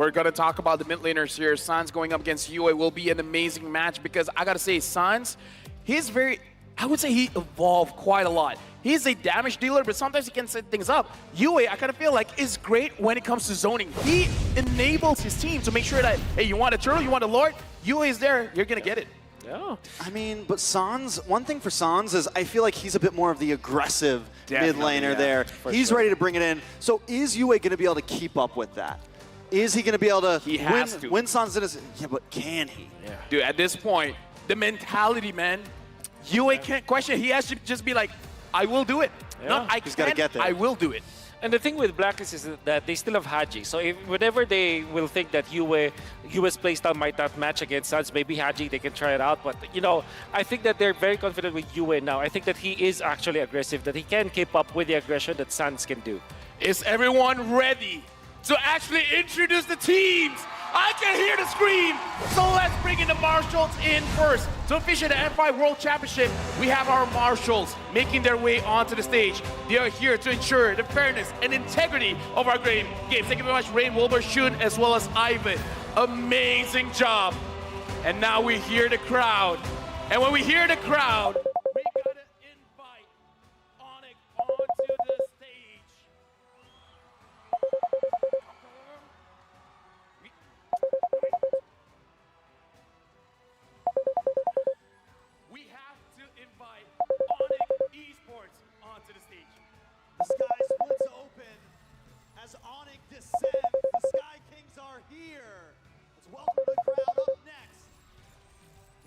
We're going to talk about the mid laners here. Sans going up against Yue will be an amazing match because I got to say, Sans, I would say he evolved quite a lot. He's a damage dealer, but sometimes he can set things up. Yue, I kind of feel like, is great when it comes to zoning. He enables his team to make sure that, hey, you want a turtle, you want a lord, Yue is there, you're going to get it. Yeah. I mean, but Sans, one thing for Sans is I feel like he's a bit more of the aggressive mid laner there. He's ready to bring it in. So is Yue going to be able to keep up with that? Is he going to be able to win Sans in his... Yeah, but can he? Yeah. Dude, at this point, the mentality, man, Yue can't question. He has to just be like, I will do it. Yeah. Not I He's gotta get there. I will do it. And the thing with Blacklist is that they still have Haji. So whenever they will think that Yue's playstyle might not match against Sans, maybe Haji, they can try it out. But, you know, I think that they're very confident with Yue now. I think that he is actually aggressive, that he can keep up with the aggression that Sans can do. Is everyone ready to actually introduce the teams? I can hear the scream. So let's bring in the Marshals in first. To officiate the M5 World Championship, we have our Marshals making their way onto the stage. They are here to ensure the fairness and integrity of our games. Thank you very much, Rain, Wilbur, Shun, as well as Ivan. Amazing job. And now we hear the crowd. And when we hear the crowd, we gotta invite ONIC onto the stage. We have to invite ONIC Esports onto the stage. The sky splits open as ONIC descends. The Sky Kings are here. Let's welcome the crowd up next.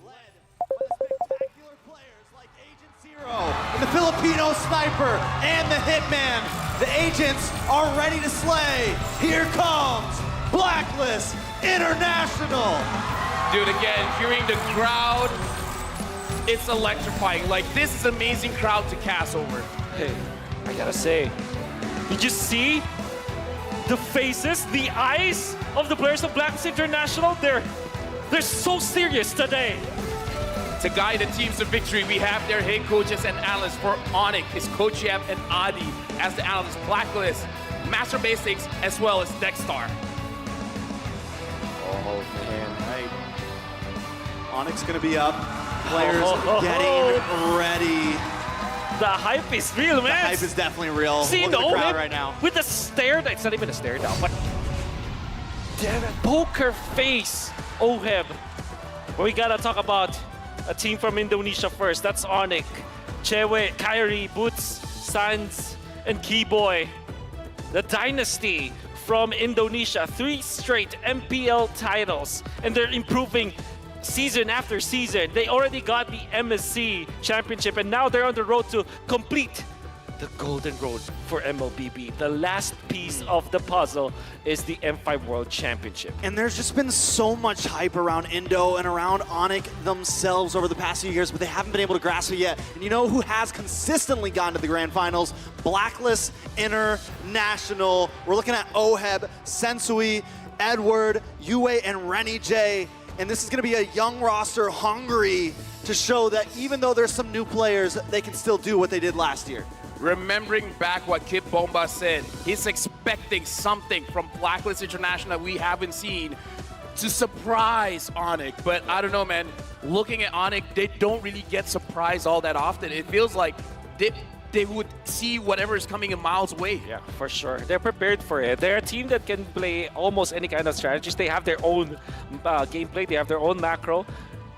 Led by the spectacular players like Agent Zero and the Filipino Sniper and the Hitman. The agents are ready to slay. Here comes Blacklist International. Dude, again, hearing the crowd, it's electrifying. Like, this is an amazing crowd to cast over. Hey, I gotta say, did you see the faces, the eyes of the players of Blacklist International? They're so serious today. To guide the teams to victory, we have their head coaches and analysts. For ONIC is Coach Yep and Adi as the analysts. Blacklist, Master Basics, as well as Dexstar. Oh, man. ONIC's going to be up. Players getting ready. The hype is real, man. The hype is definitely real. See, Look at the crowd right now. With the stare, it's not even a stare down, but poker face, Oheb. We gotta talk about a team from Indonesia first. That's ONIC. Chewe, Kyrie, Boots, Sans, and Keyboy. The dynasty from Indonesia. 3 straight MPL titles, and they're improving season after season. They already got the MSC championship, and now they're on the road to complete the golden road for MLBB. The last piece of the puzzle is the M5 World Championship. And there's just been so much hype around Indo and around ONIC themselves over the past few years, but they haven't been able to grasp it yet. And you know who has consistently gone to the grand finals? Blacklist International. We're looking at Oheb, Sensui, Edward, Yue, and Rennie J. And this is going to be a young roster hungry to show that even though there's some new players, they can still do what they did last year. Remembering back what Kip Bomba said, he's expecting something from Blacklist International that we haven't seen to surprise ONIC. But I don't know, man. Looking at ONIC, they don't really get surprised all that often. It feels like they would see whatever is coming a miles away. Yeah, for sure. They're prepared for it. They're a team that can play almost any kind of strategies. They have their own gameplay. They have their own macro.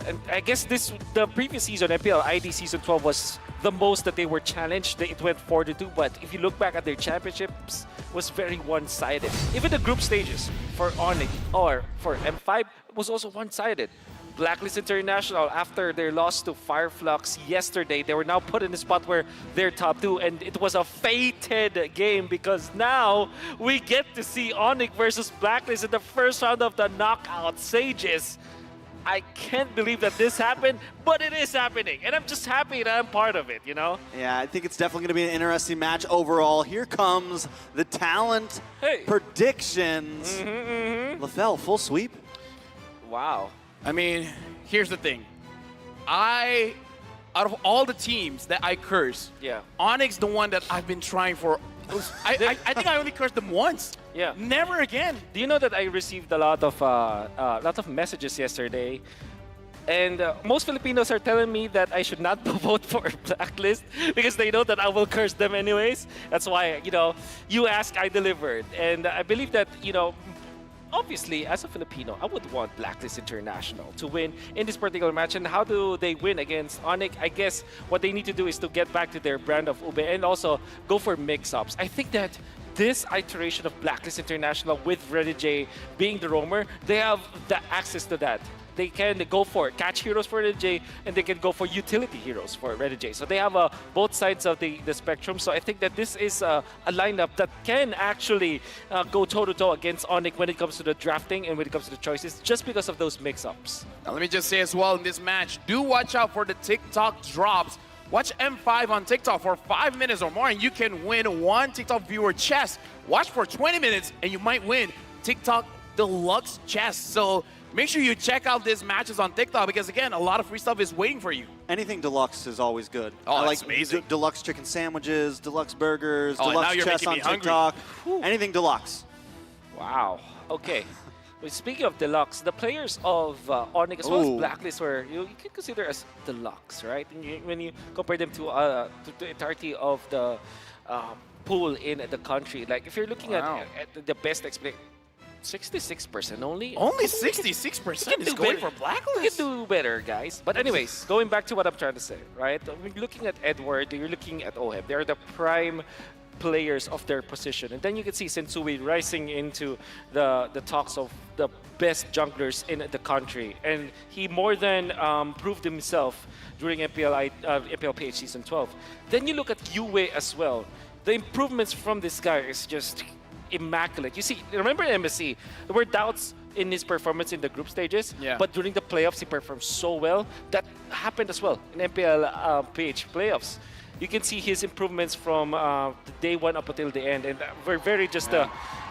And I guess the previous season, MPL ID Season 12, was the most that they were challenged. It went 4-2, but if you look back at their championships, was very one-sided. Even the group stages for ONIC or for M5 was also one-sided. Blacklist International, after their loss to Fireflux yesterday, they were now put in a spot where they're top 2, and it was a fated game because now we get to see ONIC versus Blacklist in the first round of the knockout stages. I can't believe that this happened, but it is happening, and I'm just happy that I'm part of it, you know? Yeah, I think it's definitely going to be an interesting match overall. Here comes the talent predictions. LaFell, full sweep? Wow. I mean, here's the thing. Out of all the teams that I curse, ONIC's the one that I've been trying for. I think I only cursed them once. Yeah. Never again. Do you know that I received a lot of messages yesterday, and most Filipinos are telling me that I should not vote for Blacklist because they know that I will curse them anyways. That's why, you ask, I delivered, and I believe that, obviously, as a Filipino, I would want Blacklist International to win in this particular match. And how do they win against ONIC? I guess what they need to do is to get back to their brand of ube and also go for mix-ups. I think that this iteration of Blacklist International with Ready J being the roamer, they have the access to that. They can go for catch heroes for Ready J, and they can go for utility heroes for Ready J. So they have both sides of the spectrum. So I think that this is a lineup that can actually go toe-to-toe against ONIC when it comes to the drafting and when it comes to the choices, just because of those mix-ups. Now, let me just say as well in this match, do watch out for the TikTok drops. Watch M5 on TikTok for 5 minutes or more, and you can win one TikTok viewer chest. Watch for 20 minutes, and you might win TikTok Deluxe chest. So make sure you check out these matches on TikTok because, again, a lot of free stuff is waiting for you. Anything deluxe is always good. Oh, I that's like amazing. Deluxe chicken sandwiches, deluxe burgers, Oh, now deluxe you're chests making on me hungry. TikTok. Anything deluxe. Wow. Okay. Well, speaking of deluxe, the players of ONIC as well as Ooh. Blacklist were you can consider as deluxe, right? And when you compare them to the entirety of the pool in the country, like if you're looking Wow. at the best experience, 66% only. Only I think 66% is do going better. for We Blacklist. can do better, guys. But anyways, going back to what I'm trying to say, right? When you're looking at Edward, you're looking at Oheb. They're the prime players of their position. And then you can see Sensui rising into the talks of the best junglers in the country. And he more than proved himself during MPLPH Season 12. Then you look at Yue as well. The improvements from this guy is just immaculate. You see, remember MSC, there were doubts in his performance in the group stages, Yeah. but during the playoffs, he performed so well. That happened as well in MPLPH playoffs. You can see his improvements from the day one up until the end, and we're very just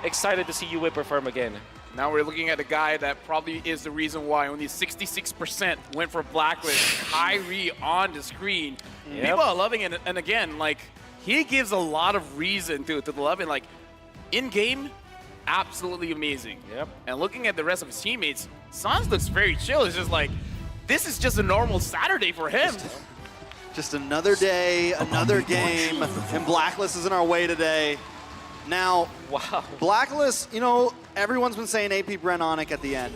excited to see Yue perform again. Now we're looking at a guy that probably is the reason why only 66% went for Blacklist. Kyrie on the screen. Yep. People are loving it, and again, like, he gives a lot of reason to love it. Like, in-game, absolutely amazing. Yep. And looking at the rest of his teammates, Sans looks very chill. It's just like, this is just a normal Saturday for him. Just another day, another game, and Blacklist is in our way today. Now, Wow. Blacklist, everyone's been saying AP Brent ONIC at the end.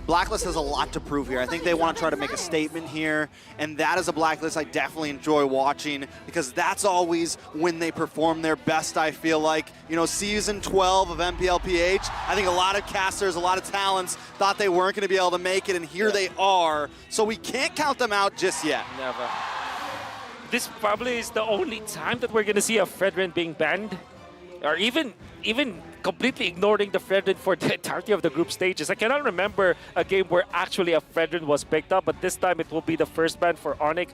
Blacklist has a lot to prove here. I think they want to try to make a statement here, and that is a Blacklist I definitely enjoy watching because that's always when they perform their best, I feel like. Season 12 of MPLPH, I think a lot of casters, a lot of talents thought they weren't going to be able to make it, and here they are. So we can't count them out just yet. Never. This probably is the only time that we're going to see a Fredrin being banned, or even completely ignoring the Fredrin for the entirety of the group stages. I cannot remember a game where actually a Fredrin was picked up, but this time it will be the first ban for ONIC,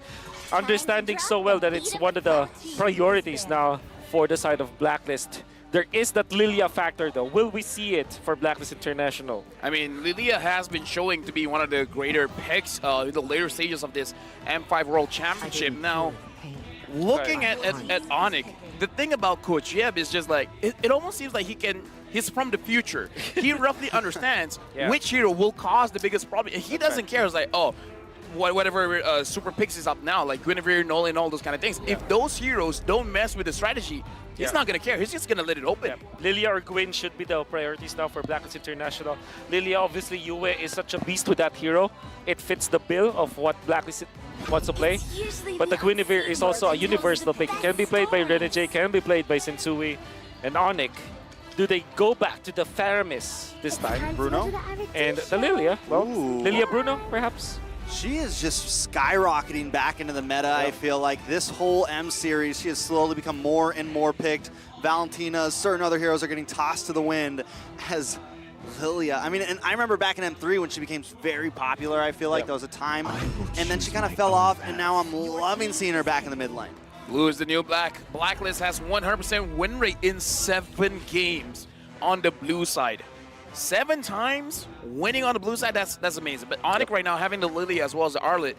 understanding so well that it's one of the priorities now for the side of Blacklist. There is that Lilia factor, though. Will we see it for Blacklist International? I mean, Lilia has been showing to be one of the greater picks in the later stages of this M5 World Championship. Now, looking at ONIC, the thing about Coach Yeb is just like, it almost seems like he's from the future. He roughly understands which hero will cause the biggest problem. And he doesn't care. It's like, oh, whatever super picks is up now, like Guinevere, Nolan, all those kind of things. If those heroes don't mess with the strategy, he's not going to care. He's just going to let it open. Lilia or Gwyn should be the priorities now for Blacklist International. Lilia, obviously, Yue is such a beast with that hero. It fits the bill of what Blacklist wants to play. But the Guinevere is also a universal pick. It can be played by Renegade, can be played by Sensui and ONIC. Do they go back to the Faramis this time? Bruno? And the Lilia, well, Ooh. Lilia Bruno, perhaps? She is just skyrocketing back into the meta, I feel like. This whole M series, she has slowly become more and more picked. Valentina, certain other heroes are getting tossed to the wind as Lilia. I mean, and I remember back in M3 when she became very popular, I feel like. There was a time. And then she kind of fell off, and now I'm loving seeing her back in the mid lane. Blue is the new black. Blacklist has 100% win rate in 7 games on the blue side. 7 times winning on the blue side, that's amazing. But ONIC right now having the Lily as well as the Arlet,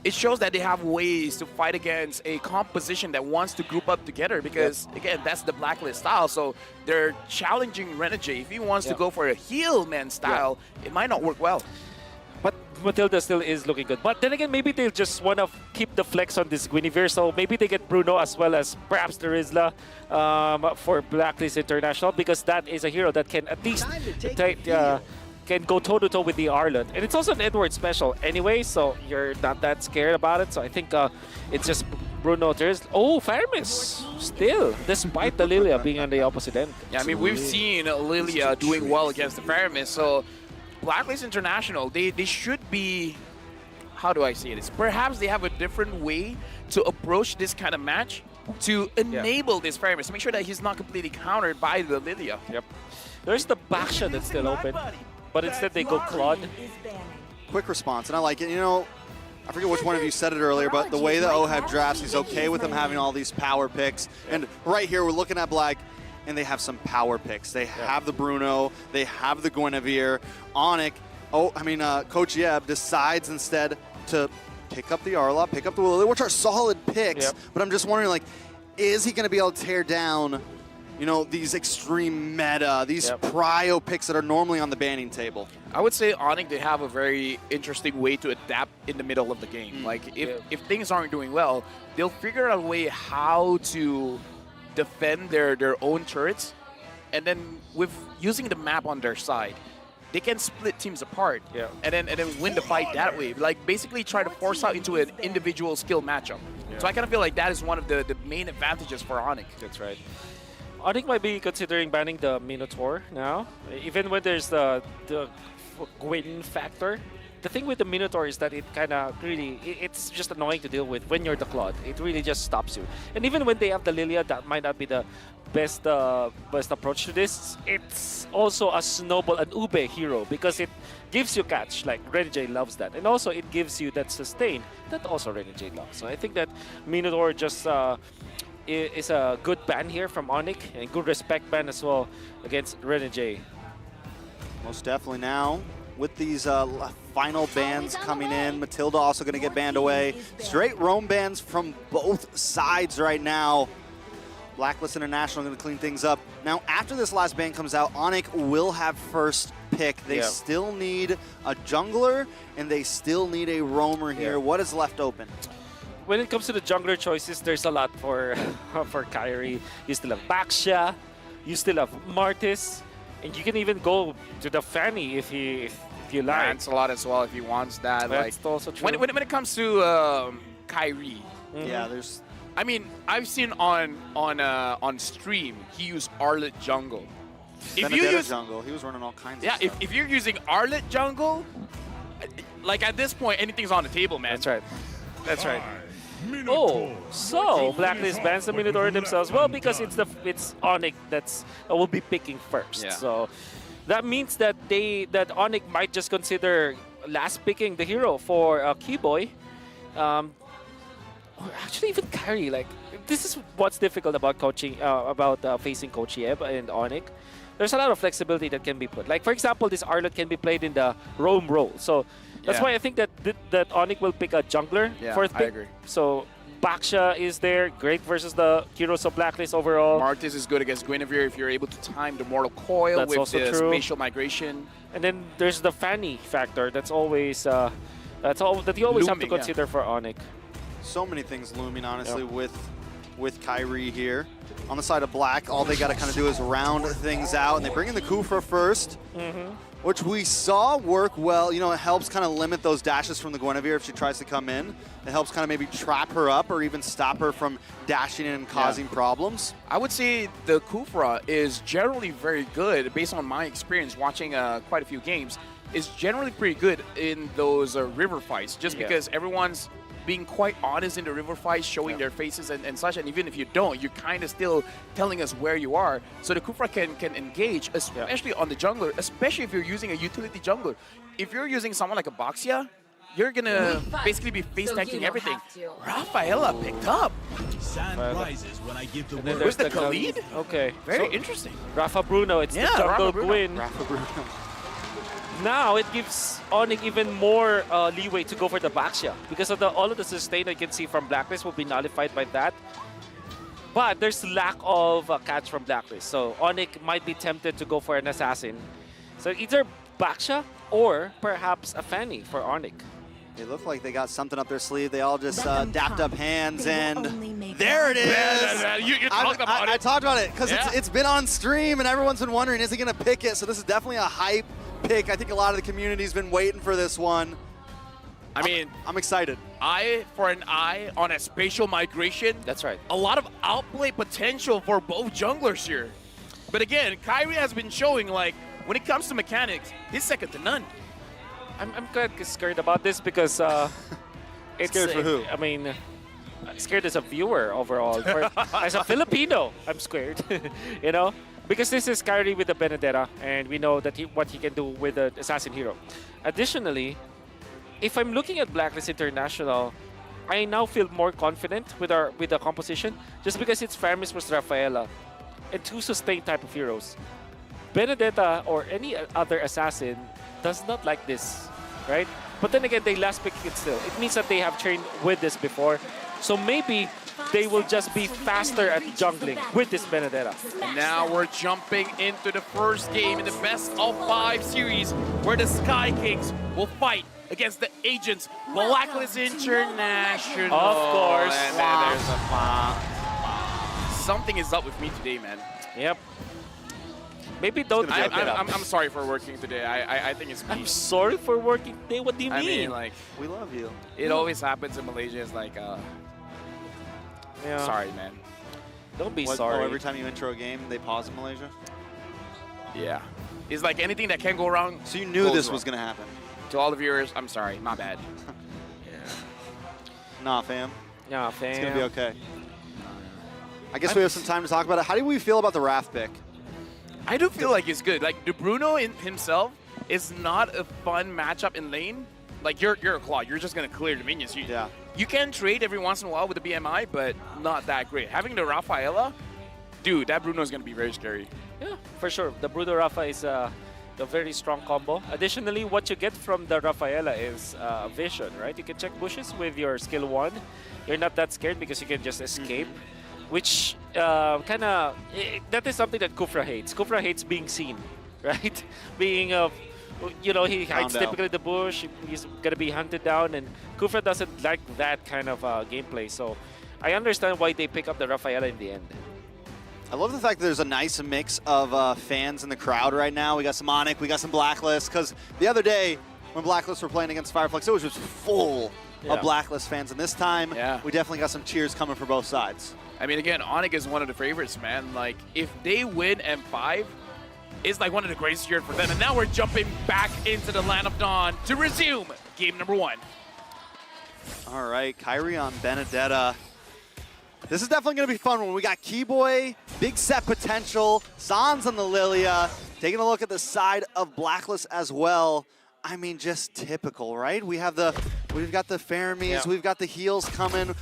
it shows that they have ways to fight against a composition that wants to group up together because, again, that's the Blacklist style. So they're challenging Renegade. If he wants to go for a heel man style, it might not work well. But Matilda still is looking good. But then again, maybe they'll just want to keep the flex on this Guinevere. So maybe they get Bruno as well as perhaps the Rizla for Blacklist International because that is a hero that can at least can go toe-to-toe with the Arlet. And it's also an Edward special anyway, so you're not that scared about it. So I think it's just Bruno. Oh, Faramis still, despite the Lilia being on the opposite end. Yeah, I mean, we've seen Lilia doing well against the Faramis. So Blacklist International, they should be, how do I say this? Perhaps they have a different way to approach this kind of match to enable this Faramis, to make sure that he's not completely countered by the Lilia. Yep. There's the backshot that's still open, but instead they go Claude. Quick response, and I like it. You know, I forget which one of you said it earlier, but the way that OHEB drafts, he's okay with them having all these power picks. And right here, we're looking at Black, and they have some power picks. They have the Bruno, they have the Guinevere. ONIC, Coach Yeb decides instead to pick up the Arla, pick up the Lily, which are solid picks. But I'm just wondering, like, is he going to be able to tear down, you know, these extreme meta, these prio picks that are normally on the banning table? I would say ONIC, they have a very interesting way to adapt in the middle of the game. Like, if things aren't doing well, they'll figure out a way how to defend their own turrets, and then with using the map on their side, they can split teams apart and then win the fight that way. Like, basically try to force out into an individual skill matchup. So I kind of feel like that is one of the main advantages for ONIC. That's right. ONIC might be considering banning the Minotaur now, even when there's the Gwyn factor. The thing with the Minotaur is that it kind of really, it's just annoying to deal with when you're the Claude. It really just stops you. And even when they have the Lilia, that might not be the best approach to this. It's also a snowball, an Ube hero, because it gives you catch, like Renegade loves that. And also it gives you that sustain that also Renegade loves. So I think that Minotaur just is a good ban here from ONIC, and good respect ban as well against Renegade. Most definitely now. With these final bans coming in, Matilda also going to get banned away. Straight roam bans from both sides right now. Blacklist International going to clean things up. Now, after this last ban comes out, ONIC will have first pick. They still need a jungler, and they still need a roamer here. What is left open? When it comes to the jungler choices, there's a lot for for Kyrie. You still have Baxia, you still have Martis, and you can even go to the Fanny if you like. Lancelot as well if he wants that. That's like, also true. when it comes to Kyrie, Yeah, there's... I mean, I've seen on stream he used Arlet jungle. If you use jungle, he was running all kinds of if, stuff. if you're using Arlet jungle, like at this point anything's on the table, man. That's right. That's right. Oh, so Blacklist bans the Minotaur themselves. Well, because it's ONIC that's will be picking first. Yeah. So that means that ONIC might just consider last picking the hero for Keyboy. Or actually even Kyrie. Like, this is what's difficult about coaching, facing Coach Yeb and ONIC. There's a lot of flexibility that can be put. Like, for example, this Arlet can be played in the roam role. So that's why I think that ONIC will pick a jungler fourth pick. I agree. So Baxia is there, great versus the heroes of Blacklist overall. Martis is good against Guinevere if you're able to time the Mortal Coil That's with also the true. spatial migration. And then there's the Fanny factor. That's always that you always have to Looming, consider for ONIC. So many things looming, honestly, with Kyrie here. On the side of Black, all they got to kind of do is round things out, and they bring in the Kufra first, which we saw work well. You know, it helps kind of limit those dashes from the Guinevere if she tries to come in. It helps kind of maybe trap her up or even stop her from dashing in and causing problems. I would say the Kufra is generally very good, based on my experience watching quite a few games, is generally pretty good in those river fights, just because everyone's being quite honest in the river fights, showing their faces and such, and even if you don't, you're kind of still telling us where you are. So the Kufra can engage, especially on the jungler, especially if you're using a utility jungler. If you're using someone like a Baxia, you're gonna basically be face tanking everything. Rafaela picked up. Sand Well, rises when I give the And then word. there's the Gal- Khalid? Okay. Very So, interesting. Rafa Bruno, it's Yeah, the jungle Rafa Bruno. Gwyn. Rafa Bruno. Now it gives ONIC even more leeway to go for the Baxia because of all of the sustain I can see from Blacklist will be nullified by that. But there's lack of catch from Blacklist, so ONIC might be tempted to go for an assassin. So either Baxia or perhaps a Fanny for ONIC. They look like they got something up their sleeve. They all just Let them dapped come. up hands, They will and only make there it is. You talked about I it. talked about it because Yeah. it's been on stream, and everyone's been wondering, is he going to pick it? So this is definitely a hype pick. I think a lot of the community's been waiting for this one. I mean, I'm excited. eye for an eye on a spatial migration. That's right. A lot of outplay potential for both junglers here. But again, Kyrie has been showing, like, when it comes to mechanics, he's second to none. I'm kind of scared about this because it's Scared for who? I mean, scared as a viewer overall. As a Filipino, I'm scared. You know, because this is Kyrie with the Benedetta, and we know that what he can do with the assassin hero. Additionally, if I'm looking at Blacklist International, I now feel more confident with the composition just because it's Faramis vs Rafaela and two sustained type of heroes. Benedetta or any other assassin does not like this, right? But then again, they last pick it still. It means that they have trained with this before. So maybe they will just be faster at jungling with this Benedetta. And now we're jumping into the first game in the best of 5 series where the Sky Kings will fight against the Agents Blacklist International. Of course. And then there's a something is up with me today, man. Yep. Maybe don't I, hype it up. I'm sorry for working today. I think it's me. I'm sorry for working today. What do you I mean? mean, like, We love you. it always happens in Malaysia. It's like, Yeah. sorry, man. Don't be What, sorry. Oh, every time you intro a game, they pause in Malaysia? Yeah. It's like anything that can go wrong. So you knew goes this wrong. was going to happen? To all the viewers, I'm sorry. My bad. Nah, fam. Yeah, fam. It's going to be okay. I guess we have some time to talk about it. How do we feel about the Raph pick? I do feel like it's good. Like, De Bruno in himself is not a fun matchup in lane. Like, you're a Claw. You're just going to clear the minions. Yeah. You can trade every once in a while with the BMI, but not that great. Having the Rafaela, dude, that Bruno is going to be very scary. Yeah, for sure. The Bruno Rafa is a very strong combo. Additionally, what you get from the Rafaela is vision, right? You can check bushes with your skill 1. You're not that scared because you can just escape, which kind of, that is something that Kufra hates. Kufra hates being seen, right? Being, you know, he hides Found out. typically in the bush. He's going to be hunted down, and Kufra doesn't like that kind of gameplay. So I understand why they pick up the Rafaela in the end. I love the fact that there's a nice mix of fans in the crowd right now. We got some ONIC, we got some Blacklist, because the other day when Blacklist were playing against Fireflex, it was just full Yeah. of Blacklist fans. And this time, Yeah. we definitely got some cheers coming for both sides. I mean, again, ONIC is one of the favorites, man. Like, if they win M5, it's like one of the greatest years for them. And now we're jumping back into the Land of Dawn to resume game number 1. All right, Kyrie on Benedetta. This is definitely going to be fun when we got Keyboy, big set potential, Sans on the Lilia, taking a look at the side of Blacklist as well. I mean, just typical, right? We've got the Faramis, Yeah. we've got the heals coming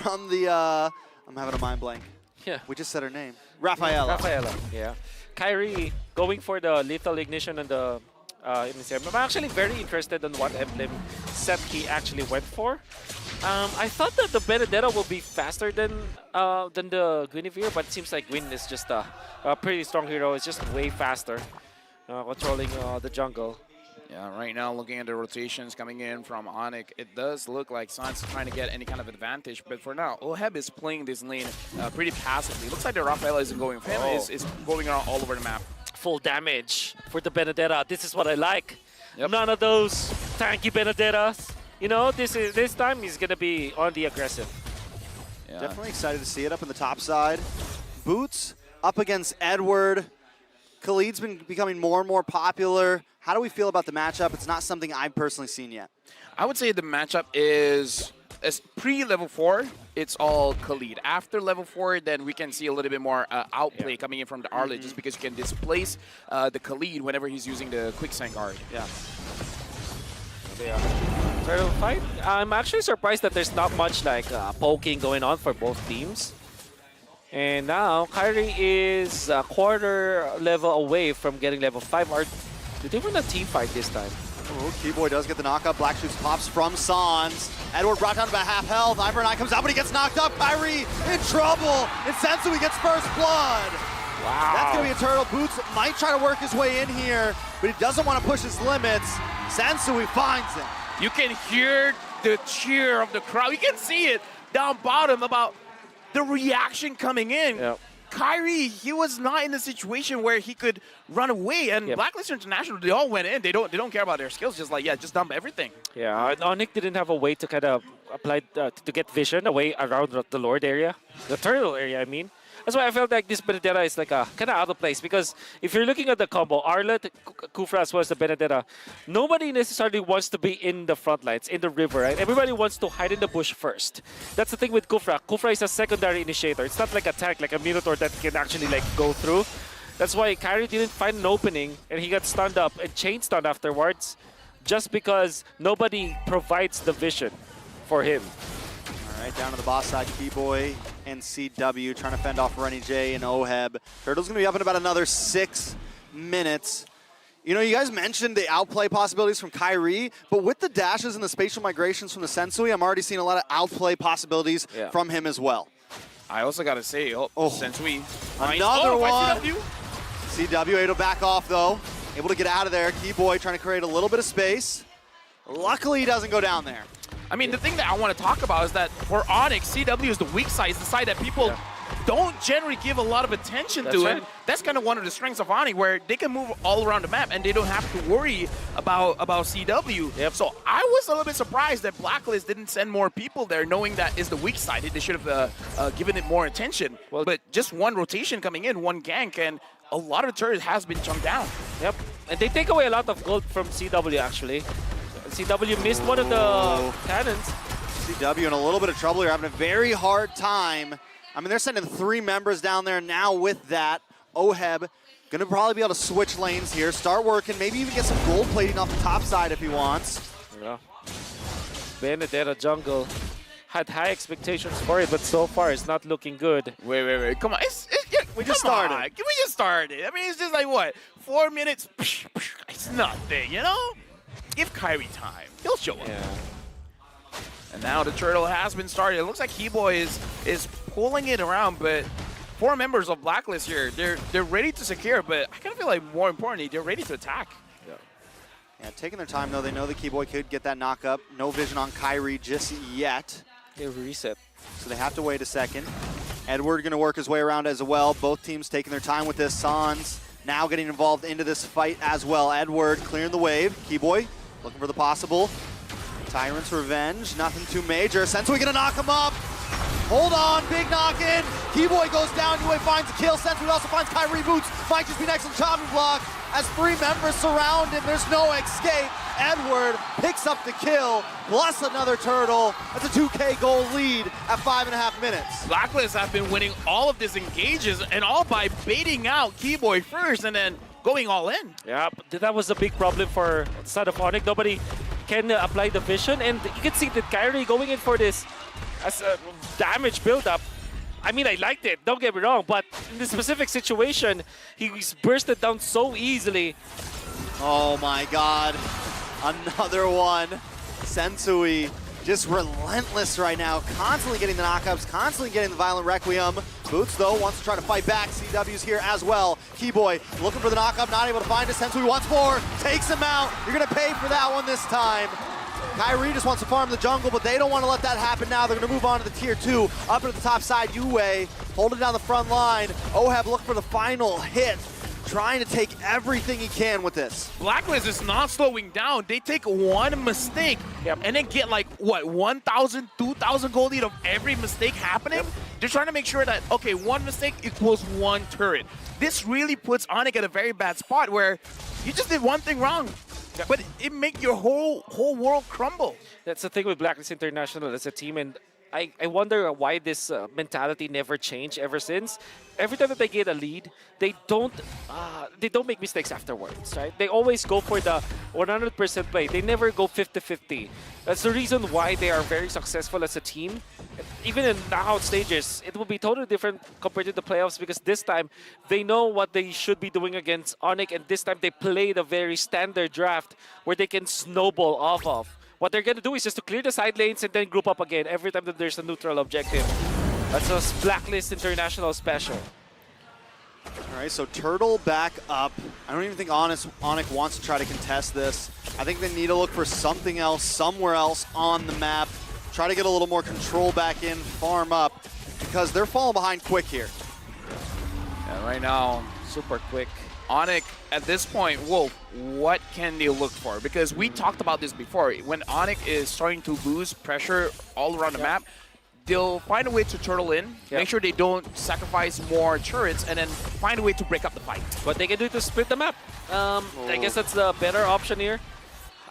from the, I'm having a mind blank. Yeah. We just said her name. Rafaela. Rafaela, yeah. Kyrie going for the lethal ignition and the MCM. I'm actually very interested in what emblem set he actually went for. I thought that the Benedetta will be faster than the Guinevere, but it seems like Gwyn is just a pretty strong hero. It's just way faster, controlling the jungle. Yeah, right now, looking at the rotations coming in from ONIC, it does look like Sans trying to get any kind of advantage. But for now, Oheb is playing this lane pretty passively. Looks like the Rafaela isn't going for him. Oh. Is going around all over the map. Full damage for the Benedetta. This is what I like. Yep. None of those tanky Benedettas. You know, this time he's gonna be on the aggressive. Yeah. Definitely excited to see it up in the top side. Boots up against Edward. Khalid's been becoming more and more popular. How do we feel about the matchup? It's not something I've personally seen yet. I would say the matchup is pre-level 4, it's all Khalid. After level 4, then we can see a little bit more outplay coming in from the Arlet, just because you can displace the Khalid whenever he's using the quicksand guard. Yeah. Yeah. turtle fight. I'm actually surprised that there's not much like poking going on for both teams. And now Kyrie is a quarter level away from getting level 5. Did they win a team fight this time? Oh, Keyboy does get the knockup. Black shoots pops from Sans. Edward brought down to about half health. Ivory comes out, but he gets knocked up. Kyrie in trouble. And Sensui gets first blood. Wow. That's going to be a turtle. Boots might try to work his way in here, but he doesn't want to push his limits. Sensui finds him. You can hear the cheer of the crowd. You can see it down bottom about the reaction coming in. Yep. Kyrie, he was not in a situation where he could run away. And Yep. Blacklist International, they all went in. They don't care about their skills. Just like, yeah, just dump everything. Yeah, ONIC didn't have a way to kind of apply to get vision away around the Lord area, the turtle area, I mean. That's why I felt like this Benedetta is like a kind of out of place, because if you're looking at the combo, Arlet, Kufra as well as the Benedetta, nobody necessarily wants to be in the front lines, in the river, right? Everybody wants to hide in the bush first. That's the thing with Kufra. Kufra is a secondary initiator. It's not like a tank, like a Minotaur that can actually like go through. That's why Kyrie didn't find an opening and he got stunned up and chain stunned afterwards, just because nobody provides the vision for him. All right, down to the boss side, Keyboy and CW trying to fend off Rennie J and Oheb. Turtle's going to be up in about another 6 minutes. You know, you guys mentioned the outplay possibilities from Kyrie, but with the dashes and the spatial migrations from the Sensui, I'm already seeing a lot of outplay possibilities from him as well. I also got to say, Sensui. Another one. CW. CW able to back off, though. Able to get out of there. Keyboy trying to create a little bit of space. Luckily, he doesn't go down there. I mean, the thing that I want to talk about is that for ONIC, CW is the weak side. It's the side that people don't generally give a lot of attention to. Right. And that's kind of one of the strengths of ONIC, where they can move all around the map and they don't have to worry about CW. Yep. So I was a little bit surprised that Blacklist didn't send more people there, knowing that is the weak side. They should have given it more attention. Well, but just one rotation coming in, one gank, and a lot of the turret has been chunked down. Yep. And they take away a lot of gold from CW, actually. CW missed one of the cannons. CW in a little bit of trouble here, having a very hard time. I mean, they're sending 3 members down there now with that. Oheb gonna probably be able to switch lanes here, start working, maybe even get some gold plating off the top side if he wants. Yeah. Benedetta jungle had high expectations for it, but so far it's not looking good. Wait. Come on. We just started. We just started. I mean, it's just like, what, 4 minutes? It's nothing, you know? Give Kyrie time. He'll show up. Yeah. And now the turtle has been started. It looks like Keyboy is pulling it around, but 4 members of Blacklist here, they're ready to secure, but I kind of feel like more importantly, they're ready to attack. Yeah, taking their time though. They know the Keyboy could get that knock-up. No vision on Kyrie just yet. They reset. So they have to wait a second. Edward gonna work his way around as well. Both teams taking their time with this. Sans now getting involved into this fight as well. Edward clearing the wave. Keyboy looking for the possible. Tyrant's Revenge, nothing too major. Sensui gonna knock him up. Hold on, big knock-in. Keyboy goes down, UA finds a kill. Sensui also finds Kyrie Boots. Might just be next on chopping block. As 3 members surround him, there's no escape. Edward picks up the kill, plus another turtle. That's a 2K goal lead at 5.5 minutes. Blacklist have been winning all of these engages, and all by baiting out Keyboy first and then going all in. Yeah, that was a big problem for the side of ONIC. Nobody can apply the vision, and you can see that Kyrie going in for this as a damage build-up. I mean, I liked it, don't get me wrong, but in this specific situation, he's bursted down so easily. Oh my god. Another one. Sensui just relentless right now, constantly getting the knockups, constantly getting the violent requiem. Boots, though, wants to try to fight back. CW's here as well. Keyboy looking for the knockup, not able to find it. Sensui once more, takes him out. You're going to pay for that one this time. Kyrie just wants to farm the jungle, but they don't want to let that happen now. They're going to move on to the tier 2. Up at the top side, Yue holding down the front line. Oheb looking for the final hit, trying to take everything he can with this. Blacklist is not slowing down. They take one mistake and then get like, what, 1,000, 2,000 gold lead of every mistake happening? They're trying to make sure that, okay, one mistake equals 1 turret. This really puts ONIC at a very bad spot where you just did one thing wrong, but it make your whole world crumble. That's the thing with Blacklist International as a team, and I wonder why this mentality never changed ever since. Every time that they get a lead, they don't make mistakes afterwards, right? They always go for the 100% play. They never go 50-50. That's the reason why they are very successful as a team. Even in knockout stages, it will be totally different compared to the playoffs because this time they know what they should be doing against ONIC, and this time they played a very standard draft where they can snowball off of. What they're going to do is just to clear the side lanes and then group up again every time that there's a neutral objective. That's a Blacklist International special. All right, so Turtle back up. I don't even think ONIC wants to try to contest this. I think they need to look for something else, somewhere else on the map. Try to get a little more control back in, farm up, because they're falling behind quick here. Yeah, right now, super quick. ONIC, at this point, Wolf, what can they look for? Because we talked about this before. When ONIC is starting to lose pressure all around the map, they'll find a way to turtle in, make sure they don't sacrifice more turrets, and then find a way to break up the fight. What they can do to split the map. I guess that's the better option here.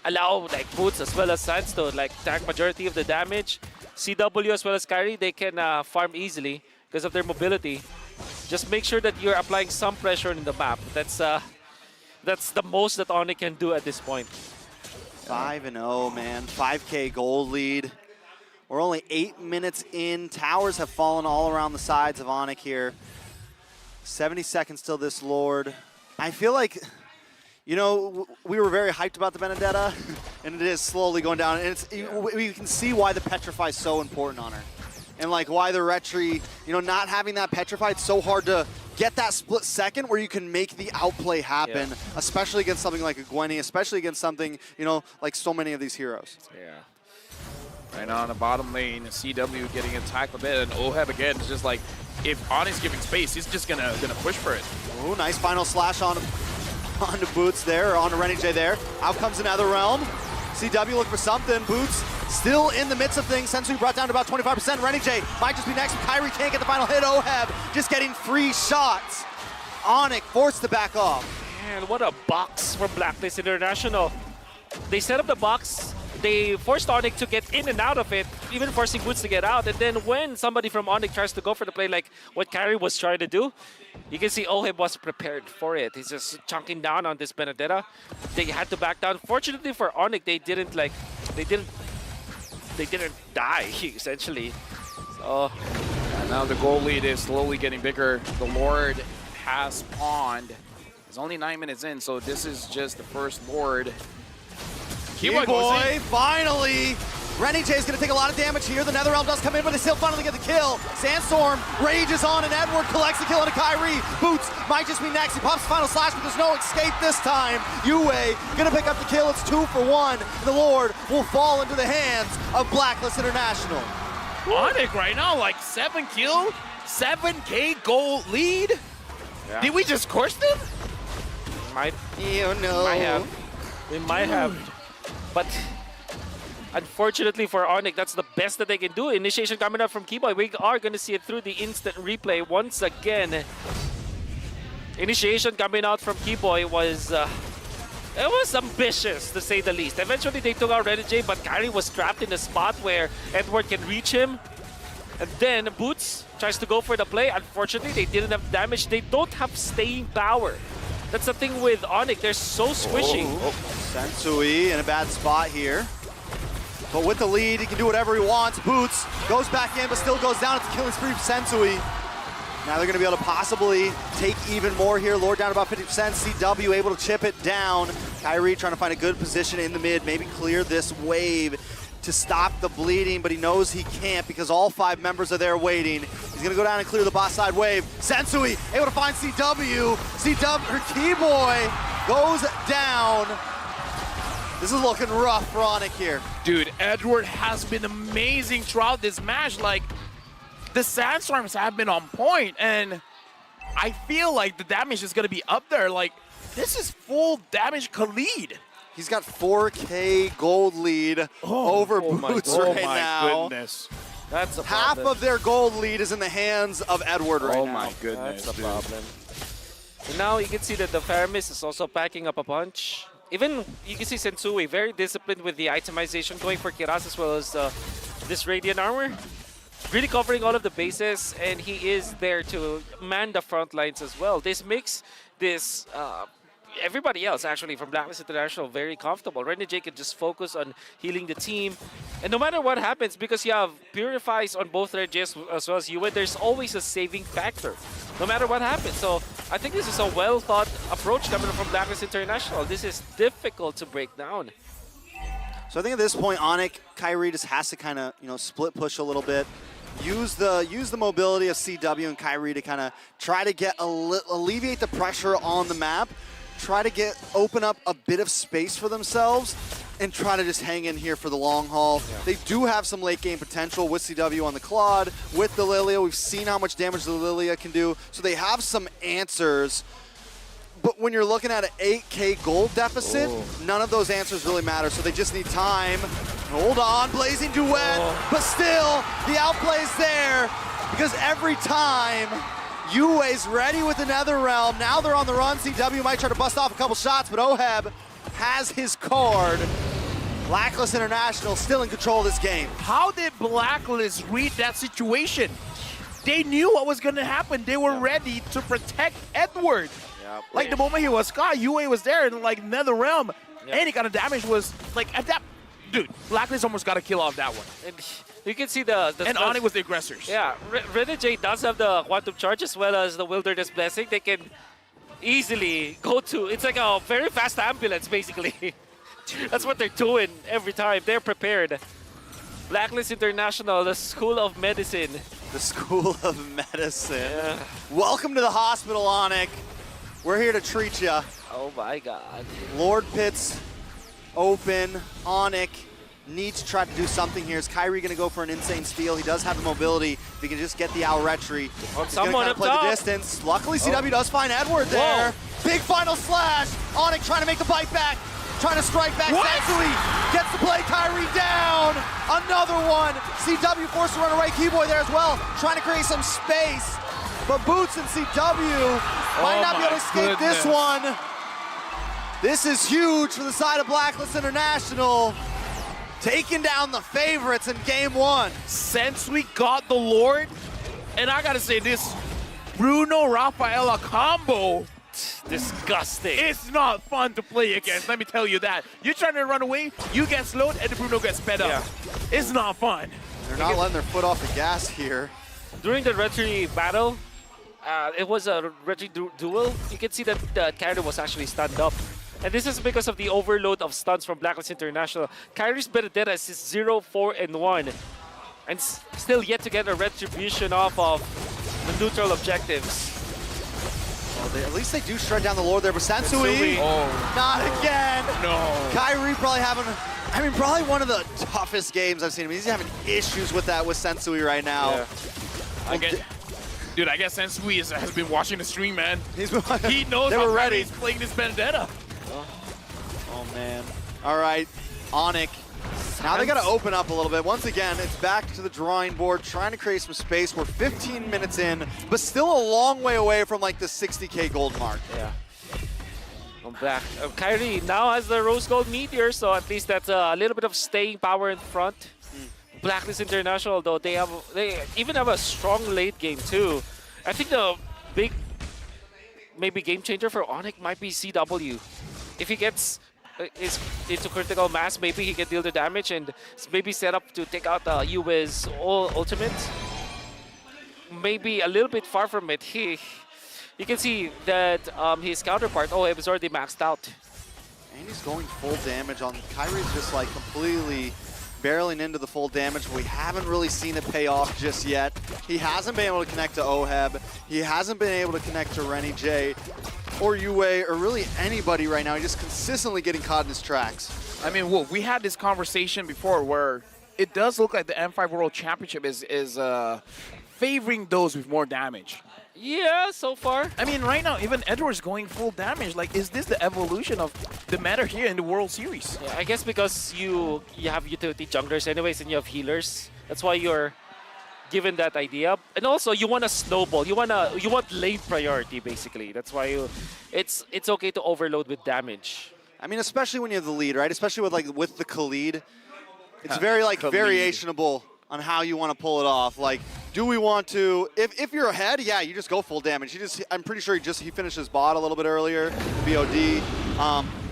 Allow like Boots as well as Sans to like tank majority of the damage. CW as well as Kyrie, they can farm easily because of their mobility. Just make sure that you're applying some pressure in the map. That's the most that ONIC can do at this point. 5-0, man. 5K gold lead. We're only 8 minutes in. Towers have fallen all around the sides of ONIC here. 70 seconds till this Lord. I feel like, you know, we were very hyped about the Benedetta, and it is slowly going down. And we can see why the Petrify is so important on her. And like why the Retri, you know, not having that Petrify, it's so hard to get that split second where you can make the outplay happen, especially against something like a Gwenny, especially against something, you know, like so many of these heroes. Yeah. Right now on the bottom lane, CW getting attacked a bit, and Oheb again is just like, if ONIC's giving space, he's just gonna push for it. Ooh, nice final slash onto Boots there, or onto Renijay there. Out comes another realm. CW look for something. Boots still in the midst of things. Sensui brought down to about 25%. Renijay might just be next. Kyrie can't get the final hit. Oheb just getting free shots. ONIC forced to back off. Man, what a box from Blacklist International. They set up the box. They forced ONIC to get in and out of it, even forcing Boots to get out. And then when somebody from ONIC tries to go for the play like what Kyrie was trying to do, you can see Oheb was prepared for it. He's just chunking down on this Benedetta. They had to back down. Fortunately for ONIC, they didn't die, essentially. So And now the goal lead is slowly getting bigger. The Lord has spawned. It's only 9 minutes in, so this is just the first Lord. Boy, finally! Renijay is going to take a lot of damage here. The Netherrealm does come in, but they still finally get the kill. Sandstorm rages on, and Edward collects the kill into Kyrie. Boots might just be next. He pops the final slash, but there's no escape this time. Yue going to pick up the kill. It's 2 for 1. The Lord will fall into the hands of Blacklist International. ONIC right now, like 7 kill, 7K gold lead. yeah. Did we just course them? might You know. might have. We might have. But unfortunately for ONIC, that's the best that they can do. Initiation coming up from Keyboy. We are going to see it through the instant replay once again. Initiation coming out from Keyboy was it was ambitious, to say the least. Eventually, they took out Renijay, but Kyrie was trapped in a spot where Edward can reach him. And then Boots tries to go for the play. Unfortunately, they didn't have damage. They don't have staying power. That's the thing with ONIC. They're so squishy. Sensui in a bad spot here. But with the lead, he can do whatever he wants. Boots goes back in, but still goes down. It's a killing spree for Sensui. Now they're going to be able to possibly take even more here. Lord down about 50%. CW able to chip it down. Kyrie trying to find a good position in the mid. Maybe clear this wave to stop the bleeding, but he knows he can't because all 5 members are there waiting. He's going to go down and clear the bot side wave. Sensui able to find CW. Keyboy goes down. This is looking rough for ONIC here. Dude, Edward has been amazing throughout this match. Like, the Sandstorms have been on point, and I feel like the damage is going to be up there. Like, this is full damage Khalid. He's got 4K gold lead over Boots right now. Goodness. That's a Half problem. of their gold lead is in the hands of Edward right now. Oh my goodness, That's a dude. problem. And now you can see that the Faramis is also packing up a punch. Even you can see Sensui very disciplined with the itemization, going for Kiras as well as this Radiant armor. really covering all of the bases, and he is there to man the front lines as well. This makes this everybody else actually from Blacklist International very comfortable. Renegade can just focus on healing the team, and no matter what happens, because you have Purifies on both Regis as well as UN, there's always a saving factor, no matter what happens. So I think this is a well-thought approach coming from Blacklist International. This is difficult to break down. So I think at this point, ONIC, Kyrie just has to kind of, split push a little bit. Use the mobility of CW and Kyrie to kind of try to get alleviate the pressure on the map. Try to open up a bit of space for themselves and try to just hang in here for the long haul. Yeah. They do have some late game potential with CW on the Claude, with the Lilia. We've seen how much damage the Lilia can do, so they have some answers. But when you're looking at an 8K gold deficit, none of those answers really matter, so they just need time. Hold on, Blazing Duet, but still, the outplay's there, because every time Yue's ready with the Netherrealm. Now they're on the run. CW might try to bust off a couple shots, but Oheb has his card. Blacklist International still in control of this game. How did Blacklist read that situation? They knew what was going to happen. They were ready to protect Edward. Like the moment he was caught, Yue was there, and like Netherrealm, any kind of damage was like at that. Dude, Blacklist almost got a kill off that one. And you can see the and ONIC was the aggressors. Yeah, Renegade does have the Quantum Charge as well as the Wilderness Blessing. They can easily go to, it's like a very fast ambulance basically. That's what they're doing every time. They're prepared. Blacklist International, the School of Medicine. The School of Medicine. Yeah. Welcome to the hospital, ONIC. We're here to treat ya. Oh my God. Lord Pitts open. ONIC needs to try to do something here. Is Kyrie going to go for an insane steal? He does have the mobility. If he can just get the Owl Retry, he's going to kind of play the distance. Luckily, CW does find Edward there. Big final slash. ONIC trying to make the bite back. Trying to strike back. Sansui gets the play. Kyrie down. Another one. CW forced to run away. Keyboy there as well. Trying to create some space. But Boots and CW might not be able to escape this one. This is huge for the side of Blacklist International. Taking down the favorites in game one. Since we got the Lord, and I gotta say this Bruno Rafaela combo, disgusting. It's not fun to play against, let me tell you that. You're trying to run away, you get slowed, and the Bruno gets sped up. It's not fun. They're not letting their foot off the gas here. During the Retry battle, it was a Retry duel. You can see that the character was actually stunned up. And this is because of the overload of stuns from Blacklist International. Kyrie's Benedetta is 0-4-1. And still yet to get a retribution off of the neutral objectives. Well, at least they do shred down the Lord there, but Sansui, not again. No. Kyrie probably having, probably one of the toughest games I've seen him. He's having issues with that with Sansui right now. Yeah. Dude, I guess Sansui has been watching the stream, man. He knows they were ready. He's playing this Benedetta. Oh man. All right, ONIC. Now they got to open up a little bit. Once again, it's back to the drawing board, trying to create some space. We're 15 minutes in, but still a long way away from like the 60K gold mark. Yeah. I'm back. Kyrie now has the Rose Gold Meteor, so at least that's a little bit of staying power in front. Blacklist International, though, they even have a strong late game too. I think the big maybe game changer for ONIC might be CW. If he gets into critical mass, maybe he can deal the damage and maybe set up to take out Yue's ultimate. Maybe a little bit far from it. You can see that his counterpart, Oheb, is already maxed out. And he's going full damage on Kyrie's just like completely barreling into the full damage. We haven't really seen it pay off just yet. He hasn't been able to connect to Oheb. He hasn't been able to connect to Renny J or Yue or really anybody right now. He's just consistently getting caught in his tracks. I mean, Wolf, we had this conversation before where it does look like the M5 World Championship is favoring those with more damage. Yeah, so far. I mean, right now, even Edward's going full damage. Like, is this the evolution of the meta here in the World Series? Yeah, I guess because you have utility junglers anyways and you have healers. That's why you're given that idea. And also, you want a snowball. You want lane priority, basically. That's why it's okay to overload with damage. I mean, especially when you have the lead, right? Especially with the Khalid. It's very, like, variationable on how you want to pull it off. Like, do we want to, if you're ahead, yeah, you just go full damage. I'm pretty sure he finished his bot a little bit earlier, BOD.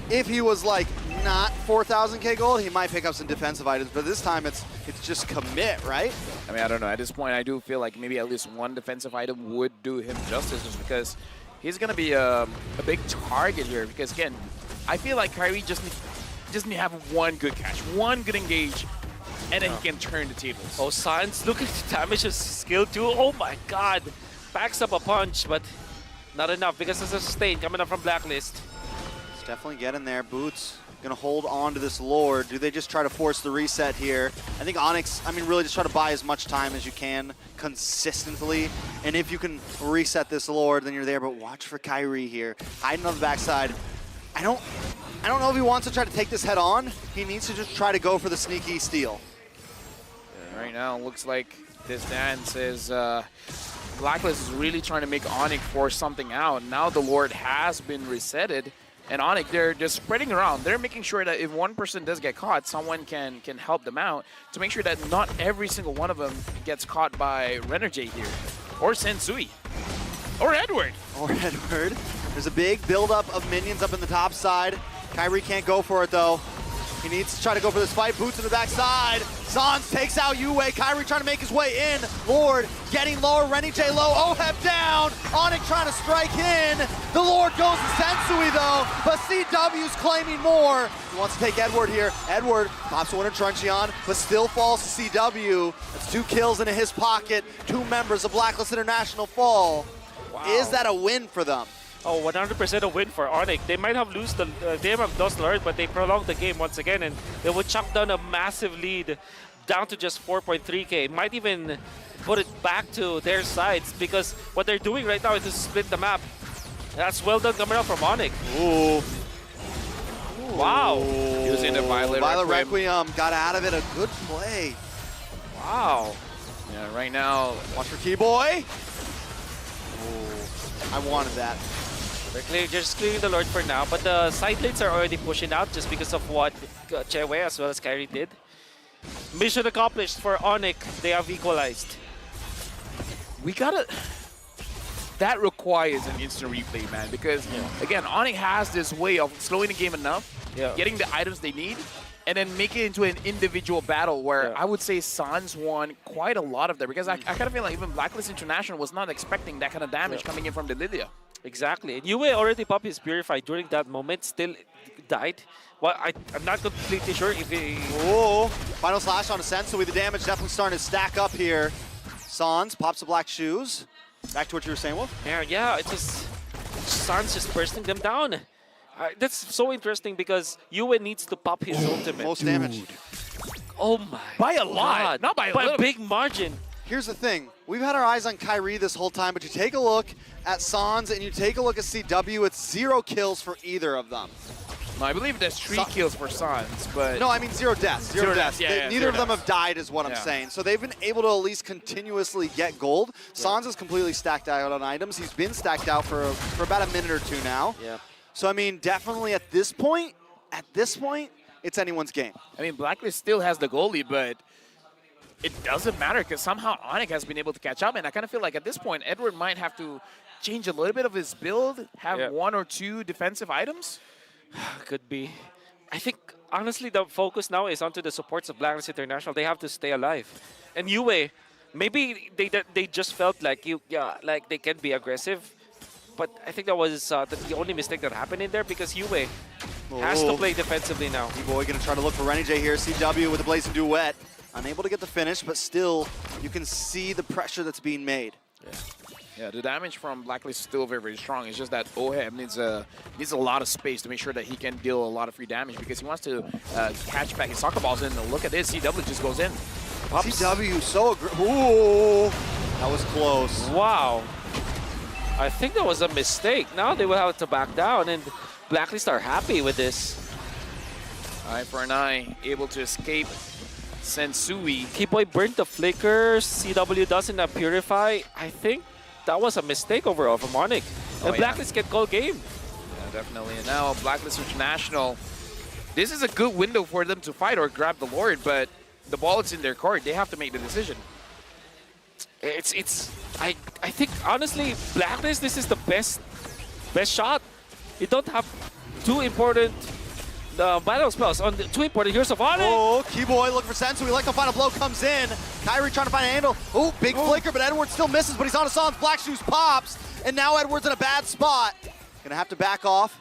If he was like not 4,000k gold, he might pick up some defensive items, but this time it's just commit, right? I mean, I don't know. At this point, I do feel like maybe at least one defensive item would do him justice, just because he's going to be a big target here. Because, again, I feel like Kyrie just need to have one good catch, one good engage, and then he can turn the tables. Oh, Sans, look at the damage of skill too. Oh my god. Backs up a punch, but not enough because it's a sustain coming up from Blacklist. It's definitely getting there. Boots gonna hold on to this Lord. Do they just try to force the reset here? I think Onyx, I mean, really just try to buy as much time as you can consistently. And if you can reset this Lord, then you're there. But watch for Kyrie here. Hiding on the backside. I don't know if he wants to try to take this head on. He needs to just try to go for the sneaky steal. Yeah, right now, it looks like this dance is Blacklist is really trying to make ONIC force something out. Now the Lord has been resetted. And ONIC, they're just spreading around. They're making sure that if one person does get caught, someone can help them out to make sure that not every single one of them gets caught by Renerjay here. Or Sensui. Or Edward. Or Edward. There's a big buildup of minions up in the top side. Kyrie can't go for it, though. He needs to try to go for this fight. Boots in the backside. Sans takes out Yue. Kyrie trying to make his way in. Lord getting lower. Renerjay low. Oheb down. ONIC trying to strike in. The Lord goes to Sensui, though. But CW's claiming more. He wants to take Edward here. Edward pops one in Truncheon, but still falls to CW. That's 2 kills into his pocket. 2 members of Blacklist International fall. Wow. Is that a win for them? Oh, 100% a win for ONIC. They might have lost the Lord, but they prolonged the game once again, and they would chuck down a massive lead down to just 4.3k. Might even put it back to their sides, because what they're doing right now is to split the map. That's well done coming out from ONIC. Ooh. Wow. Using the Violet Requiem got out of it. A good play. Wow. Yeah, right now. Watch for Keyboy. I wanted that. They're just clearing the Lord for now, but the side lanes are already pushing out just because of what Chewe as well as Kyrie did. Mission accomplished for ONIC. They have equalized. We gotta. That requires an instant replay, man, because again, ONIC has this way of slowing the game enough, getting the items they need, and then make it into an individual battle where I would say Sans won quite a lot of that, because I kind of feel like even Blacklist International was not expecting that kind of damage coming in from the Lilia. Exactly. And Yue already popped his Purify during that moment, still died. Well, I'm not completely sure if he... Oh, final slash on a Sensui. The damage definitely starting to stack up here. Sans pops the black shoes. Back to what you were saying, Wolf? Yeah, it's just... Sans just bursting them down. That's so interesting because Yue needs to pop his ultimate. Most damage. Oh my By a lot, God. not by a By little. a big margin. Here's the thing. We've had our eyes on Kyrie this whole time, but you take a look at Sans and you take a look at CW, it's 0 kills for either of them. No, I believe there's 3 kills for Sans, but... No, I mean 0 deaths. 0 deaths. Yeah, Neither of them have died is what I'm Yeah. saying. So they've been able to at least continuously get gold. Sans is completely stacked out on items. He's been stacked out for about a minute or 2 now. Yeah. So I mean, definitely at this point, it's anyone's game. I mean, Blacklist still has the goalie, but it doesn't matter because somehow ONIC has been able to catch up, and I kind of feel like at this point, Edward might have to change a little bit of his build, have 1 or 2 defensive items. Could be. I think, honestly, the focus now is onto the supports of Blacklist International. They have to stay alive. And Yue, maybe they just felt like like they can be aggressive. But I think that was the only mistake that happened in there because Yue has to play defensively now. B-Boy gonna try to look for Renerjay here. CW with the Blazing Duet. Unable to get the finish, but still, you can see the pressure that's being made. Yeah, the damage from Blacklist is still very, very strong. It's just that Oheb needs a lot of space to make sure that he can deal a lot of free damage because he wants to catch back his soccer balls in. And look at this, CW just goes in. Pops. CW so aggressive. Ooh, that was close. Wow. I think that was a mistake. Now they will have to back down, and Blacklist are happy with this. Eye for an eye, able to escape Sensui. Keyboy burnt the flicker. CW doesn't have Purify. I think that was a mistake overall from ONIC. And Blacklist can call game. Yeah, definitely. And now Blacklist International. This is a good window for them to fight or grab the Lord, but the ball is in their court. They have to make the decision. I think honestly, Blacklist, this is the best shot. You don't have too important battle spells on the two important Heroes of Honor. Oh, Keyboy looking for Sensu. Like the final blow comes in. Kyrie trying to find a handle. Oh, big flicker, but Edwards still misses, but he's on a Sans. Black Shoes pops, and now Edwards in a bad spot. Gonna have to back off.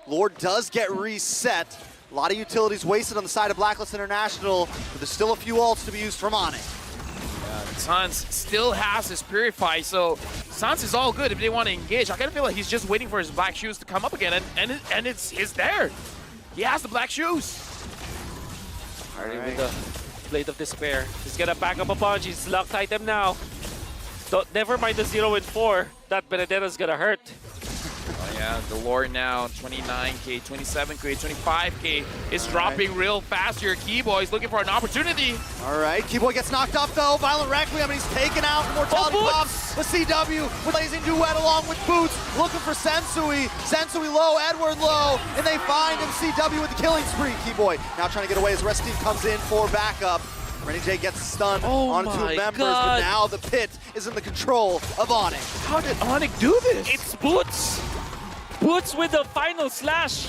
Lord does get reset. A lot of utilities wasted on the side of Blacklist International, but there's still a few ults to be used from ONIC. Sans still has his Purify, so Sans is all good if they want to engage. I kind of feel like he's just waiting for his Black Shoes to come up again, and it's there. He has the Black Shoes. Already with the Blade of Despair. He's gonna back up a punch. He's locked item now. Never mind the 0 and 4. That Benedetta's gonna hurt. Oh yeah, the Lord now, 29K, 27K, 25K. Is dropping real fast here. Keyboy's looking for an opportunity. All right, Keyboy gets knocked off though. Violent Requiem, and he's taken out. Mortality bombs. The CW with Blazing Duet along with Boots, looking for Sensui. Sensui low, Edward low, and they find him. CW with the killing spree. Keyboy now trying to get away as rest team comes in for backup. Renny J gets stunned on two members, but now the pit is in the control of ONIC. How did ONIC do this? It's Boots. Boots with the final slash,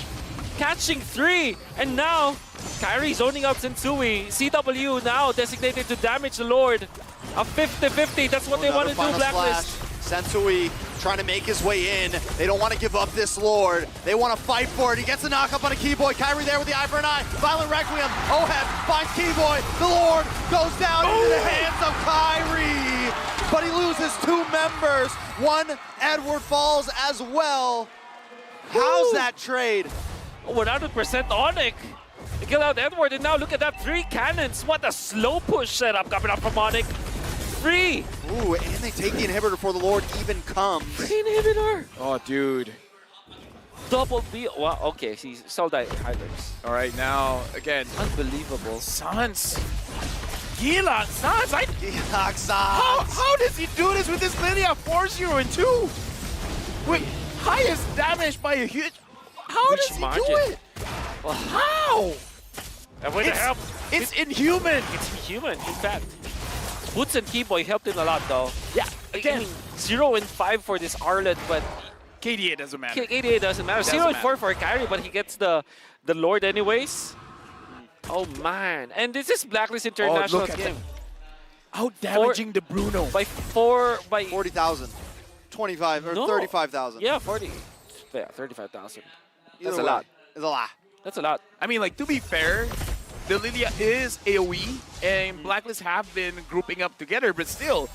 catching 3, and now Kyrie zoning out Sensui. CW now designated to damage the Lord. A 50-50, that's what they want to do, Blacklist. Sensui trying to make his way in. They don't want to give up this Lord. They want to fight for it. He gets a knock up on a Keyboy. Kyrie there with the eye for an eye. Violent Requiem. Oheb finds Keyboy. The Lord goes down into the hands of Kyrie. But he loses 2 members. 1 Edward falls as well. How's that trade? 100% ONIC. They kill out Edward, and now look at that, 3 cannons. What a slow push setup coming up from ONIC. 3. Ooh, and they take the inhibitor before the Lord even comes. Inhibitor. Oh, dude. Double B. Wow, okay, he sold that hydrants. All right, now, again, Unbelievable. Sans. Gila, Sans, How does he do this with this Lilia 4-0 and 2? Wait, highest damage by a huge... How Huge does he margin. do it? Well, How? and with the help, It's inhuman. it's human, in fact. Boots and Keyboy helped him a lot, though. Yeah, I again, mean, 0 and 5 for this Arlet, but KDA doesn't matter. 88 doesn't matter. 0 and 4 for Kyrie, but he gets the Lord anyways. Oh, man. And this is Blacklist International look at game. Out damaging the Bruno. By 40,000. 25 or No. 35,000. Yeah, 40. Yeah, 35,000. That's Either a way, lot. It's a lot. That's a lot. I mean, like, to be fair, the Lilia is AoE, and Blacklist have been grouping up together, but still,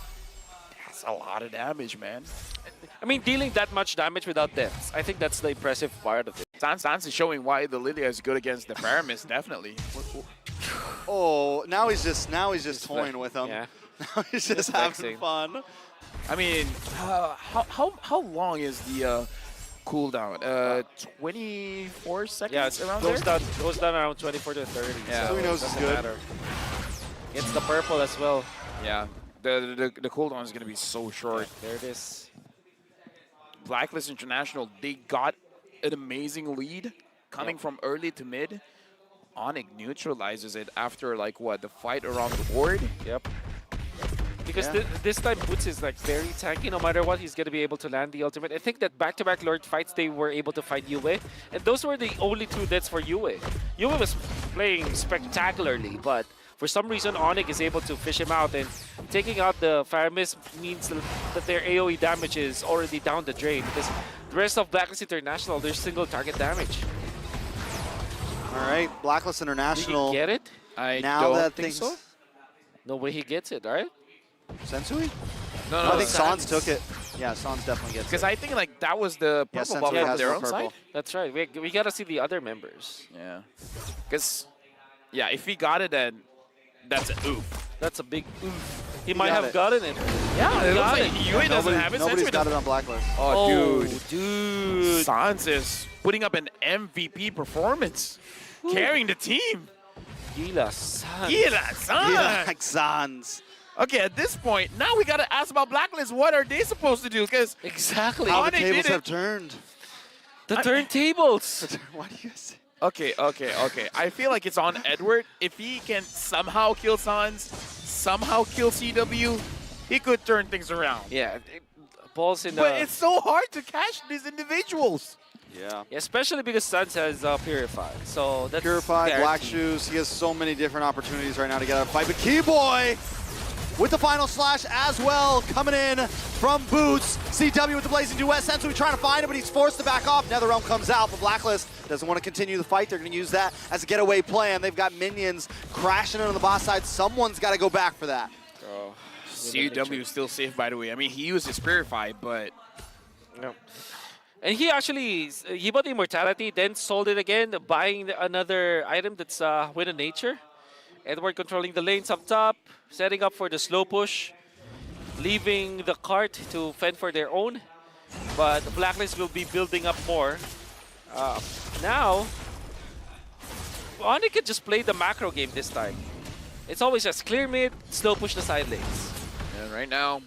that's a lot of damage, man. I mean, dealing that much damage without deaths, I think that's the impressive part of it. Sans is showing why the Lilia is good against the Paramis, definitely. Oh, now he's just toying with him. Yeah. Now he's just having flexing. fun. I mean, how long is the cooldown? 24 seconds Yeah, around goes there? down around 24 to 30. Yeah. so Who knows it is doesn't good. matter. It's the purple as well. Yeah, the cooldown is going to be so short. There it is. Blacklist International, they got an amazing lead coming from early to mid. ONIC neutralizes it after, like, what, the fight around the board? Yep. Because Yeah. this time Boots is like very tanky. No matter what, he's going to be able to land the ultimate. I think that back-to-back Lord fights, they were able to fight Yue. And those were the only 2 deaths for Yue. Yue was playing spectacularly, but for some reason, ONIC is able to fish him out. And taking out the Faramis means that their AoE damage is already down the drain. Because the rest of Blacklist International, there's single target damage. All right, Blacklist Did International. he get it? I Now don't that think things. so. No way he gets it, right? Sensui? No, I think Sans. Sans took it. Yeah, Sans definitely gets Because it. I think, like, that was the Yeah, purple Sensui buff on has their more own purple. side. That's right. We got to see the other members. Yeah. Because, yeah, if he got it, then that's an oof. That's a big oof. He might got have it. gotten it. Yeah, it looks got like it. Yue doesn't have it. Nobody's Sensui got doesn't. it on Blacklist. Oh, dude. dude. Sans is putting up an MVP performance. Carrying the team. Gila San. Gila, Sans. Yeah, Sans. Okay, at this point, now we got to ask about Blacklist. What are they supposed to do? Because Exactly. How the ONIC tables did it. have turned. The turntables. Why do you say? Okay. I feel like it's on Edward. If he can somehow kill Sans, somehow kill CW, he could turn things around. Yeah, balls in But the... it's so hard to catch these individuals. Yeah. Especially because Suns has Purify. So that's Purify, guaranteed. Black Shoes. He has so many different opportunities right now to get out of fight. But Keyboy with the final slash as well, coming in from Boots. CW with the Blazing Duet. Sensui trying to find him, but he's forced to back off. NetherRealm comes out, but Blacklist doesn't want to continue the fight. They're going to use that as a getaway plan. They've got minions crashing in on the boss side. Someone's got to go back for that. CW is still safe, by the way. I mean, he used his Purify, but... No. And he actually, he bought Immortality, then sold it again, buying another item that's Wind of Nature. Edward controlling the lanes up top, setting up for the slow push, leaving the cart to fend for their own. But Blacklist will be building up more. Now, ONIC could just play the macro game this time. It's always just clear mid, slow push the side lanes. And right now,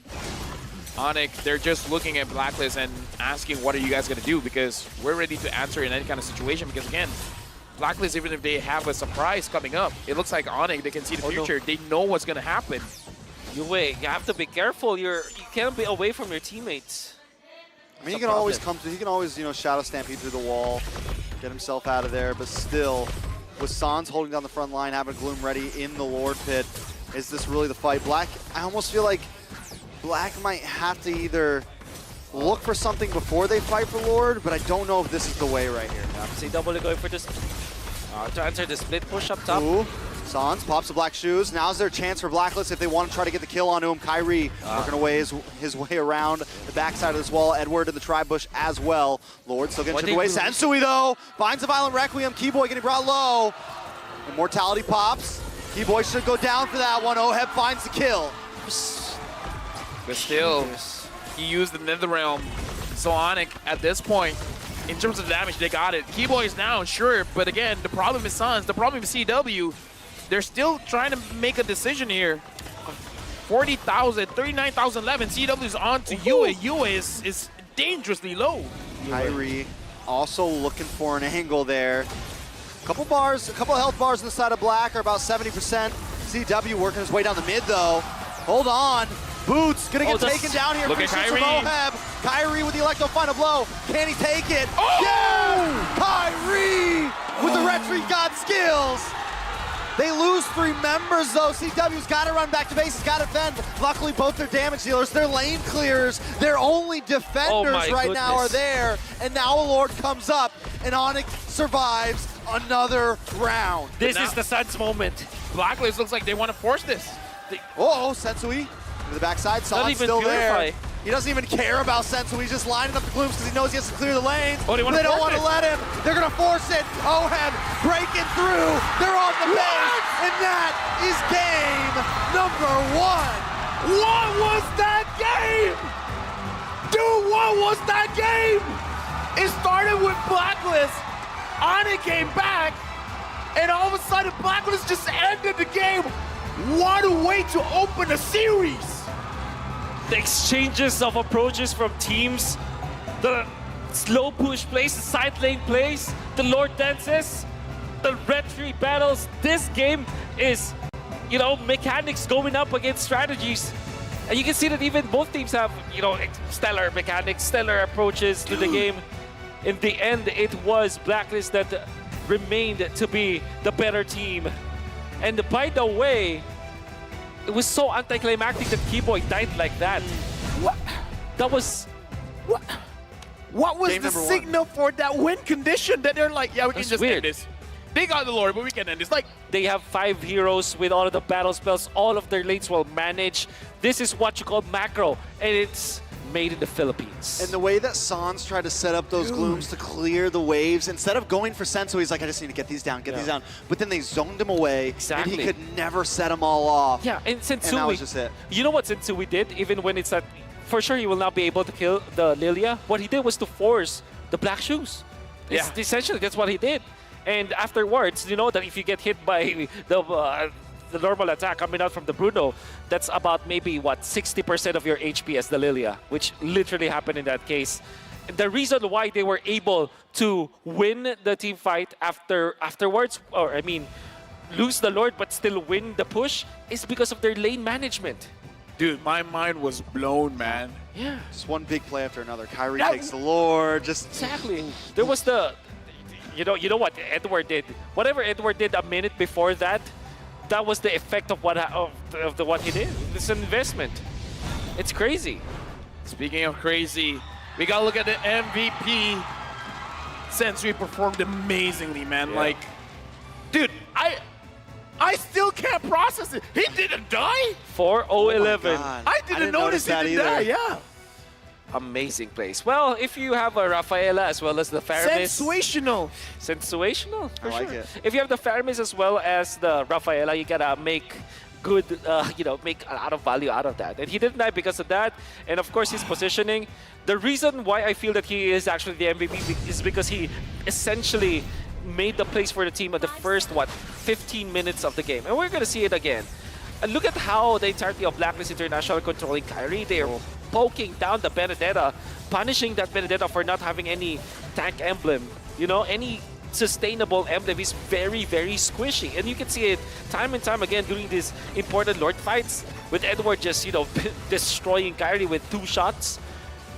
ONIC, they're just looking at Blacklist and asking, what are you guys going to do? Because we're ready to answer in any kind of situation. Because again, Blacklist, even if they have a surprise coming up, it looks like ONIC, they can see the future. No. They know what's going to happen. You have to be careful. You can't be away from your teammates. I mean, he can always shadow stampede through the wall, get himself out of there, but still, with Sans holding down the front line, having Gloom ready in the Lord Pit, is this really the fight? Black, I almost feel like Black might have to either look for something before they fight for Lord, but I don't know if this is the way right here. CW going for this, to answer the split push up top. Ooh, Sans pops the Black Shoes. Now's their chance for Blacklist if they want to try to get the kill onto him. Kyrie working away his way around the backside of this wall. Edward in the tri-bush as well. Lord still getting chipped away. Sensui though, finds a Violent Requiem. Keyboy getting brought low. Immortality pops. Keyboy should go down for that one. Oheb finds the kill. But still, he used the NetherRealm. So ONIC, at this point, in terms of damage, they got it. Keyboy is down, sure, but again, the problem is Suns, the problem is CW. They're still trying to make a decision here. 40,000, 39,011. CW is on to Yue. Yue is dangerously low. Kyrie also looking for an angle there. A couple health bars on the side of Black are about 70%. CW working his way down the mid though. Hold on. Boots gonna get taken down here. Look at Kyrie. Kyrie with the Electro final blow. Can he take it? Oh! Yeah! Kyrie with the Retreat God skills. They lose 3 members though. CW's got to run back to base. He's got to defend. Luckily, both their damage dealers, their lane clears, their only defenders now are there. And now a Lord comes up, and ONIC survives another round. This is the Suns moment. Blacklist looks like they want to force this. Sensui to the backside. Sans still there. He doesn't even care about Sensui. He's just lining up the glooms because he knows he has to clear the lane. They don't want to let him. They're going to force it. Oheb breaking through. They're on the base. And that is game number 1. What was that game? Dude, what was that game? It started with Blacklist. ONIC came back. And all of a sudden, Blacklist just ended the game. What a way to open a series. The exchanges of approaches from teams, the slow push plays, the side lane plays, the Lord dances, the red tree battles. This game is, mechanics going up against strategies. And you can see that even both teams have, stellar mechanics, stellar approaches to the game. In the end, it was Blacklist that remained to be the better team. And by the way, it was so anticlimactic that Keyboy died like that. What? That was... What was the signal for that win condition that they're like, yeah, we can just end this? They got the Lord, but we can end this. Like, they have 5 heroes with all of the battle spells. All of their lanes will manage. This is what you call macro, and it's made in the Philippines. And the way that Sans tried to set up those glooms to clear the waves, instead of going for Sensui, he's like, I just need to get these down, these down. But then they zoned him away, and he could never set them all off. Yeah, and Sensui, and that was just it. You know what Sensui did, even when it's that, for sure he will not be able to kill the Lilia. What he did was to force the Black Shoes. Yeah. Essentially, that's what he did. And afterwards, you know that if you get hit by the normal attack coming out from the Bruno, that's about maybe, 60% of your HP as the Lilia, which literally happened in that case. the reason why they were able to win the team fight afterwards, or I mean, lose the Lord but still win the push, is because of their lane management. Dude, my mind was blown, man. Yeah, Just one big play after another. Kyrie That- takes the Lord. Just exactly. There was the, you know what Edward did. Whatever Edward did a minute before that, that was the effect of what he did. It's an investment. It's crazy. Speaking of crazy, we gotta look at the MVP. Sensui performed amazingly, man. Yeah. Like, Dude, I still can't process it. He didn't die. 4-0-11. God. I didn't notice he that didn't die. Yeah. Amazing plays. Well, if you have a Rafaela as well as the Faramis. Sensational. Sensational. For I like sure. it. If you have the Faramis as well as the Rafaela, you gotta make good, make a lot of value out of that. And he didn't die because of that. And of course, his positioning. The reason why I feel that he is actually the MVP is because he essentially made the plays for the team at the first, 15 minutes of the game. And we're gonna see it again. And look at how the entirety of Blacklist International are controlling Kyrie. They're poking down the Benedetta, punishing that Benedetta for not having any tank emblem. You know, any sustainable emblem is very, very squishy. And you can see it time and time again during these important Lord fights with Edward just, destroying Kyrie with 2 shots.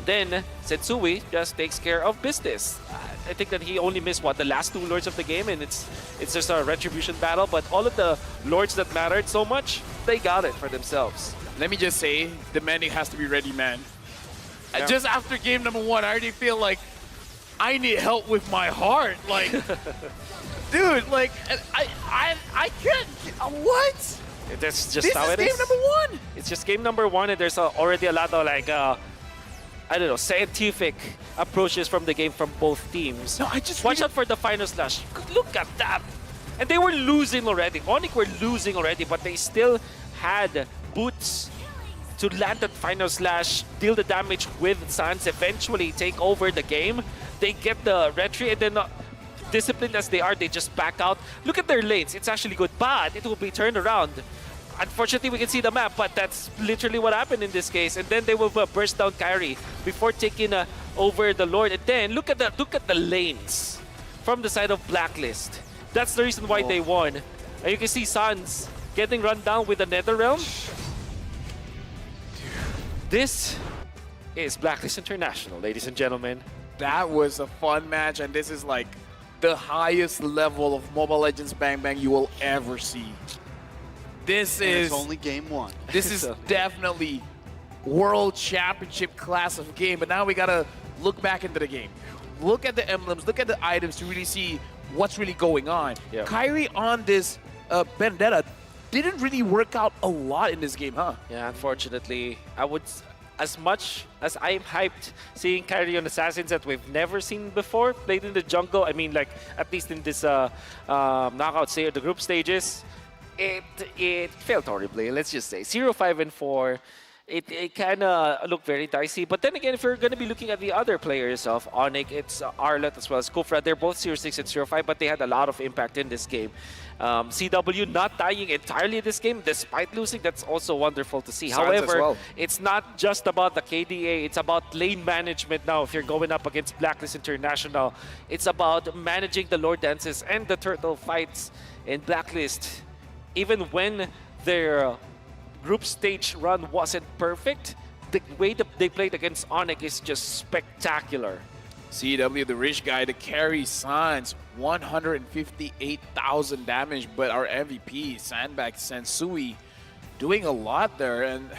Then Sensui just takes care of business. I think that he only missed, the last 2 Lords of the game, and it's just a retribution battle. But all of the Lords that mattered so much, they got it for themselves. let me just say, the Manny has to be ready, man. Yeah. Just after game number 1, I already feel like I need help with my heart. Like, dude, like, I can't. What? That's just This how is it game is. number 1. It's just game number 1, and there's already a lot of I don't know, scientific approaches from the game from both teams. No, I just watch really- out for the final slash. Look at that, and they were losing already. ONIC were losing already, but they still had boots to land that final slash, deal the damage with Sans, eventually take over the game. They get the retry, and then disciplined as they are, they just back out. Look at their lanes. It's actually good, but it will be turned around. Unfortunately, we can see the map, but that's literally what happened in this case. And then they will burst down Kyrie before taking over the Lord. And then look at the lanes from the side of Blacklist. That's the reason why they won. And you can see Sans getting run down with the Netherrealm. This is Blacklist International, ladies and gentlemen. That was a fun match, and this is like the highest level of Mobile Legends Bang Bang you will ever see. This and is it's only game 1. this is definitely World Championship class of game, but now we gotta look back into the game. Look at the emblems, look at the items to really see what's really going on. Yeah. Kyrie on this Vendetta didn't really work out a lot in this game, huh? Yeah, unfortunately, as much as I'm hyped seeing Kyrie on Assassins that we've never seen before, played in the jungle, I mean, like, at least in this knockout stage, the group stages, it failed horribly, let's just say. 0-5-4. It kind of looked very dicey. But then again, if you're going to be looking at the other players of ONIC, it's Arlet as well as Kufra. They're both 0-6 and 0-5, but they had a lot of impact in this game. CW not dying entirely this game, despite losing. That's also wonderful to see. Sans as However, well. it's not just about the KDA. It's about lane management now if you're going up against Blacklist International. It's about managing the Lord dances and the turtle fights in Blacklist. Even when their group stage run wasn't perfect, the way that they played against ONIC is just spectacular. CW, the rich guy, to carry Sans, 158,000 damage, but our MVP, Sandbag Sensui, doing a lot there. And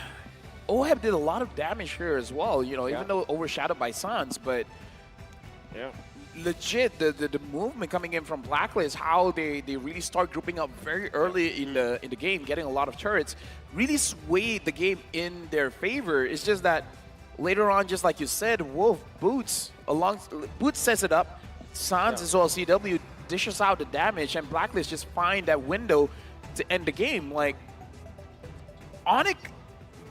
Oheb did a lot of damage here as well, even though overshadowed by Sans, but Yeah. legit, the movement coming in from Blacklist, how they really start grouping up very early in the game, getting a lot of turrets, really swayed the game in their favor. It's just that later on, just like you said, Wolf, Boots sets it up, Sans as well as CW dishes out the damage, and Blacklist just find that window to end the game. Like, ONIC,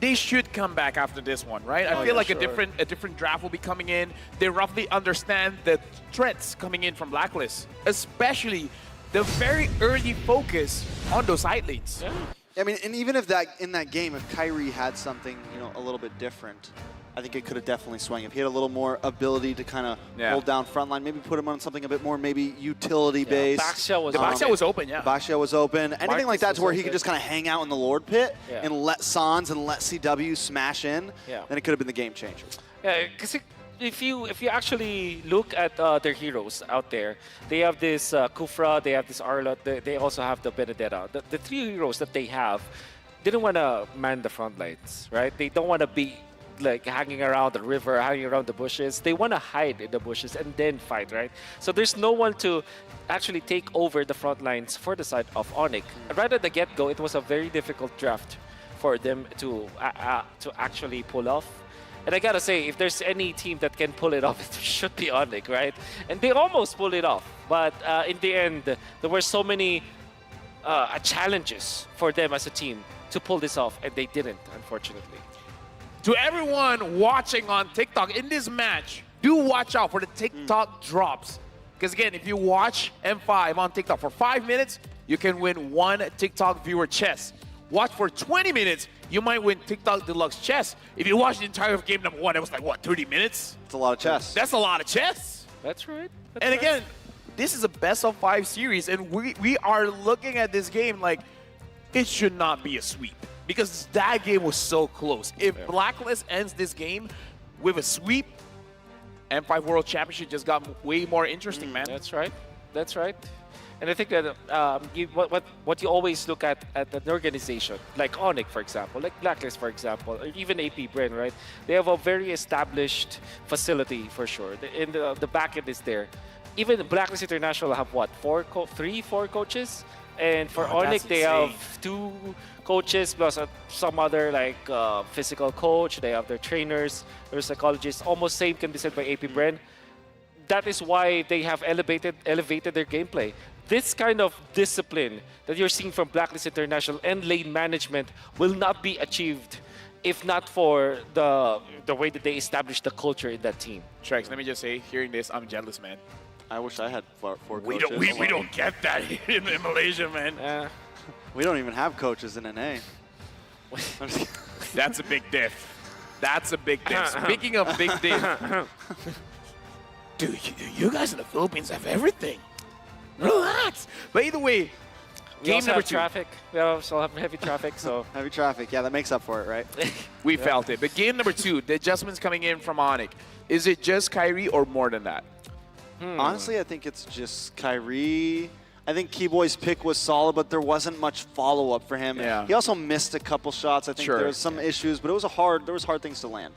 they should come back after this one, right? I feel like a different draft will be coming in. They roughly understand the threats coming in from Blacklist, especially the very early focus on those side lanes. Yeah. I mean, and even if in that game, if Kyrie had something, a little bit different, I think it could have definitely swung. If he had a little more ability to kind of hold down front line, maybe put him on something a bit more maybe utility-based. Baxia was Baxia was open, yeah. Baxia was open. Anything like that to where he could just kind of hang out in the Lord Pit and let Sans and let CW smash in, then it could have been the game changer. Yeah, because if you actually look at their heroes out there, they have this Kufra, they have this Arlot, they also have the Benedetta. The three heroes that they have didn't want to man the front lines, right? They don't want to be like hanging around the river, hanging around the bushes. They want to hide in the bushes and then fight, right? So there's no one to actually take over the front lines for the side of ONIC. Right at the get-go, it was a very difficult draft for them to actually pull off. And I gotta say, if there's any team that can pull it off, it should be ONIC, right? And they almost pulled it off. But in the end, there were so many challenges for them as a team to pull this off, and they didn't, unfortunately. To everyone watching on TikTok in this match, do watch out for the TikTok drops. Because again, if you watch M5 on TikTok for 5 minutes, you can win 1 TikTok viewer chest. Watch for 20 minutes, you might win TikTok Deluxe chest. If you watch the entire game number 1, it was like, what, 30 minutes? It's a lot of chess. That's a lot of chests. That's right. And again, this is a best of 5 series, and we are looking at this game like it should not be a sweep. Because that game was so close. If Blacklist ends this game with a sweep, M5 World Championship just got way more interesting, man. That's right. That's right. And I think that what you always look at an organization, like ONIC, for example, like Blacklist, for example, or even AP Bren, right? They have a very established facility, for sure. The back end is there. Even Blacklist International have, what, 4 coaches? And for ONIC, they have 2 coaches plus some other like physical coach. They have their trainers, their psychologists. Almost same can be said by AP Bren. That is why they have elevated their gameplay. This kind of discipline that you're seeing from Blacklist International and lane management will not be achieved if not for the way that they establish the culture in that team. Trex, let me just say, hearing this, I'm jealous, man. I wish I had 4 coaches. We don't get that here in Malaysia, man. We don't even have coaches in NA. That's a big diff. That's a big diff. Speaking of big diff, dude, you guys in the Philippines have everything. Relax. But either way, game number 2. Traffic. We also have heavy traffic, so Heavy traffic. Yeah, that makes up for it, right? We felt it. But game number 2, the adjustments coming in from ONIC. Is it just Kyrie or more than that? Honestly, I think it's just Kyrie. I think Keyboy's pick was solid, but there wasn't much follow-up for him. Yeah. He also missed a couple shots. I think there was some issues, but it was there was hard things to land.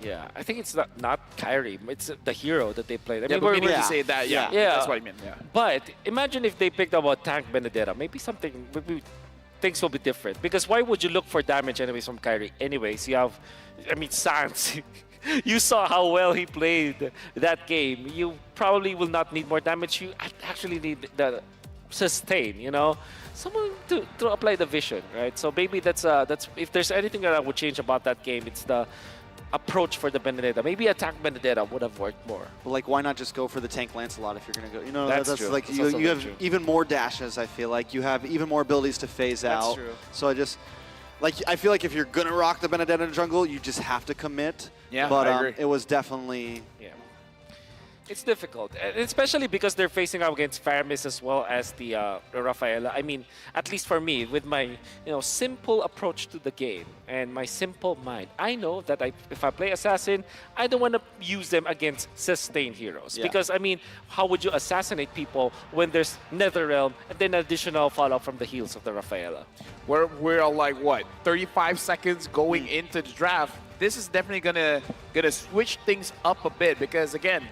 yeah, I think it's not Kyrie. It's the hero that they played. I Yeah, mean, but we need yeah. to say that. Yeah, Yeah. that's what I meant. Yeah. But imagine if they picked up a Tank Benedetta. Maybe things will be different. Because why would you look for damage anyways from Kyrie? Anyways, you have, I mean, Sans. You saw how well he played that game. You probably will not need more damage. You actually need the sustain, you know? Someone to apply the vision, right? So maybe that's if there's anything that I would change about that game, it's the approach for the Benedetta. Maybe attack Benedetta would have worked more. But like, why not just go for the tank Lancelot if you're gonna go? You know, That's true. like That's you also have true. even more dashes. I feel like you have even more abilities to phase out. true. So I feel like if you're gonna rock the Benedetta in jungle, you just have to commit. Yeah, but I agree. it was definitely. Yeah. It's difficult, and especially because they're facing up against Faramis as well as the Rafaela. I mean, at least for me, with my simple approach to the game and my simple mind, I know that if I play Assassin, I don't want to use them against sustained heroes. Yeah. Because, I mean, how would you assassinate people when there's Netherrealm and then additional follow-up from the heals of the Rafaela? We're like, what, 35 seconds going into the draft. This is definitely gonna switch things up a bit because, again,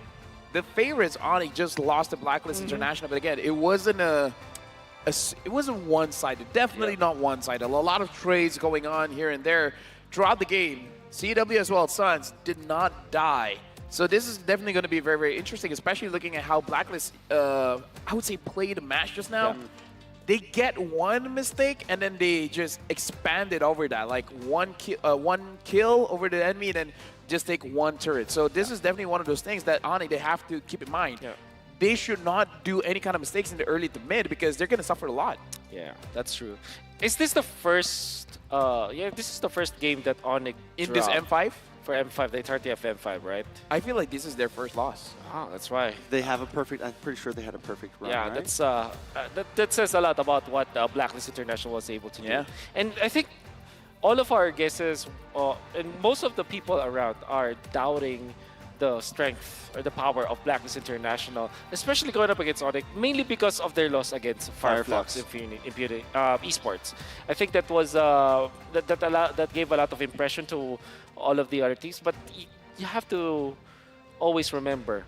the favorites, ONIC, just lost to Blacklist International, but again, it wasn't it wasn't one-sided. Definitely not one-sided. A lot of trades going on here and there throughout the game. CW as well as Suns did not die. So this is definitely going to be very, very interesting, especially looking at how Blacklist, I would say, played the match just now. Yeah. They get one mistake and then they just expand it over that, like one kill over the enemy and then just take one turret. So this is definitely one of those things that ONIC, they have to keep in mind. Yeah. They should not do any kind of mistakes in the early to mid because they're going to suffer a lot. Yeah, that's true. Is this the first? This is the first game that ONIC In this dropped M5? For M5, they currently have M5, right? I feel like this is their first loss. Oh, that's why. They have a perfect, I'm pretty sure they had a perfect run, Yeah, right? that's that says a lot about what Blacklist International was able to Yeah. do. And I think all of our guesses and most of the people around are doubting the strength or the power of Blacklist International, especially going up against ONIC, mainly because of their loss against Fireflux Esports. I think that was that gave a lot of impression to all of the other teams, but you have to always remember,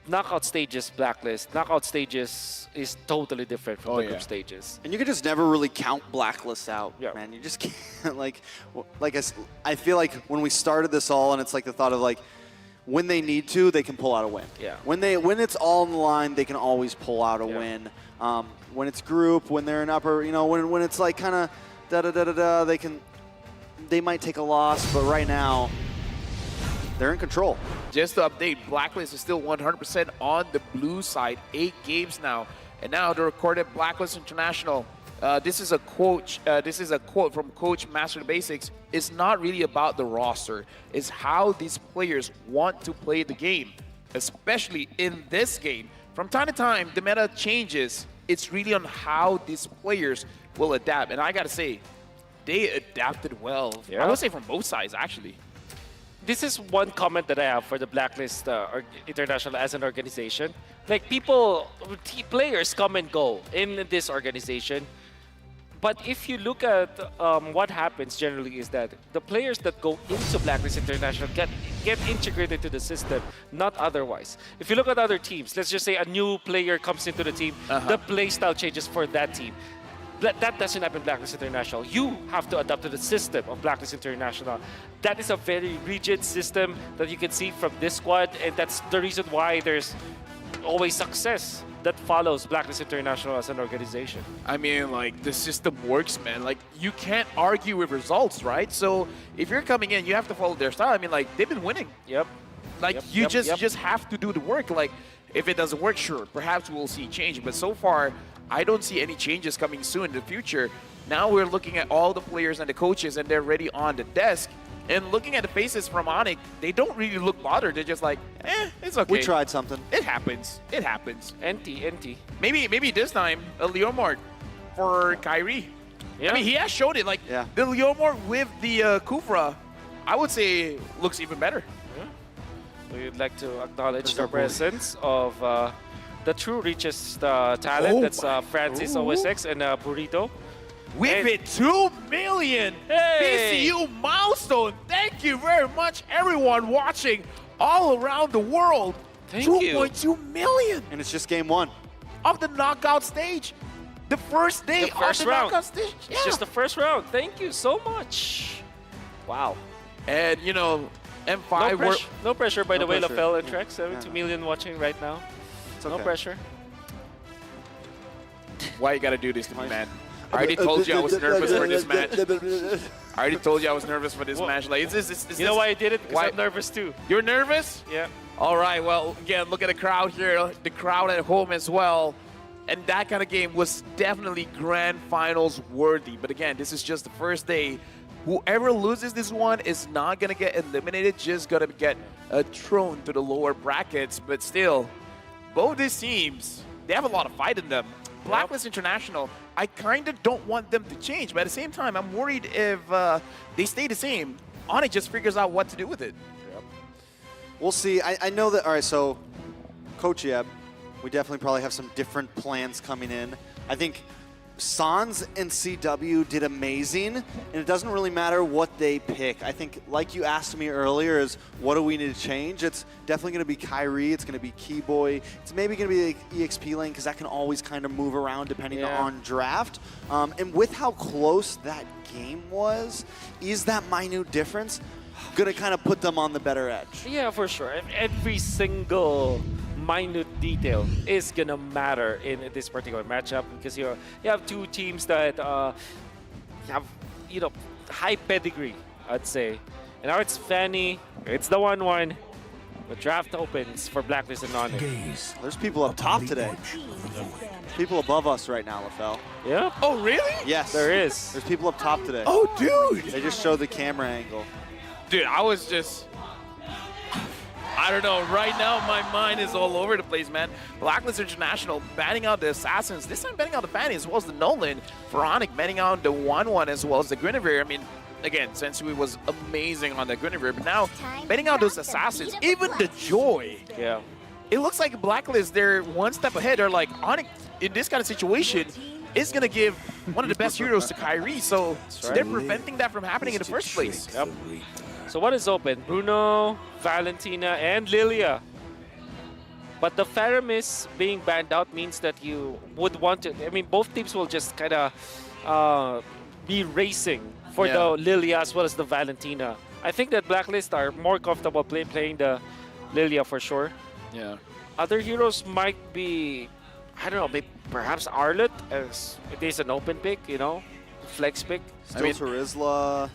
knockout stages, Blacklist, knockout stages is totally different from the group stages. And you can just never really count Blacklist out, man. You just can't, I feel like when we started this all, and it's like the thought of like, when they need to, they can pull out a win. Yeah. When it's all on the line, they can always pull out a win. When it's group, when they're in upper, when it's like kind of da-da-da-da-da, they might take a loss, but right now, they're in control. Just to update, Blacklist is still 100% on the blue side. 8 games now, and now the recorded Blacklist International. This is a quote. This is a quote from Coach Master the Basics. It's not really about the roster. It's how these players want to play the game, especially in this game. From time to time, the meta changes. It's really on how these players will adapt. And I gotta say, they adapted well. Yeah. I would say from both sides, actually. This is one comment that I have for the Blacklist International as an organization. Like players come and go in this organization. But if you look at what happens generally is that the players that go into Blacklist International get integrated to the system, not otherwise. If you look at other teams, let's just say a new player comes into the team, the play style changes for that team. That doesn't happen in Blacklist International. You have to adapt to the system of Blacklist International. That is a very rigid system that you can see from this squad, and that's the reason why there's always success that follows Blacklist International as an organization. I mean, like, the system works, man. Like, you can't argue with results, right? So if you're coming in, you have to follow their style. I mean, like, they've been winning. Yep. Like, you just have to do the work. Like, if it doesn't work, sure, perhaps we'll see change. But so far, I don't see any changes coming soon in the future. Now we're looking at all the players and the coaches, and they're ready on the desk. And looking at the faces from ONIC, they don't really look bothered. They're just like, it's okay. We tried something. It happens. It happens. NT. Maybe this time, a Leomord for Kyrie. Yeah. I mean, he has showed it. Like, the Leomord with the Kufra, I would say looks even better. We'd like to acknowledge the presence of the true richest talent. That's Francis OSX and Burrito. We've hit 2 million PCU milestone. Thank you very much, everyone watching all around the world. Thank you. 2.2 million. And it's just game 1 of the knockout stage. The first day of the knockout stage. It's just the first round. Thank you so much. Wow. And, you know, M5... No pressure, by the way, pressure. LaFell and Trex. 72 million watching right now. It's okay. No pressure. Why you gotta do this to me, man? I already told you I was nervous for this match. I already told you I was nervous for this match. Like, you know why I did it? Because I'm nervous too. You're nervous? Yeah. All right, well, again, look at the crowd here, the crowd at home as well. And that kind of game was definitely grand finals worthy. But again, this is just the first day. Whoever loses this one is not going to get eliminated, just going to get thrown to the lower brackets. But still, both these teams, they have a lot of fight in them. Blacklist International, I kind of don't want them to change, but at the same time, I'm worried if they stay the same, ONIC just figures out what to do with it. Yep. We'll see. I know that, all right, so Coach Yeb, we definitely probably have some different plans coming in. I think Sans and CW did amazing, and it doesn't really matter what they pick. I think, like you asked me earlier, is what do we need to change? It's definitely going to be Kyrie. It's going to be Keyboy. It's maybe going to be the EXP lane because that can always kind of move around depending on draft. And with how close that game was, is that minute difference going to kind of put them on the better edge? Yeah, for sure. Every single minute detail is gonna matter in this particular matchup because you have two teams that have high pedigree, I'd say. And now it's Fanny, it's the 1-1. The draft opens for Blacklist and ONIC. There's people up top today. People above us right now, LaFell. Yeah. Oh, really? Yes. There is. There's people up top today. Oh, dude. They just showed the camera angle. Dude, I was just... I don't know. Right now, my mind is all over the place, man. Blacklist International banning out the Assassins. This time banning out the Fanny as well as the Nolan. For ONIC banning out the 1-1 as well as the Guinevere. I mean, again, Sensui was amazing on the Guinevere, but now banning out those Assassins, even the Joy. Yeah. It looks like Blacklist, they're one step ahead. They're like, ONIC, in this kind of situation, is going to give one of the best heroes to Kyrie. So they're preventing that from happening in the first place. Yep. So what is open? Bruno, Valentina, and Lilia. But the Faramis being banned out means that you would want to... I mean, both teams will just kind of be racing for the Lilia as well as the Valentina. I think that Blacklist are more comfortable playing the Lilia for sure. Yeah. Other heroes might be... I don't know, maybe perhaps Arlet, as it is an open pick, you know? Flex pick. Still Terizla.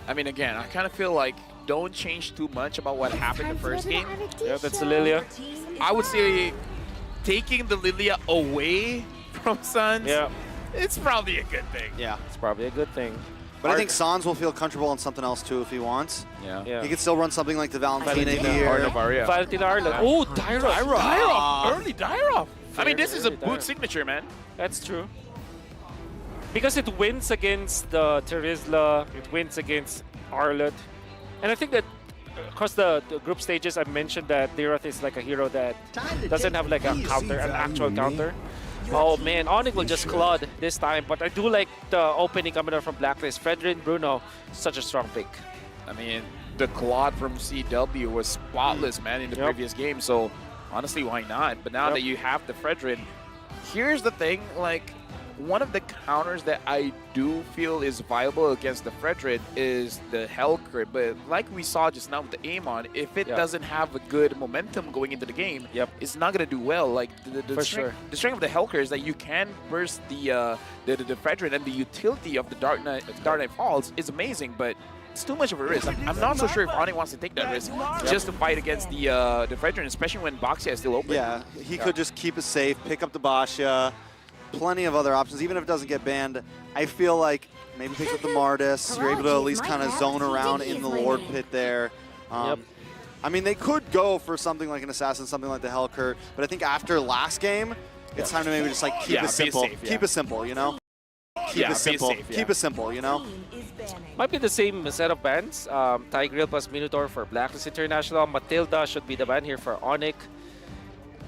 I mean, again, I kind of feel like don't change too much about what happened in the first game. Yeah, that's the Lilia. I would say taking the Lilia away from Suns, it's probably a good thing. Yeah. It's probably a good thing. But I think Sans will feel comfortable on something else too if he wants. Yeah. He could still run something like the Valentina Valentina here. Valentina Arlet. Oh, Dyrov. Dyrov! Early Dyrov! I mean, this is a Early boot Dyrov. signature, man. That's true. Because it wins against the Terizla, it wins against Arlet. And I think that across the group stages, I mentioned that Dyrov is like a hero that doesn't have like a counter, an actual counter. Oh man, ONIC will just Claude this time, but I do like the opening coming out from Blacklist. Fredrin Bruno, such a strong pick. I mean, the Claude from CW was spotless, man, in the previous game. So honestly, why not? But now that you have the Fredrin, here's the thing, like, one of the counters that I do feel is viable against the Fredrin is the Hellcrit, but like we saw just now with the Amon, if it doesn't have a good momentum going into the game, it's not going to do well. Like the strength of the Hellcrit is that you can burst the Fredrin, and the utility of the Dark Knight Falls is amazing, but it's too much of a risk. I'm not so sure if ONIC wants to take that risk just to fight against the Fredrin, especially when Boxia is still open. Yeah, he could just keep it safe, pick up the Basha. Plenty of other options, even if it doesn't get banned. I feel like maybe pick up the Mardis. You're able to at least kind of zone around in the Lord Pit there. I mean, they could go for something like an Assassin, something like the Hellcurt, but I think after last game, it's time to maybe just like keep it simple. Safe, keep it simple, you know? Keep it simple. Safe, keep it simple, you know? Might be the same set of bans. Tigreal plus Minotaur for Blacklist International. Matilda should be the ban here for ONIC.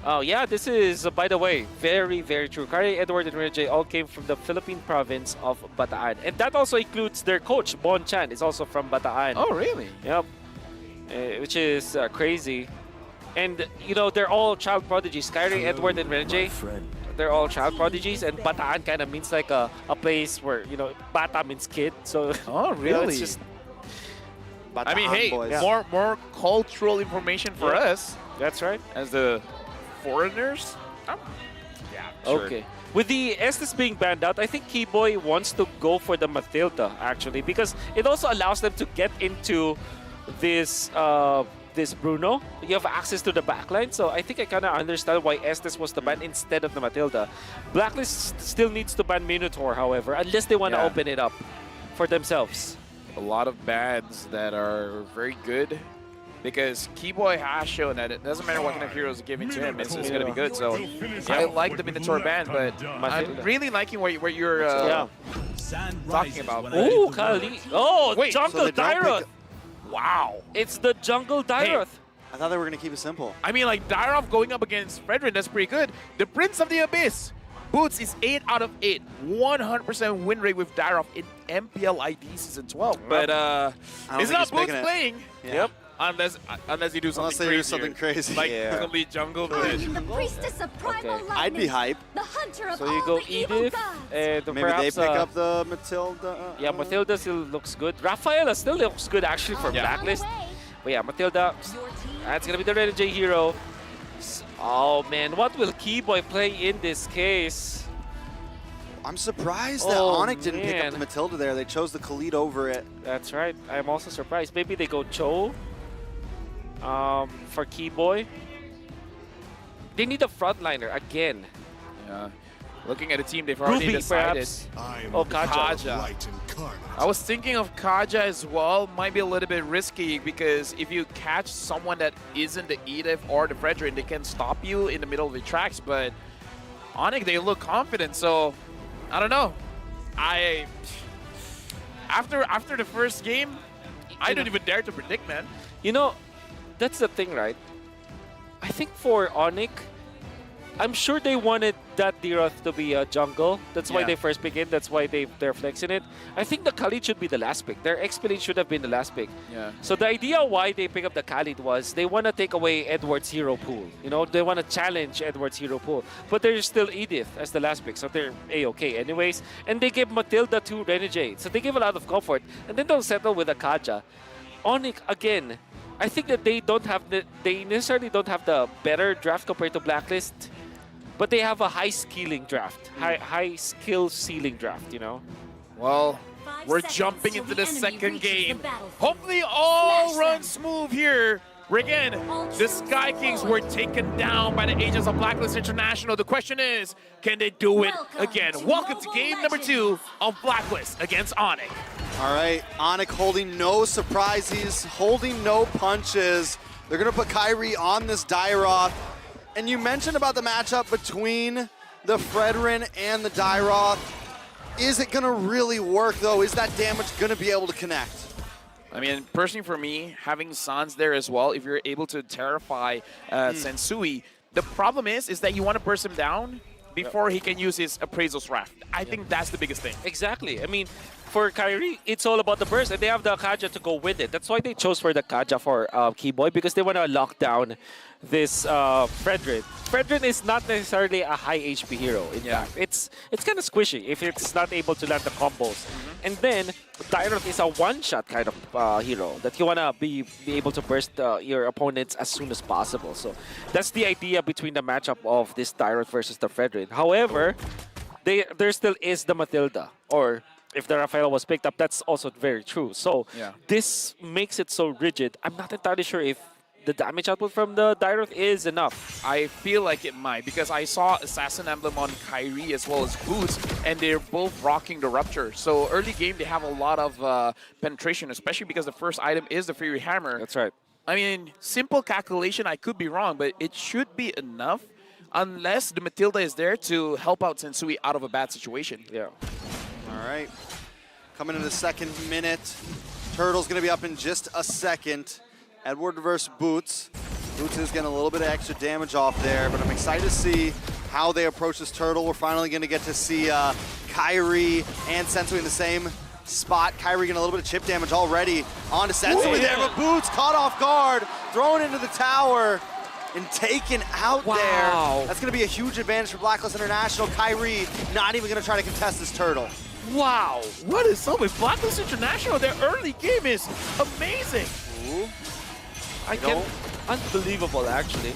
Oh yeah, this is, by the way, very, very true. Kari, Edward, and Rene all came from the Philippine province of Bataan. And that also includes their coach, Bon Chan, is also from Bataan. Oh, really? Yep. Which is crazy. And, you know, they're all child prodigies. Kyrie, Edward, and Rene, they're all child prodigies. And Bataan kind of means like a place where, you know, Bata means kid. So, oh, really? You know, it's just... I mean, hey, more cultural information for us. That's right. As the foreigners? Sure. Okay. With the Estes being banned out, I think Keyboy wants to go for the Matilda, actually, because it also allows them to get into this this Bruno. You have access to the backline, so I think I kind of understand why Estes was the ban instead of the Matilda. Blacklist still needs to ban Minotaur, however, unless they want to open it up for themselves. A lot of bans that are very good, because Keyboy has shown that it doesn't matter what kind of heroes are given to him, it's going to be good. So I like the Minotaur ban, but I'm really liking what you're talking about. Ooh, Kali. Oh, wait, Jungle so Dyrov. Wow. It's the Jungle Dyrov. I thought they were going to keep it simple. I mean, like, Dyrov going up against Fredrin, that's pretty good. The Prince of the Abyss. Boots is 8 out of 8. 100% win rate with Dyrov in MPL ID Season 12. But it's not Boots playing. Yep. Unless you do something Unless they do something crazy. Like complete jungle. The priestess of primal I'd be hyped. The hunter of So you all go the evil Edith, gods. and Maybe perhaps, they pick up the Matilda. yeah, Matilda still looks good. Rafaela still looks good, actually, for Blacklist. But yeah, Matilda, that's going to be the Red J hero. Oh, man, what will Keyboy play in this case? I'm surprised that ONIC didn't pick up the Matilda there. They chose the Khalid over it. That's right. I'm also surprised. Maybe they go Cho for Keyboy. They need a frontliner again. Yeah. Looking at the team, they've already Ruby, decided. perhaps. I'm Oh, the Kaja. light incarnate. I was thinking of Kaja as well. Might be a little bit risky because if you catch someone that isn't the Edith or the Fredrin, they can stop you in the middle of the tracks. But ONIC, they look confident, so I don't know. After the first game, I don't even dare to predict, man. You know, that's the thing, right? I think for ONIC, I'm sure they wanted that Diroth to be a jungle. That's why Yeah. they first pick it. That's why they're flexing it. I think the Khalid should be the last pick. Their X-Blade should have been the last pick. Yeah. So the idea why they pick up the Khalid was they want to take away Edward's hero pool. You know, they want to challenge Edward's hero pool. But there's still Edith as the last pick, so they're A-okay anyways. And they gave Matilda to Renegade, so they give a lot of comfort. And then they'll settle with a Kaja. ONIC, again, I think that they necessarily don't have the better draft compared to Blacklist, but they have a high skilling draft, high skill ceiling draft, you know? Well, 5 we're seconds jumping till into the the enemy second reaches the game. battlefield. Hopefully all Smash runs smooth here. Again, the Sky Kings were taken down by the agents of Blacklist International. The question is, can they do it again? Welcome to game number 2 of Blacklist against ONIC. All right, ONIC holding no surprises, holding no punches. They're going to put Kyrie on this Dairoth. And you mentioned about the matchup between the Fredrin and the Dairoth. Is it going to really work, though? Is that damage going to be able to connect? I mean, personally for me, having Sans there as well, if you're able to terrify Sensui, the problem is that you want to burst him down before he can use his Appraisal's Raft. I think that's the biggest thing. Exactly. I mean, for Kyrie, it's all about the burst, and they have the Kaja to go with it. That's why they chose for the Kaja for Keyboy, because they want to lock down this Fredrin. Fredrin is not necessarily a high HP hero. In fact, it's kind of squishy if it's not able to land the combos. And then Dairoth is a one-shot kind of hero that you want to be able to burst your opponents as soon as possible. So that's the idea between the matchup of this Dairoth versus the Fredrin. However, there still is the Matilda, or if the Rafaela was picked up, that's also very true. So this makes it so rigid. I'm not entirely sure if the damage output from the Dairoth is enough. I feel like it might, because I saw Assassin Emblem on Kyrie as well as Boost, and they're both rocking the Rupture. So early game, they have a lot of penetration, especially because the first item is the Fury Hammer. That's right. I mean, simple calculation, I could be wrong, but it should be enough unless the Matilda is there to help out Sensui out of a bad situation. Yeah. All right, coming into the second minute. Turtle's going to be up in just a second. Edward versus Boots. Boots is getting a little bit of extra damage off there, but I'm excited to see how they approach this Turtle. We're finally going to get to see Kyrie and Sensui in the same spot. Kyrie getting a little bit of chip damage already onto Sensui there, but Boots caught off guard, thrown into the tower, and taken out there. That's going to be a huge advantage for Blacklist International. Kyrie not even going to try to contest this Turtle. Wow, what is up with Blacklist International? Their early game is amazing. Unbelievable, actually.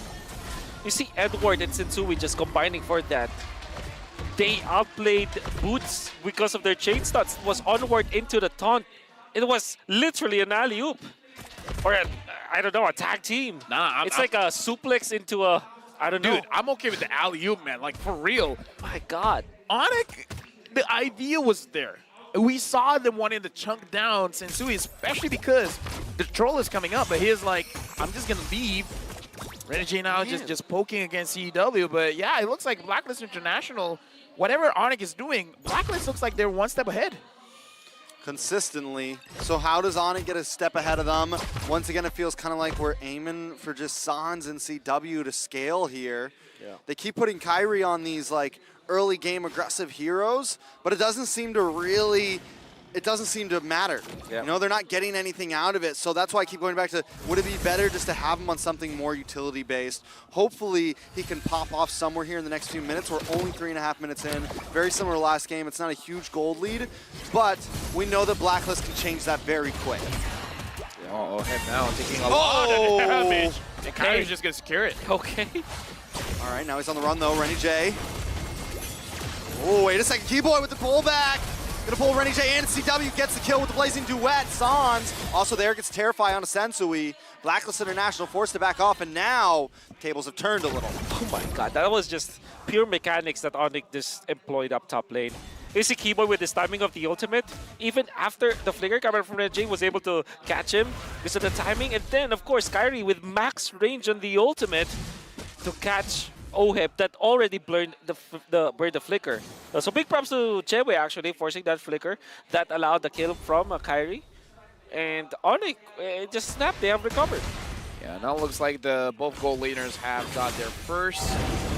You see Edward and Sensui just combining for that. They outplayed Boots because of their chain stunts. It was onward into the taunt. It was literally an alley-oop. Or I don't know, a tag team. Nah, it's like a suplex into a, I don't know. Dude, I'm okay with the alley-oop, man. Like, for real. My God. ONIC, the idea was there. We saw them wanting to chunk down Sensui, especially because the troll is coming up, but he's like, I'm just going to leave. Renegade now just poking against CEW, but yeah, it looks like Blacklist International, whatever ONIC is doing, Blacklist looks like they're one step ahead. Consistently. So how does ONIC get a step ahead of them? Once again, it feels kind of like we're aiming for just Sans and CW to scale here. Yeah. They keep putting Kyrie on these like early game aggressive heroes, but it doesn't seem to matter. Yeah. You know, they're not getting anything out of it. So that's why I keep going back to, would it be better just to have him on something more utility based? Hopefully he can pop off somewhere here in the next few minutes. We're only 3.5 minutes in. Very similar to last game. It's not a huge gold lead, but we know that Blacklist can change that very quick. Oh, head now, taking a lot of damage. And Kyrie's just going to secure it. Okay. All right, now he's on the run though, Renny J. Oh, wait a second, Keyboy with the pullback. Gonna pull Renny J in. CW gets the kill with the Blazing Duet. Sans also there, gets Terrify on a Sensui. Blacklist International forced to back off, and now tables have turned a little. Oh my god, that was just pure mechanics that ONIC just employed up top lane. You see Keyboy with his timing of the ultimate, even after the flicker coming from Red J was able to catch him because of the timing, and then of course Kyrie with max range on the ultimate to catch OHEB that already burned the flicker. So big props to Chewe actually forcing that flicker that allowed the kill from Kyrie. And ONIC just snapped, they have recovered. Yeah, now it looks like the both gold laners have got their first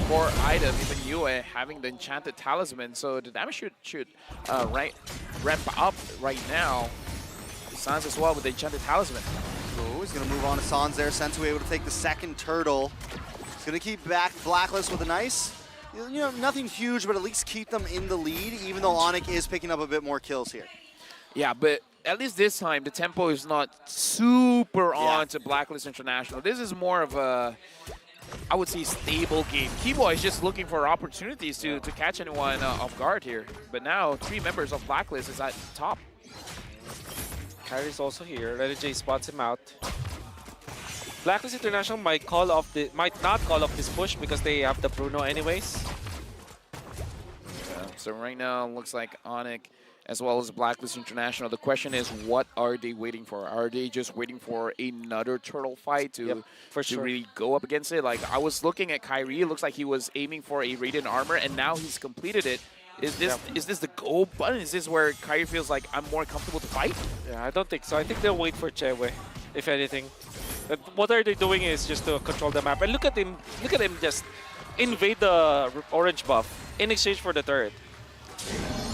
core item, even Yue having the enchanted talisman, so the damage should ramp up right now. Sans as well with the enchanted talisman. Oh, he's gonna move on to Sans there. Sensui able to take the second turtle. He's gonna keep back Blacklist with a nice, you know, nothing huge, but at least keep them in the lead, even though ONIC is picking up a bit more kills here. Yeah, but at least this time the tempo is not super on to Blacklist International. This is more of a, I would say, stable game. Keyboy is just looking for opportunities to catch anyone off guard here. But now 3 members of Blacklist is at the top. Kyrie's also here. Red J spots him out. Blacklist International might not call off this push because they have the Bruno anyways. Yeah, so right now looks like ONIC as well as Blacklist International. The question is, what are they waiting for? Are they just waiting for another turtle fight to really go up against it? Like, I was looking at Kyrie, it looks like he was aiming for a Radiant Armor, and now he's completed it. Is this the go button? Is this where Kyrie feels like I'm more comfortable to fight? Yeah, I don't think so. I think they'll wait for Chewe, if anything. But what are they doing is just to control the map. And look at him just invade the orange buff in exchange for the turret.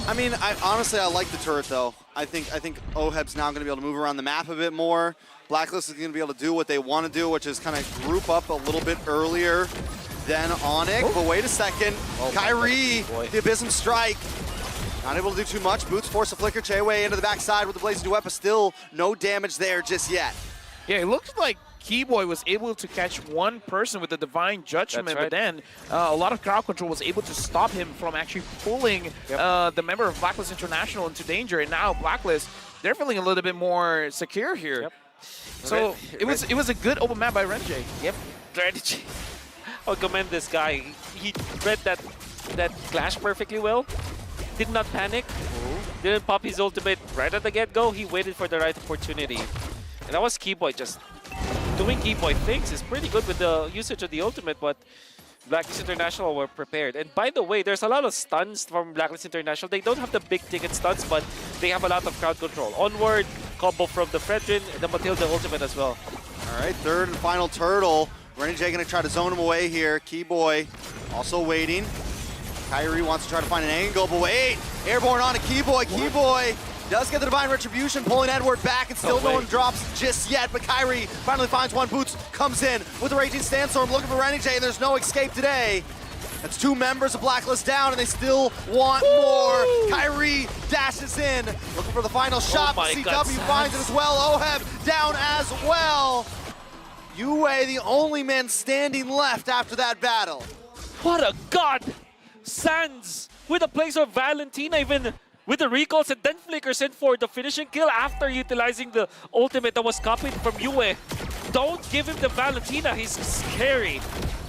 I mean, honestly, I like the turret though. I think OHEB's now going to be able to move around the map a bit more. Blacklist is going to be able to do what they want to do, which is kind of group up a little bit earlier than ONIC. But wait a second, Kyrie, the Abysm Strike, not able to do too much. Boots force a flicker, Chewe into the backside with the Blazing Duet, but still no damage there just yet. Yeah, it looks like Keyboy was able to catch one person with the Divine Judgment, but then a lot of crowd control was able to stop him from actually pulling the member of Blacklist International into danger. And now Blacklist, they're feeling a little bit more secure here. So it was a good open map by Renjay. Renjay. I'll commend this guy. He read that clash perfectly well. Did not panic. Didn't pop his ultimate right at the get-go. He waited for the right opportunity. And that was Keyboy just doing Keyboy things. Is pretty good with the usage of the ultimate, but Blacklist International were prepared. And by the way, there's a lot of stuns from Blacklist International. They don't have the big ticket stuns, but they have a lot of crowd control. Onward, combo from the Fredrin, the Matilda ultimate as well. All right, third and final turtle. Renjay gonna try to zone him away here. Keyboy also waiting. Kyrie wants to try to find an angle, but wait! Airborne on to Keyboy. Keyboy does get the Divine Retribution, pulling Edward back, and still no one drops just yet, but Kyrie finally finds one. Boots comes in with the Raging Sandstorm, looking for Renjay, and there's no escape today. That's 2 members of Blacklist down, and they still want more. Kyrie dashes in, looking for the final shot, but CW finds it as well. OHEB down as well. Yue, the only man standing left after that battle. What a god! Sans with a place of Valentina, even with the recalls, and then flickers in for the finishing kill after utilizing the ultimate that was copied from Yue. Don't give him the Valentina, he's scary.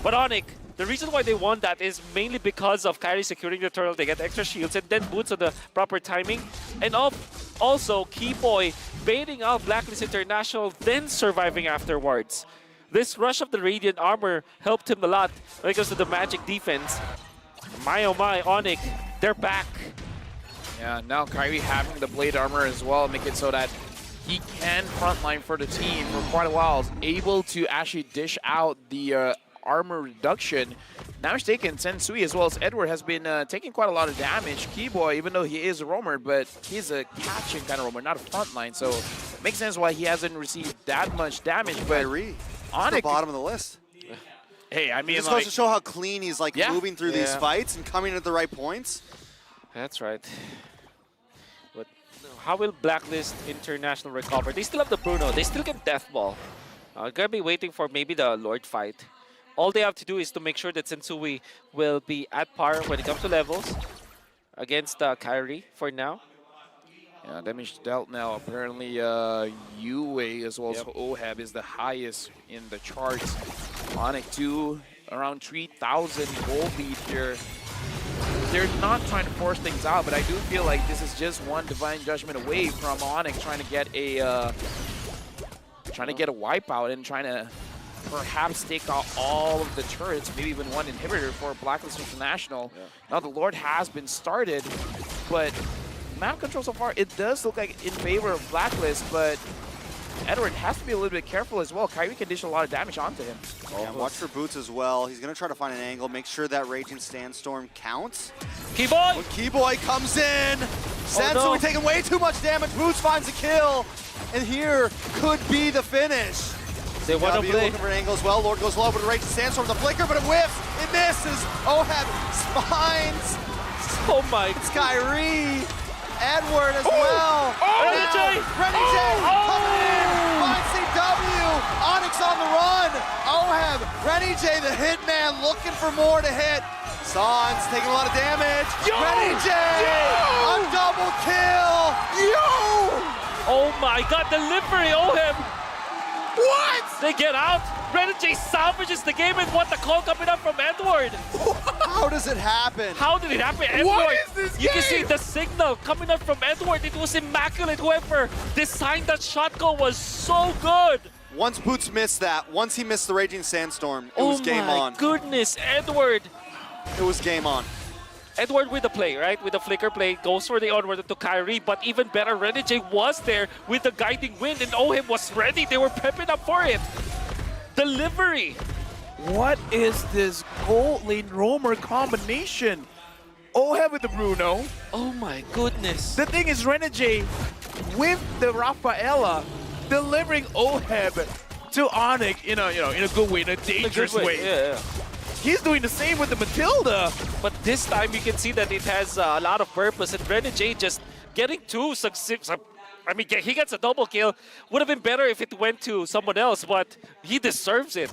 But ONIC, the reason why they won that is mainly because of Kyrie securing the turtle. They get extra shields and then boots on the proper timing. And also Keyboy baiting out Blacklist International, then surviving afterwards. This rush of the Radiant Armor helped him a lot when it comes to the magic defense. My oh my, ONIC, they're back. Yeah, now Kyrie having the Blade Armor as well, make it so that he can frontline for the team for quite a while, able to actually dish out the armor reduction. Now he's taken Sensui as well as Edward has been taking quite a lot of damage. Keyboy, even though he is a roamer, but he's a catching kind of roamer, not a frontline, so it makes sense why he hasn't received that much damage. But Kyrie, ONIC, the bottom of the list. Hey, I mean, it's supposed to show how clean he's like moving through these fights and coming at the right points. That's right. But how will Blacklist International recover? They still have the Bruno. They still get Death Ball. Gonna be waiting for maybe the Lord fight. All they have to do is to make sure that Sensui will be at par when it comes to levels against Kyrie for now. Yeah, damage dealt now. Apparently, UA as well as OHAB is the highest in the charts. ONIC 2, around 3,000 gold lead here. They're not trying to force things out, but I do feel like this is just one divine judgment away from ONIC trying to get a wipeout and trying to perhaps take out all of the turrets, maybe even one inhibitor for Blacklist International. Now the Lord has been started, but map control so far, it does look like in favor of Blacklist, but Edward has to be a little bit careful as well. Kyrie can dish a lot of damage onto him. Yeah, watch for Boots as well. He's going to try to find an angle, make sure that Raging Sandstorm counts. Keyboy! When Keyboy comes in, Sansui taking way too much damage. Boots finds a kill, and here could be the finish. They want to play. Looking for an angle as well. Lord goes low, but Raging Sandstorm, the flicker, but it whiffs. It misses. OHAB spines. Oh my. It's Kyrie. Edward as well. Renijay! Renijay coming in. Finds CW. ONIC on the run. OHAB. Renijay, the hitman, looking for more to hit. Sans taking a lot of damage. Renijay! A double kill. Oh my god, delivery, OHAB! What? They get out. Renijay salvages the game and what the call coming up from Edward. How does it happen? How did it happen? Edward, What is this you can game? see the signal coming up from Edward. It was immaculate. Whoever designed that shot call was so good. Once Boots missed that, once he missed the Raging Sandstorm, it was game Oh on. my goodness, Edward. It was game on. Edward with the play, right? With the flicker play, goes for the onward to Kyrie, but even better, Renijay was there with the guiding wind, and OHAB was ready. They were prepping up for it. Delivery. What is this gold lane roamer combination? OHAB with the Bruno. Oh my goodness. The thing is, Renijay with the Rafaela delivering OHAB to ONIC in a good way, in a dangerous way. Yeah. He's doing the same with the Matilda. But this time you can see that it has a lot of purpose, and Renijay just getting two I mean, he gets a double kill. Would have been better if it went to someone else, but he deserves it.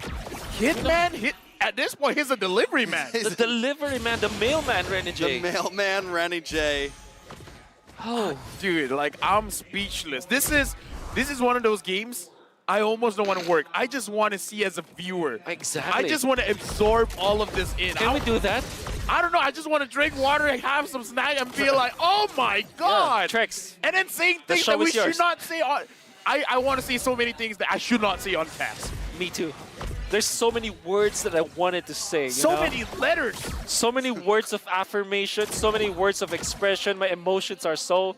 Hitman, at this point, he's a delivery man. The delivery man, the mailman The Renijay. mailman Renijay. Oh, Dude, like, I'm speechless. This is one of those games I almost don't want to work. I just want to see as a viewer. exactly. I just want to absorb all of this in. Can we do that? I don't know. I just want to drink water and have some snack and feel like, oh my God. Trex. And then saying The things show that we is yours. should not say on. I want to say so many things that I should not say on cast. Me too. There's so many words that I wanted to say. You So know? many letters. So many words of affirmation, so many words of expression. My emotions are so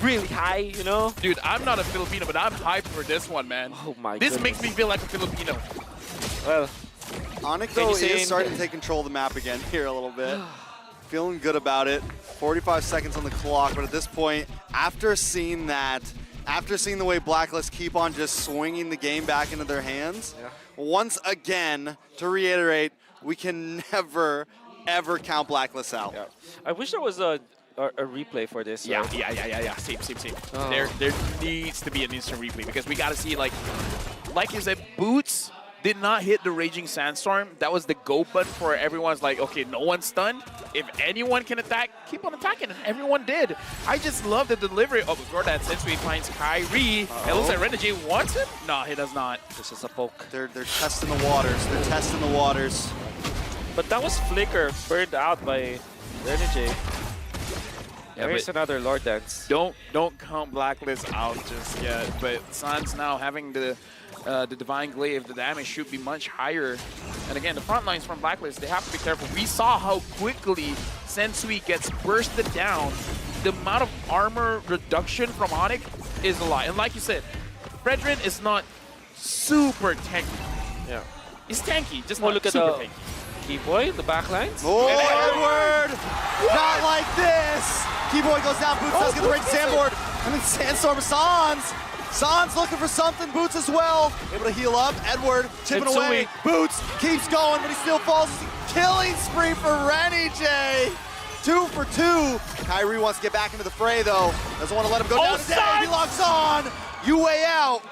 really high, you know? Dude, I'm not a Filipino, but I'm hyped for this one, man. Oh my This goodness. makes me feel like a Filipino. Well, ONIC, Can though, you say is starting to take control of the map again here a little bit. Feeling good about it. 45 seconds on the clock, but at this point, after seeing the way Blacklist keep on just swinging the game back into their hands, once again, to reiterate, we can never, ever count Blacklist out. yeah. I wish there was a replay for this. Yeah. Same. Oh. There needs to be an instant replay because we got to see, like you said, Boots did not hit the Raging Sandstorm. That was the go button for everyone's like, okay, no one's stunned. If anyone can attack, keep on attacking, and everyone did. I just love the delivery. Oh, before that, Sensui finds Kyrie. It looks like Renijay wants him. No, he does not. This is a poke. They're testing the waters. They're testing the waters. But that was Flicker burned out by Renijay. Yeah, There's but another Lord Dance. don't count Blacklist out just yet. But Sans now having the Divine Glaive, the damage should be much higher. And again, the front lines from Blacklist, they have to be careful. We saw how quickly Sensui gets bursted down. The amount of armor reduction from ONIC is a lot. And like you said, Fredrin is not super tanky. Yeah. He's tanky, just Oh, not look at super the tanky. Keyboy, the backlines. Oh, Edward! Not like this! Keyboy goes down, Boots does get the Raging Sandboard. And then Sandstorm Sans looking for something, Boots as well. Able to heal up, Edward chipping It's away. Sui. Boots keeps going, but he still falls. Killing spree for Renijay. 2 for 2. Kyrie wants to get back into the fray though. Doesn't want to let him go down today. He locks on. UA out.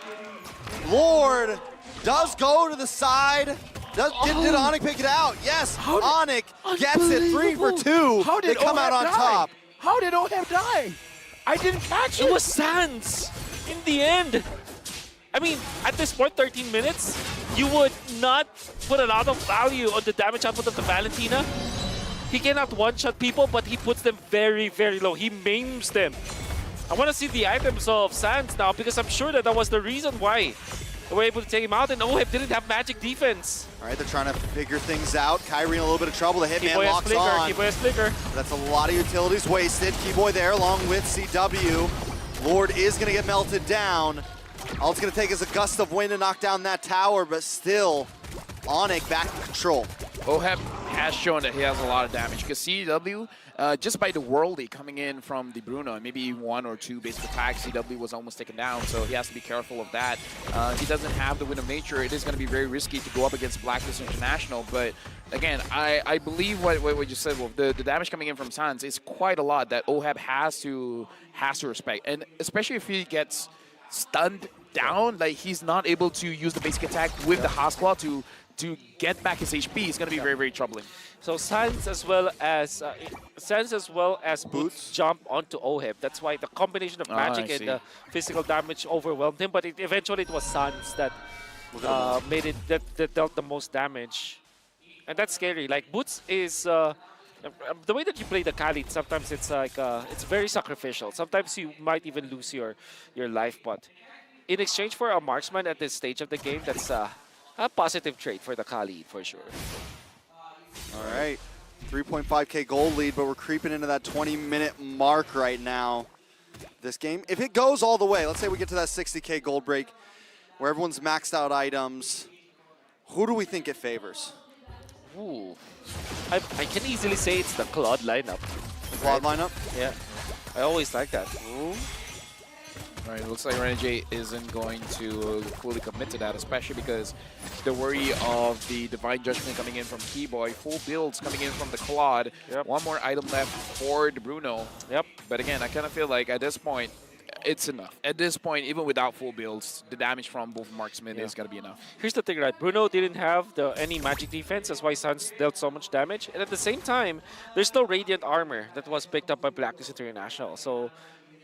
Lord does go to the side. Did ONIC pick it out? Yes, ONIC gets it 3 for 2. How did They come out OHAB on die? top. How did OHAB die? I didn't catch it. It was Sans in the end. I mean, at this point, 13 minutes, you would not put a lot of value on the damage output of the Valentina. He cannot one-shot people, but he puts them very, very low. He maims them. I want to see the items of Sans now because I'm sure that was the reason why they were able to take him out, and OHIP didn't have magic defense. All right, they're trying to figure things out. Kyrie in a little bit of trouble. The Hitman Keyboy has locks flicker, on. Keyboy has flicker. That's a lot of utilities wasted. Keyboy there along with CW. Lord is going to get melted down. All it's going to take is a gust of wind to knock down that tower, but still, ONIC back in control. OHEP has shown that he has a lot of damage because CW, just by the worldly coming in from the Bruno, and maybe one or two basic attacks, CW was almost taken down, so he has to be careful of that. He doesn't have the Wind of Nature. It is going to be very risky to go up against Blacklist International, but again, I believe what you said, Wolf. The damage coming in from Sans is quite a lot that OHEP has to respect, and especially if he gets stunned down, like he's not able to use the basic attack with the Hospla to get back his HP. It's going to be very, very troubling. So Sans as well as Boots jump onto OHIP. That's why the combination of magic and the physical damage overwhelmed him. But eventually it was Sans that made it that dealt the most damage, and that's scary. Like Boots is the way that you play the Khalid. Sometimes it's like it's very sacrificial. Sometimes you might even lose your life, but in exchange for a marksman at this stage of the game, that's a positive trait for the Khalid for sure. All right, 3.5K gold lead, but we're creeping into that 20-minute mark right now. This game, if it goes all the way, let's say we get to that 60K gold break where everyone's maxed out items, who do we think it favors? Ooh. I can easily say it's the Claude lineup. Claude lineup? Yeah, I always like that. Ooh. All right, it looks like Renegade isn't going to fully commit to that, especially because the worry of the Divine Judgment coming in from Keyboy, full builds coming in from the Claude. Yep. One more item left for the Bruno. Yep. But again, I kind of feel like at this point, it's enough. At this point, even without full builds, the damage from both marksmen is going to be enough. Here's the thing, right? Bruno didn't have any magic defense. That's why Sans dealt so much damage. And at the same time, there's no Radiant Armor that was picked up by Blacklist International. So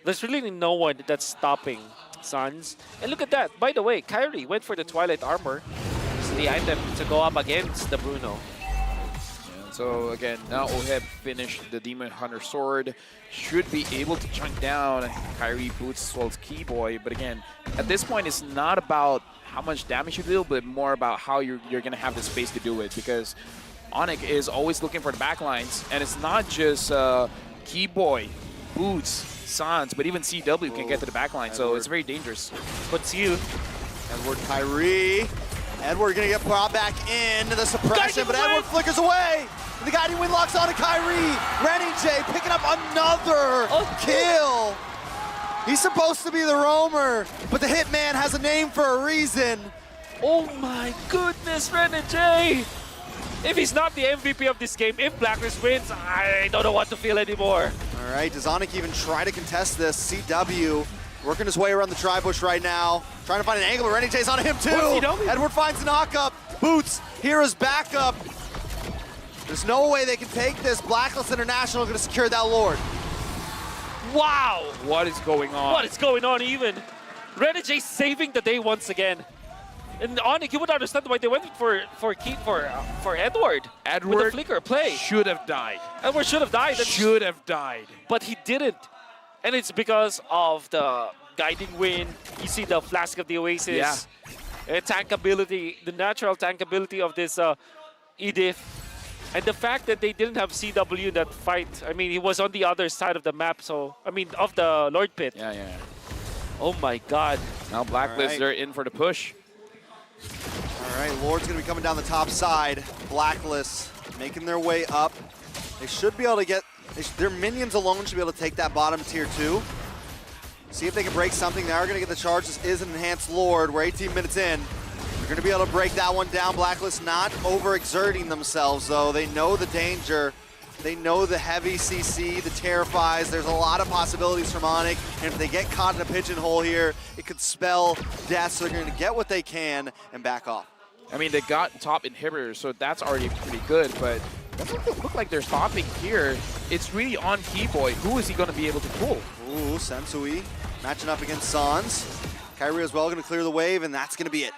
there's really no one that's stopping Sans. And look at that. By the way, Kyrie went for the Twilight Armor. It's the item to go up against the Bruno. Yeah, so again, now OHEP finished the Demon Hunter Sword. Should be able to chunk down Kyrie, Boots, as well as Keyboy. But again, at this point, it's not about how much damage you deal, but more about how you're going to have the space to do it. Because ONIC is always looking for the backlines. And it's not just Keyboy, Boots, Sans, but even CW can get to the backline, so it's very dangerous. But you, Edward, Kyrie. Edward gonna get brought back in the suppression, but Edward flickers away. The guiding wind locks onto Kyrie. Renegade picking up another kill. He's supposed to be the roamer, but the Hitman has a name for a reason. oh my goodness, Renegade! If he's not the MVP of this game, if Blacklist wins, I don't know what to feel anymore. All right, does ONIC even try to contest this? CW working his way around the tri-bush right now, trying to find an angle, but Renegade's on him too. Edward finds a knock-up. Boots, here is backup. There's no way they can take this. Blacklist International going to secure that Lord. Wow! What is going on? What is going on even? Renegade saving the day once again. And ONIC, you would understand why they went for Edward. Edward with the flicker play. should have died. Edward should have died. Should have died. But he didn't. And it's because of the guiding wind. You see the Flask of the Oasis. Yeah. Tankability, the natural tankability of this Edith. And the fact that they didn't have CW in that fight. I mean, he was on the other side of the map, so, I mean, of the Lord Pit. Yeah. Oh my God. Now Blacklist, they're in for the push. All right, Lord's going to be coming down the top side. Blacklist making their way up. They should be able to get, their minions alone should be able to take that bottom tier 2. See if they can break something. They are going to get the charge. This is an enhanced Lord. We're 18 minutes in. They're going to be able to break that one down. Blacklist not overexerting themselves, though. They know the danger. They know the heavy CC, the terrifies. There's a lot of possibilities from ONIC. And if they get caught in a pigeonhole here, it could spell death. So they're going to get what they can and back off. I mean, they got top inhibitors, so that's already pretty good, but it doesn't look like they're stopping here. It's really on Keyboy. Who is he going to be able to pull? Ooh, Sensui matching up against Sans. Kyrie as well going to clear the wave, and that's going to be it.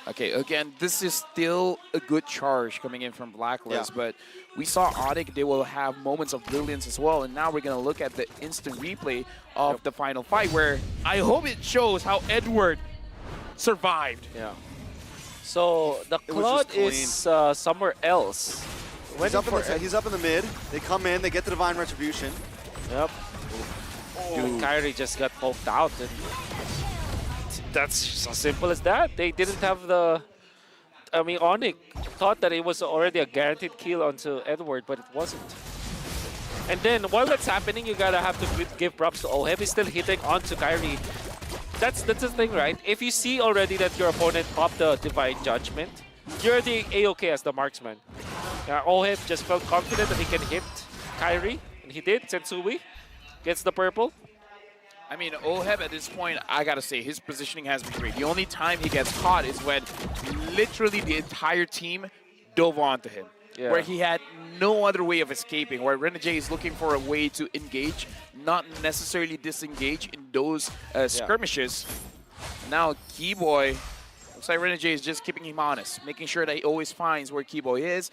Okay, again, this is still a good charge coming in from Blacklist, Yeah. but we saw ONIC, they will have moments of brilliance as well, and now we're going to look at the instant replay of the final fight, where I hope it shows how Edward survived. Yeah. So the It was just Claude is somewhere else. He's up in the mid. They come in, they get the Divine Retribution. Yep. Dude, Kyrie just got poked out, and that's as simple as that. They didn't have the. I mean, ONIC thought that it was already a guaranteed kill onto Edward, but it wasn't. And then while that's happening, you gotta have to give props to OHEB. He's still hitting onto Kyrie. That's the thing, right? If you see already that your opponent popped the Divine Judgment, you're already A-okay as the marksman. OHEB just felt confident that he can hit Kyrie, and he did. Sensui gets the purple. I mean, OHEB at this point, I gotta say, his positioning has been great. The only time he gets caught is when literally the entire team dove onto him, where he had no other way of escaping, where Renegade is looking for a way to engage, not necessarily disengage in those skirmishes. Now, Keyboy, looks like Renegade is just keeping him honest, making sure that he always finds where Keyboy is.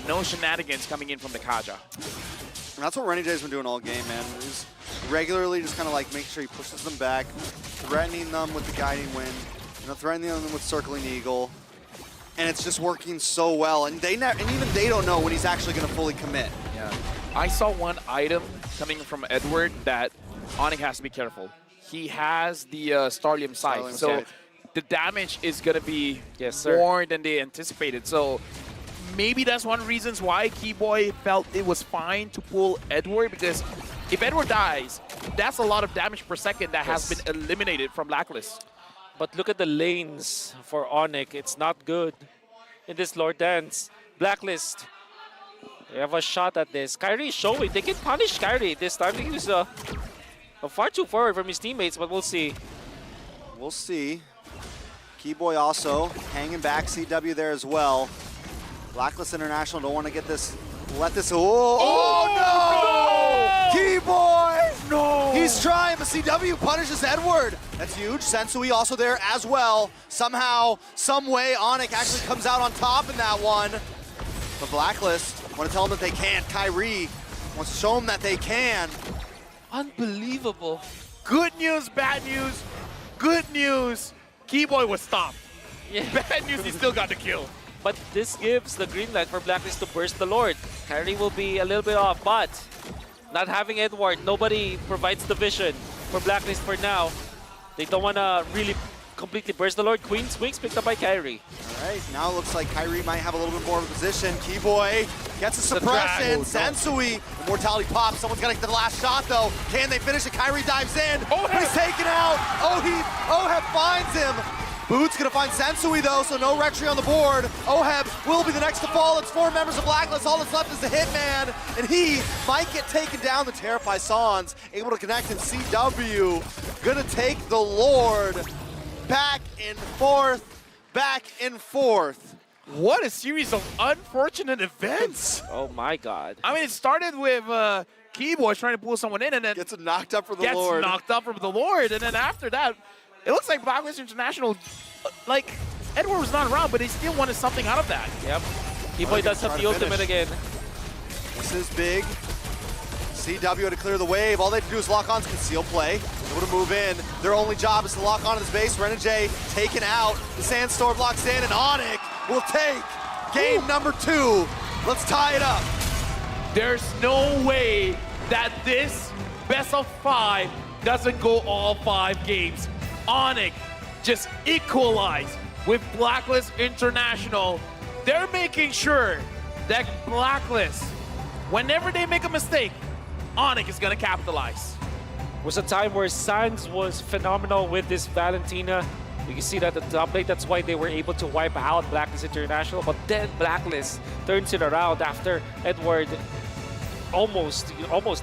No shenanigans coming in from the Kaja. And that's what Renegade's been doing all game, man. He's regularly just kind of like making sure he pushes them back, threatening them with the Guiding Wind, threatening them with Circling Eagle. And it's just working so well. And even they don't know when he's actually going to fully commit. Yeah. I saw one item coming from Edward that ONIC has to be careful. He has the Starlium Scythe, so the damage is going to be more than they anticipated. So maybe that's one of the reasons why Keyboy felt it was fine to pull Edward, because if Edward dies, that's a lot of damage per second that has been eliminated from Blacklist. But look at the lanes for ONIC. It's not good in this Lord Dance. Blacklist, they have a shot at this. Kyrie is showing. They can punish Kyrie this time. He was far too forward from his teammates, but we'll see. We'll see. Keyboy also hanging back. CW there as well. Blacklist International don't want to get this. Let this. Oh no! Keyboy! No! He's trying, but CW punishes Edward. That's huge. Sensui also there as well. Somehow, some way, ONIC actually comes out on top in that one. But Blacklist want to tell them that they can't. Kyrie wants to show them that they can. Unbelievable. Good news, bad news. Good news, Keyboy was stopped. Yeah. Bad news, he still got the kill. But this gives the green light for Blacklist to burst the Lord. Kyrie will be a little bit off, but not having Edward, nobody provides the vision for Blacklist for now. They don't want to really completely burst the Lord. Queen's Wings picked up by Kyrie. All right, now it looks like Kyrie might have a little bit more of a position. Keyboy gets a suppression. Sensui, Immortality pops. Someone's got to get the last shot, though. Can they finish it? Kyrie dives in. He's taken out. OHEB finds him. Boots gonna find Sensui though, so no Retry on the board. OHEB will be the next to fall. It's 4 members of Blacklist. All that's left is the Hitman, and he might get taken down. The Terrify Sans able to connect, and CW gonna take the Lord back and forth, back and forth. What a series of unfortunate events. Oh my God. I mean, it started with Keyboy trying to pull someone in, and then Gets knocked up for the gets Lord. knocked up from the Lord, and then after that, it looks like Blacklist International, like, Edward was not around, but they still wanted something out of that. Yep. Keyboy does have the ultimate again. This is big. CW to clear the wave. All they have to do is lock on conceal play. Able to move in. Their only job is to lock onto this base. Renegade taken out. The Sandstorm locks in, and ONIC will take game number 2. Let's tie it up. There's no way that this best of 5 doesn't go all 5 games. ONIC just equalized with Blacklist International. They're making sure that Blacklist, whenever they make a mistake, ONIC is going to capitalize. It was a time where Sans was phenomenal with this Valentina. You can see that at the top lane, that's why they were able to wipe out Blacklist International. But then Blacklist turns it around after Edward almost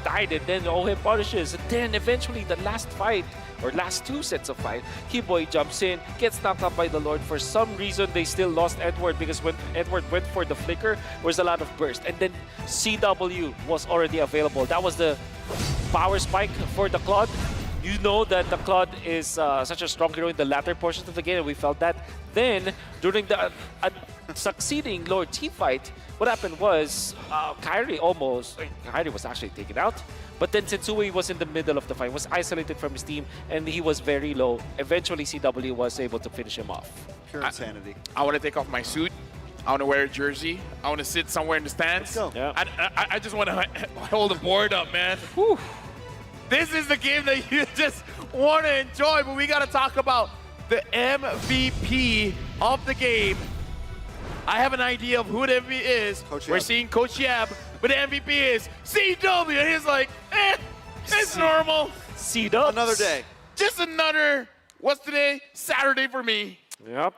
died, and then OHEB punishes. And then eventually the last fight, or last 2 sets of fight, Keyboy jumps in, gets knocked out by the Lord. For some reason, they still lost Edward, because when Edward went for the flicker, there was a lot of burst. And then CW was already available. That was the power spike for the Claude. You know that the Claude is such a strong hero in the latter portions of the game, and we felt that. Then, during the succeeding Lord T fight, what happened was Kyrie was actually taken out. But then Sensui was in the middle of the fight, was isolated from his team, and he was very low. Eventually, CW was able to finish him off. Pure insanity. I want to take off my suit. I want to wear a jersey. I want to sit somewhere in the stands. Let's go. Yeah. I just want to hold the board up, man. Whew. This is the game that you just want to enjoy, but we got to talk about the MVP of the game. I have an idea of who the MVP is. Coach We're Yab. seeing Coach Yab, but the MVP is CW, and he's like, it's normal. C-Dubs. Another day. Just another, what's today? Saturday for me. Yep.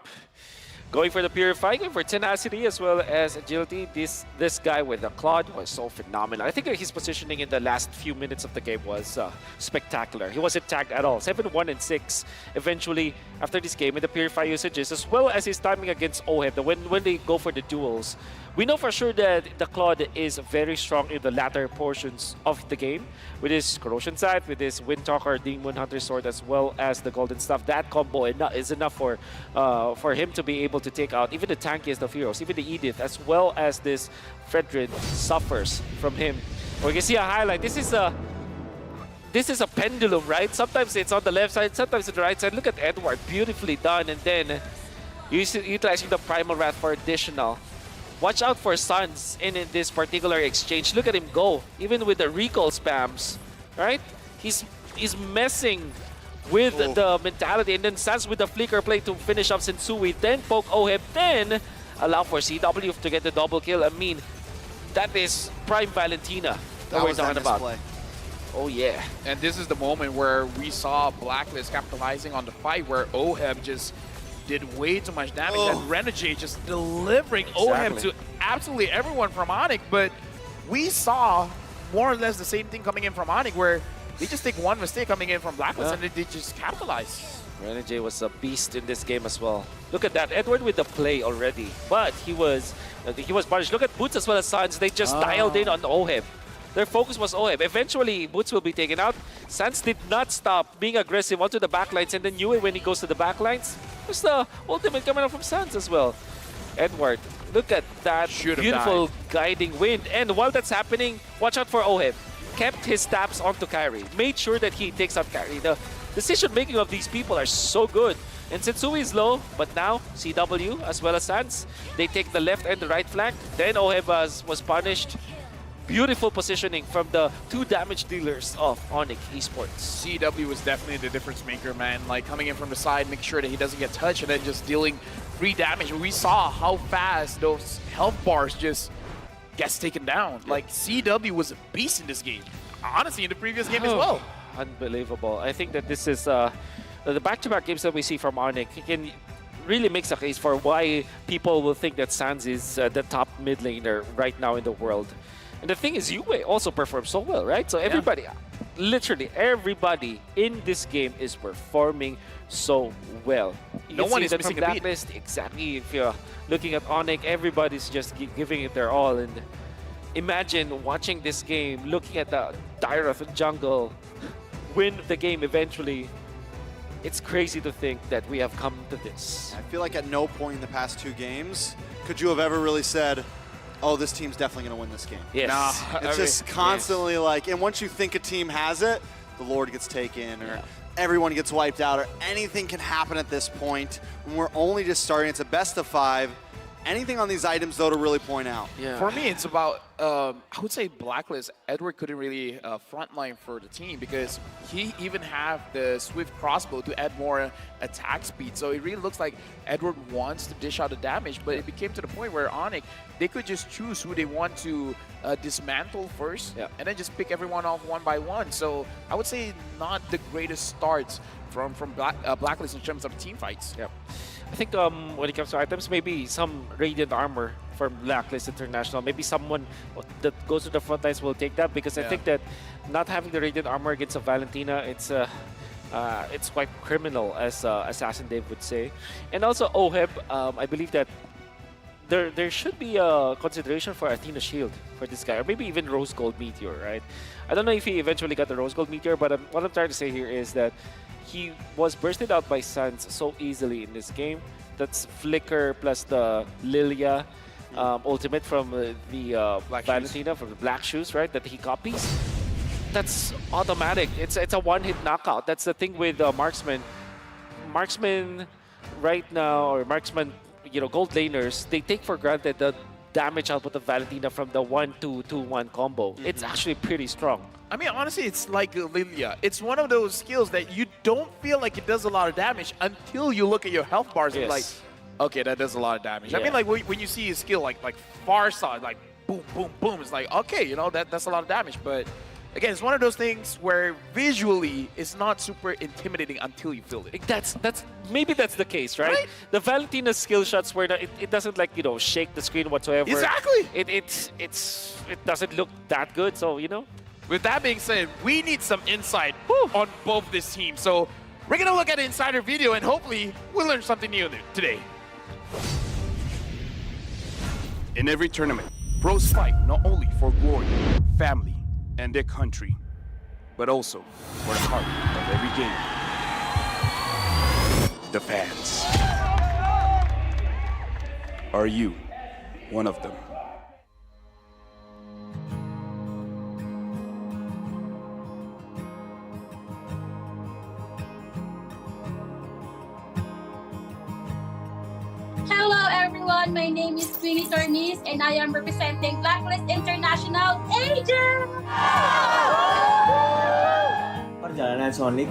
Going for the Purify, going for tenacity as well as agility. This guy with the Claude was so phenomenal. I think his positioning in the last few minutes of the game was spectacular. He wasn't tagged at all. 7-1 and 6 eventually after this game with the Purify usages, as well as his timing against OHEB. When they go for the duels, we know for sure that the Claude is very strong in the latter portions of the game with his Corrosion Sight, with his Windtalker, Demon Hunter Sword, as well as the Golden Staff. That combo is enough for him to be able to take out even the tankiest of heroes, even the Edith, as well as this Fredrin suffers from him. We can see a highlight. This is a pendulum, right? Sometimes it's on the left side, sometimes on the right side. Look at Edward, beautifully done, and then utilizing the Primal Wrath for additional. Watch out for Suns in this particular exchange. Look at him go, even with the recall spams, right? He's messing with the mentality, and then Suns with the flicker play to finish off Sensui, then poke OHEB, then allow for CW to get the double kill. I mean, that is prime Valentina that we're talking about. Misplay. Oh yeah. And this is the moment where we saw Blacklist capitalizing on the fight where OHEB just did way too much damage, and Renegade just delivering OHEB to absolutely everyone from ONIC. But we saw more or less the same thing coming in from ONIC, where they just take one mistake coming in from Blacklist and they just capitalize. Renegade was a beast in this game as well. Look at that, Edward with the play already, but he was punished. Look at Boots as well as Sans. They just dialed in on OHEB. Their focus was OHEB. Eventually, Boots will be taken out. Sans did not stop being aggressive onto the backlines, and then Yue, when he goes to the backlines, there's the ultimate coming out from Sans as well. Edward, look at that beautiful guiding wind. And while that's happening, watch out for OHEB. Kept his stabs onto Kyrie. Made sure that he takes out Kyrie. The decision-making of these people are so good. And Sensui is low, but now CW as well as Sans, they take the left and the right flank. Then OHEB was punished. Beautiful positioning from the two damage dealers of ONIC Esports. CW was definitely the difference maker, man. Like coming in from the side, make sure that he doesn't get touched, and then just dealing free damage. We saw how fast those health bars just gets taken down. Like CW was a beast in this game. Honestly, in the previous game as well. Unbelievable. I think that this is the back-to-back games that we see from ONIC can really makes a case for why people will think that Sans is the top mid laner right now in the world. And the thing is, Yue also performs so well, right? So everybody, literally everybody in this game is performing so well. No one is missing a beat. Exactly. If you're looking at ONIC, everybody's just giving it their all. And imagine watching this game, looking at the Dyrath jungle, win the game eventually. It's crazy to think that we have come to this. I feel like at no point in the past 2 games could you have ever really said, oh, this team's definitely going to win this game. Yes. Nah. It's just constantly like, and once you think a team has it, the Lord gets taken, or everyone gets wiped out, or anything can happen at this point. When we're only just starting, it's a best of 5. Anything on these items, though, to really point out? Yeah. For me, it's about, I would say Blacklist. Edward couldn't really frontline for the team because he even have the Swift Crossbow to add more attack speed. So it really looks like Edward wants to dish out the damage, but it became to the point where ONIC, they could just choose who they want to dismantle first and then just pick everyone off one by one. So I would say not the greatest starts from Blacklist in terms of team fights. Yep. I think when it comes to items, maybe some Radiant Armor from Blacklist International, maybe someone that goes to the front lines will take that, because I think that not having the Radiant Armor against a Valentina, it's quite criminal, as Assassin Dave would say. And also OHEB, I believe that there should be a consideration for Athena Shield for this guy, or maybe even Rose Gold Meteor, right? I don't know if he eventually got the Rose Gold Meteor, but what I'm trying to say here is that he was bursted out by Sans so easily in this game. That's Flicker plus the Lilia ultimate from the Valentina from the Black Shoes, right? That he copies. That's automatic. It's a one-hit knockout. That's the thing with Marksman. Marksman right now, or Marksman, gold laners, they take for granted the damage output of Valentina from the 1-2-2-1 combo. It's actually pretty strong. I mean, honestly, it's like Lilia. It's one of those skills that you don't feel like it does a lot of damage until you look at your health bars and like, okay, that does a lot of damage. I mean, like when you see his skill, like Farsight, like boom, boom, boom, it's like, okay, that's a lot of damage. But again, it's one of those things where visually it's not super intimidating until you feel it. Maybe that's the case, right? The Valentina skill shots where it doesn't like shake the screen whatsoever. Exactly. It doesn't look that good. So With that being said, we need some insight on both this team. So we're gonna look at the insider video and hopefully we'll learn something new today. In every tournament, pros fight not only for glory, family, and their country, but also for the heart of every game. The fans. Are you one of them? Hello everyone, my name is Queenie Tornis and I am representing Blacklist International Agent! Perjalanan Sonic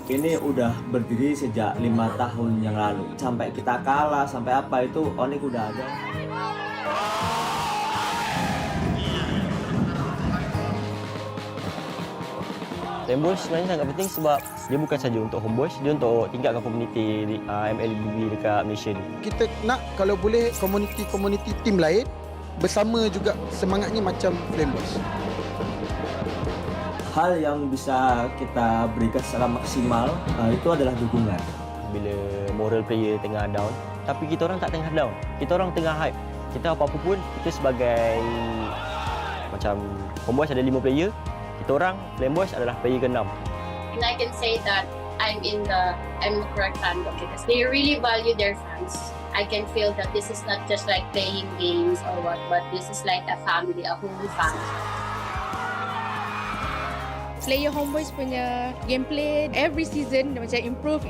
ini udah berdiri sejak 5 tahun yang lalu. Sampai kita kalah, sampai apa itu ONIC udah ada. Homeboys sebenarnya sangat penting sebab dia bukan saja untuk Homeboys, dia untuk tingkatkan komuniti di MLBB dekat Malaysia ni. Kita nak kalau boleh komuniti tim lain bersama juga semangatnya macam Flameboys. Hal yang bisa kita berikan secara maksimal itu adalah dukungan. Bila moral player tengah down, tapi kita orang tak tengah down. Kita orang tengah hype. Kita apa-apa pun, kita sebagai macam Homeboys ada 5 player, kita orang Flameboys adalah player ke-6. And I can say that I'm the correct fandom because they really value their fans. I can feel that this is not just like playing games or what, but this is like a family, a whole family. Player Homeboys punya gameplay every season macam improve.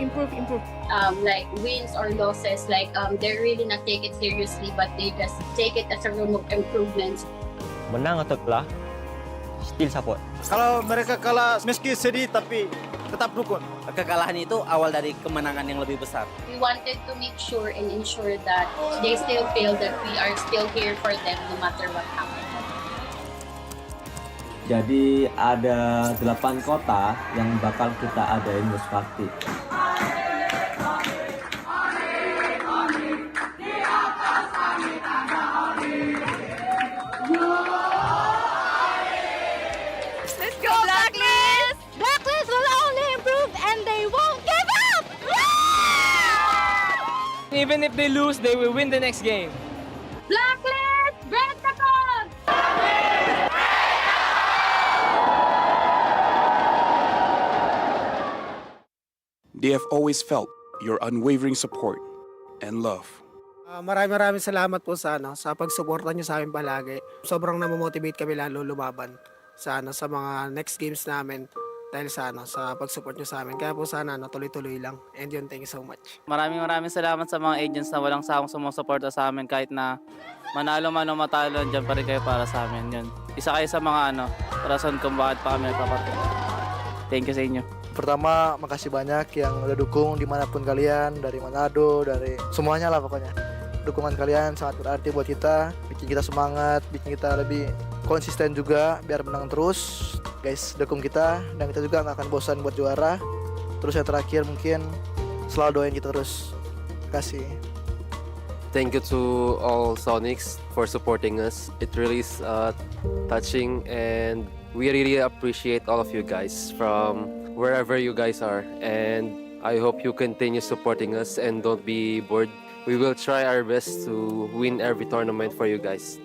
Like wins or losses, like they really not take it seriously, but they just take it as a room of improvements. Menang atau kalah, still support. Kalau mereka kalah meski sedih tapi tetap dukung. Kekalahan itu awal dari kemenangan yang lebih besar. We wanted to make sure and ensure that they still feel that we are still here for them no matter what happens. Jadi ada 8 kota yang bakal kita adain Most Party. Let's go Blacklist! Blacklist will only improve and they won't give up! Even if they lose, they will win the next game. Blacklist, break the code! They have always felt your unwavering support and love. Maraming salamat po sa pagsuporta niyo sa amin palagi. Sobrang namomotivate kami lalo lumaban sa mga next games namin dahil sa pagsupport niyo sa amin. Kaya po sana tuloy-tuloy lang. And yun, thank you so much. Maraming salamat sa mga agents na walang sawang sumusuporta sa amin kahit na manalo man o matalo, dyan pa rin kayo para sa amin. Yun. Isa kayo sa mga rason kung bakit pa kami nagpapatuloy. Thank you sa inyo. Pertama, makasih banyak yang udah dukung dimanapun kalian, dari Manado, dari semuanya lah pokoknya. Dukungan kalian sangat berarti buat kita, bikin kita semangat, bikin kita lebih konsisten juga biar menang terus. Guys, dukung kita dan kita juga nggak akan bosan buat juara. Terus yang terakhir mungkin selalu doain kita terus. Terima kasih. Thank you to all Sonics for supporting us. It really is touching and we really appreciate all of you guys from wherever you guys are, and I hope you continue supporting us and don't be bored We will try our best to win every tournament for you guys.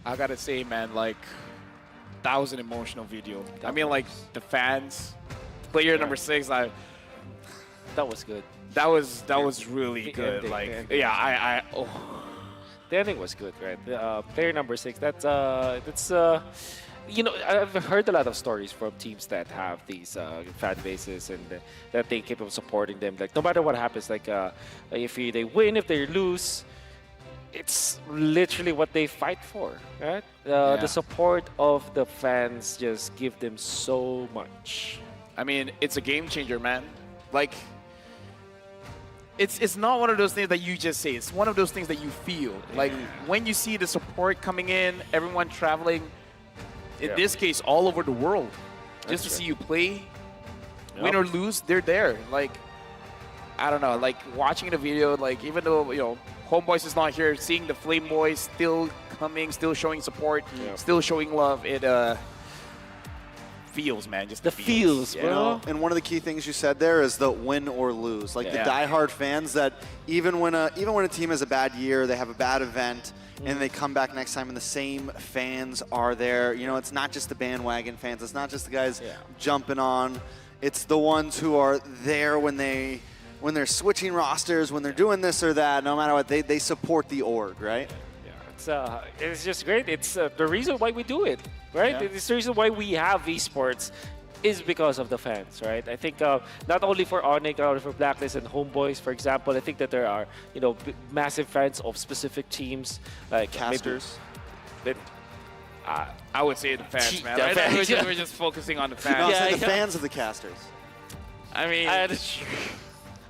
I gotta say, man, like, that was an emotional video. I mean, like, the fans, player number 6, That was good. that was really The good. ending, Like, the ending. yeah, oh. The ending was good, right? Player number 6. That's you know, I've heard a lot of stories from teams that have these fan bases and that they keep on supporting them. Like no matter what happens, like if they win, if they lose, it's literally what they fight for, right? The support of the fans just give them so much. I mean, it's a game changer, man. Like, it's not one of those things that you just say. It's one of those things that you feel. Like, when you see the support coming in, everyone traveling, in this case, all over the world, just to see you play, win or lose, they're there. Like, I don't know, like, watching the video, like, even though, you know, Homeboys is not here, seeing the Flame Boys still coming, still showing support, still showing love, it feels, man, just the feels, You bro. know, and one of the key things you said there is the win or lose. Like the diehard fans that even when a team has a bad year, they have a bad event, and they come back next time and the same fans are there. You know, it's not just the bandwagon fans. It's not just the guys jumping on. It's the ones who are there when they're switching rosters, when they're doing this or that. No matter what, they support the org, right? It's just great. It's the reason why we do it, right? It's the reason why we have esports is because of the fans, right? I think not only for ONIC, not only for Blacklist and Homeboys, for example, I think that there are, you know, massive fans of specific teams, like Casters. I would say the fans, man. The Right? fans, We're just focusing on the fans. No, it's like the fans of the casters. I mean,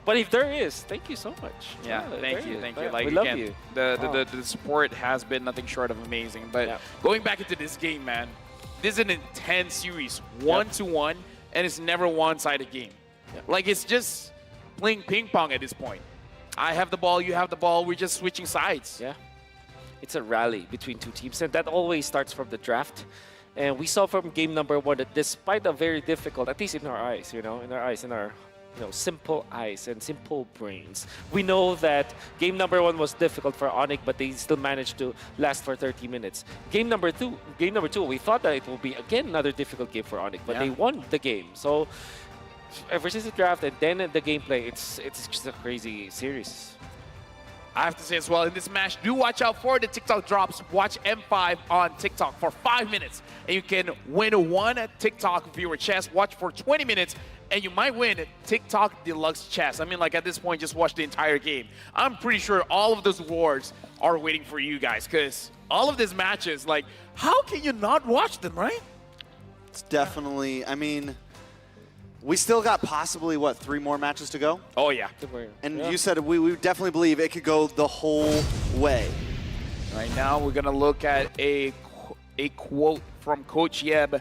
but if there is, thank you so much. yeah, thank you. Like, we love again, you. The support has been nothing short of amazing. But going back into this game, man, this is an intense series, 1-1, and it's never a one-sided game. Like, it's just playing ping pong at this point. I have the ball, you have the ball, we're just switching sides. Yeah, it's a rally between two teams, and that always starts from the draft. And we saw from game number 1 that despite a very difficult, at least in our eyes, in our simple eyes and simple brains, we know that game number 1 was difficult for ONIC, but they still managed to last for 30 minutes. Game number two, we thought that it will be again another difficult game for ONIC, but they won the game. So ever since the draft and then the gameplay, it's just a crazy series. I have to say as well, in this match, do watch out for the TikTok drops. Watch M5 on TikTok for 5 minutes, and you can win one TikTok viewer chest. Watch for 20 minutes, and you might win TikTok Deluxe chest. I mean, like, at this point, just watch the entire game. I'm pretty sure all of those rewards are waiting for you guys, because all of these matches, like, how can you not watch them, right? It's definitely, I mean, we still got possibly, what, 3 more matches to go? Oh, yeah. And you said we definitely believe it could go the whole way. Right now, we're going to look at a quote from Coach Yeb.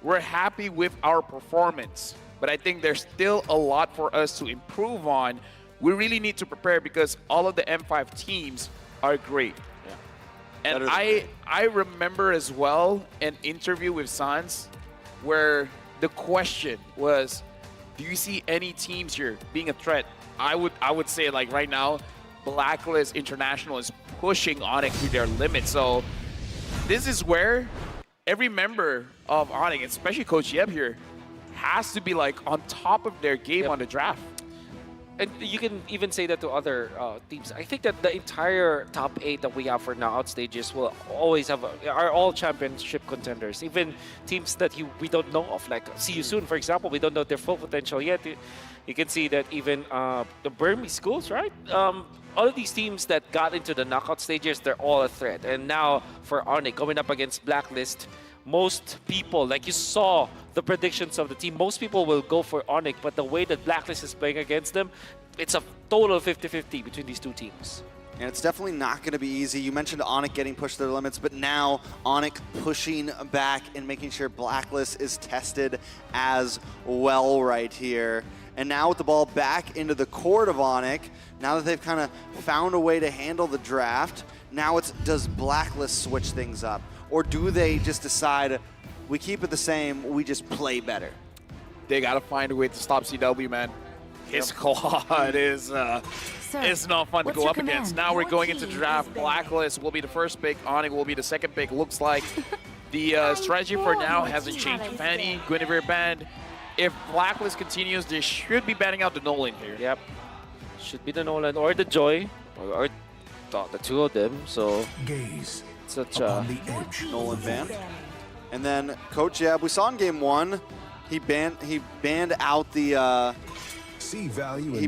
We're happy with our performance, but I think there's still a lot for us to improve on. We really need to prepare because all of the M5 teams are great. And I remember as well an interview with Sans where the question was, do you see any teams here being a threat? I would say, like, right now, Blacklist International is pushing ONIC to their limit. So this is where every member of ONIC, especially Coach Yeb here, has to be, like, on top of their game on the draft. and you can even say that to other teams. I think that the entire top 8 that we have for knockout stages will always are all championship contenders. Even teams that we don't know of, like See You Soon, for example, we don't know their full potential yet. You can see that even the Burmese schools, right? All of these teams that got into the knockout stages, they're all a threat. And now for ONIC going up against Blacklist, most people, like you saw the predictions of the team, most people will go for ONIC, but the way that Blacklist is playing against them, it's a total 50-50 between these two teams. And it's definitely not going to be easy. You mentioned ONIC getting pushed to their limits, but now ONIC pushing back and making sure Blacklist is tested as well right here. And now with the ball back into the court of ONIC, now that they've kind of found a way to handle the draft, now it's, does Blacklist switch things up? Or do they just decide, we keep it the same, we just play better? They got to find a way to stop CW, man. His squad is it's not fun to go up against. Now we're going into draft. Blacklist will be the first pick. ONIC will be the second pick. Looks like the strategy for now hasn't changed. Fanny, Guinevere banned. If Blacklist continues, they should be banning out the Nolan here. Yep. Should be the Nolan or the Joy, or the two of them. So Gaze such on the edge. Nolan banned. And then Coach Yeb, we saw in game 1, he banned out the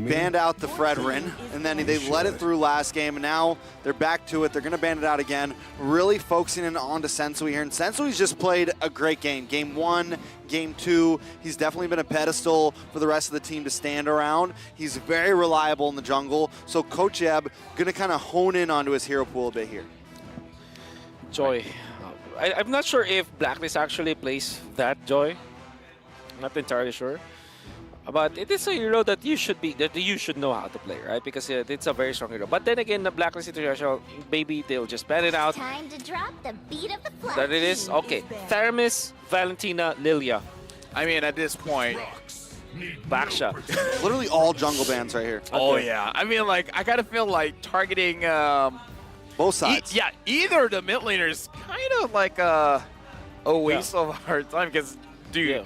banned out the Fredrin, and then they let it through last game, and now they're back to it. They're going to ban it out again, really focusing in on to Sensui here. And Sensui's just played a great game. Game 1, game 2, he's definitely been a pedestal for the rest of the team to stand around. He's very reliable in the jungle, so Coach Yeb going to kind of hone in onto his hero pool a bit here. Joy. I'm not sure if Blacklist actually plays that Joy. I'm not entirely sure. But it is a hero that you should know how to play, right? Because it's a very strong hero. But then again, the Blacklist International, maybe they'll just ban it out. Time to drop the beat of the flag. That it is? Okay. Theramis, Valentina, Lilia. I mean, at this point, Baksha. Literally all jungle bans right here. Oh yeah. I mean, like, I gotta feel like targeting both sides. yeah, either the mid laner is kind of like a waste of our time because, dude,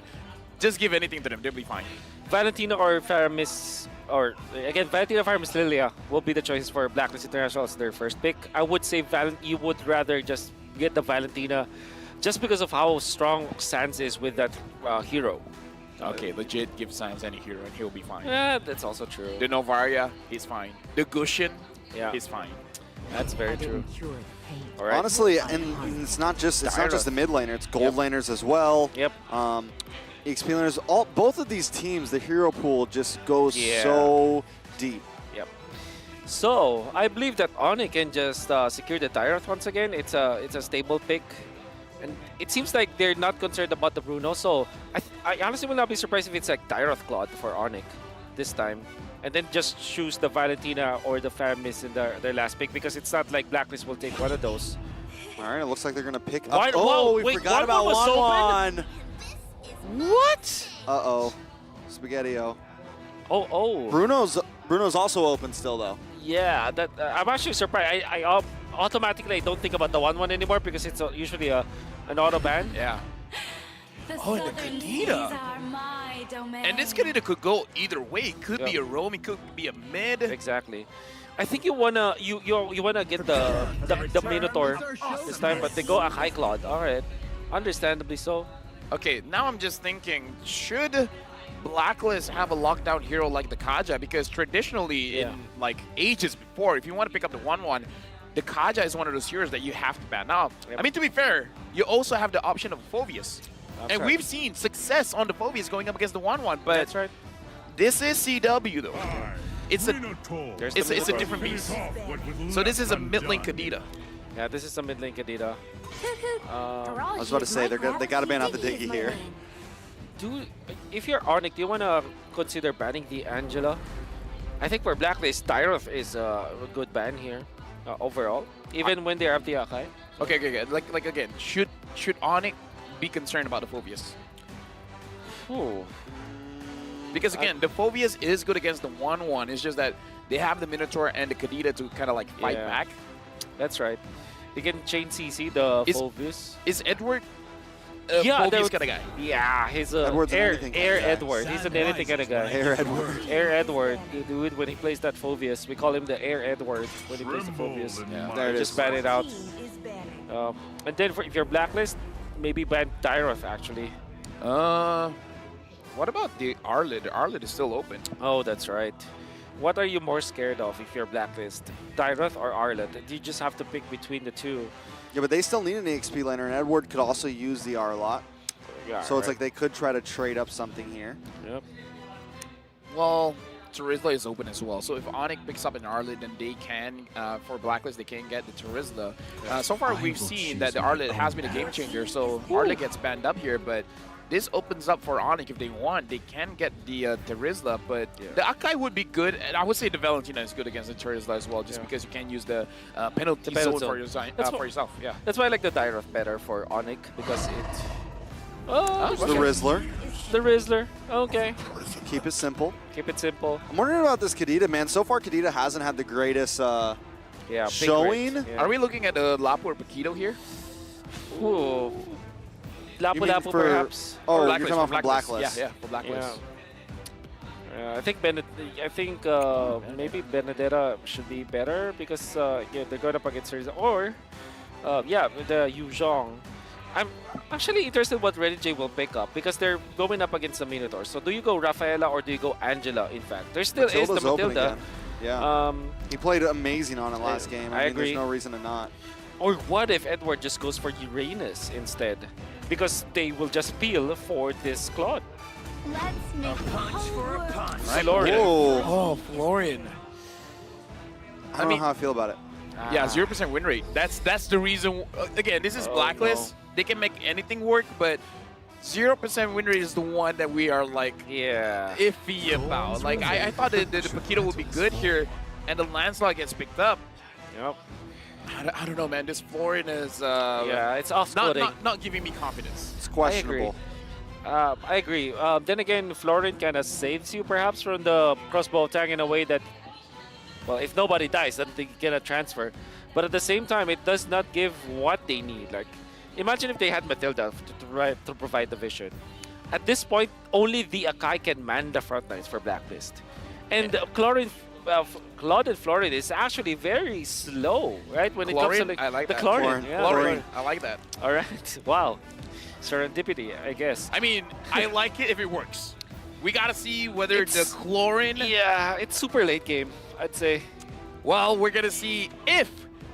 just give anything to them, they'll be fine. Valentina or Theramis, or again, Valentina, Theramis, Lilia will be the choices for Blacklist International as their first pick. I would say you would rather just get the Valentina just because of how strong Sans is with that hero. Okay, legit, give Sans any hero and he'll be fine. Yeah, that's also true. The Novaria, he's fine. The Gushin, he's fine. That's very true. All right. Honestly, and it's not just the mid laner; it's gold laners as well. Yep. XP laners. Both of these teams, the hero pool just goes so deep. Yep. So I believe that ONIC can just secure the Tyroth once again. It's a stable pick, and it seems like they're not concerned about the Bruno. So I honestly will not be surprised if it's like Tyroth Claude for ONIC this time. And then just choose the Valentina or the Theramis in their last pick, because it's not like Blacklist will take one of those. All right, it looks like they're going to pick Why- up. whoa, We wait, forgot about was so Wan. What? Uh-oh. Spaghetti-O. Oh. Bruno's also open still, though. Yeah, that I'm actually surprised. I automatically don't think about the 1-1 anymore because it's usually an auto ban. Yeah. Oh, and the Kadita. And this Kadita could go either way. It could be a roam, it could be a mid. Exactly. I think you wanna get the Minotaur this time, but they go a High Claude. All right, understandably so. Okay, now I'm just thinking, should Blacklist have a lockdown hero like the Kaja? Because traditionally, in like ages before, if you want to pick up the 1-1, the Kaja is one of those heroes that you have to ban out. I mean, to be fair, you also have the option of Phoveus. And we've seen success on the Phoveus going up against the 1-1, but that's right. This is CW though. It's a different beast. So this is a mid lane Kadita. Yeah, this is a mid lane Kadita. I was about to say, they got to ban out the Diggy here. If you're ONIC, do you want to consider banning the Angela? I think for Blacklist, Tyroth is a good ban here overall, even when they have the Akai. Okay. Like again, should ONIC be concerned about the Phoveus? Ooh. Because again, the Phoveus is good against the 1-1. It's just that they have the Minotaur and the Kadita to kind of like fight back. That's right. You can chain CC the Phoveus. Is Edward Phobia's kind of guy. Yeah, he's a Edward's an Air anything kind of guy. Edward. He's an anything kind of guy. Air Edward. Air Edward, the dude, when he plays that Phobius, we call him the Air Edward when he plays the Phobius. There it Just is. ban it out. And then if you're Blacklist, maybe ban Dyroth actually. What about the Arlid? The Arlid is still open. Oh, that's right. What are you more scared of if you're Blacklist? Dyroth or Arlet? You just have to pick between the two. Yeah, but they still need an EXP laner, and Edward could also use the R lot. Yeah, So it's like they could try to trade up something here. Yep. Well, Terizla is open as well. So if ONIC picks up an Arlid, then they can, for Blacklist, they can get the Terizla. So far, we've seen that the Arlid has been a game changer. So Arlid gets banned up here, but this opens up for ONIC if they want. They can get the Terizla, but the Akai would be good. And I would say the Valentina is good against the Terizla as well, just because you can use the penalty zone for yourself. Yeah. That's why I like the Dyroth better for ONIC because it. There's the Rizzler. The Rizzler. Okay. Keep it simple. Keep it simple. I'm wondering about this Kadita, man. So far, Kadita hasn't had the greatest Yeah. showing. Yeah. Are we looking at the Lapu or Paquito here? Ooh. You mean Lapu-Lapu for- perhaps. Oh, Blacklist, you're talking about for from Blacklist. Yeah, for Blacklist. I think maybe Benedetta should be better because yeah, they're going up against her. Or yeah, the Yu Zhong. I'm actually interested what Renegade will pick up because they're going up against the Minotaur. So do you go Rafaela or do you go Angela? In fact, there still is the open Matilda. again. Yeah. He played amazing on it last game. I mean, agree. There's no reason to not. Or what if Edward just goes for Uranus instead? Because they will just peel for this Claude. Let's make the whole world. Florian. Whoa. Oh, Florian. I don't know how I feel about it. Yeah, 0% win rate. That's the reason. Again, this is Blacklist. They can make anything work, but 0% win rate is the one that we are like iffy about. Like I thought that the Paquito would be good here, and the Lancelot gets picked up. Yep. I don't know, man. This Florian is Yeah, it's off-putting. not giving me confidence. It's questionable. I agree. Then again, Florian kind of saves you perhaps from the crossbow attack in a way that, well, if nobody dies, then they get a transfer. But at the same time, it does not give what they need. Like, imagine if they had Matilda to provide the vision. At this point, only the Akai can man the front lines for Blacklist. And Claude and Florian is actually very slow, right? When it comes to like, I like the that. Chlorine. Florian. I like that. All right. Wow. Serendipity, I guess. I mean, I like it if it works. We gotta see whether the Chlorine. Yeah, it's super late game, I'd say. Well, we're gonna see if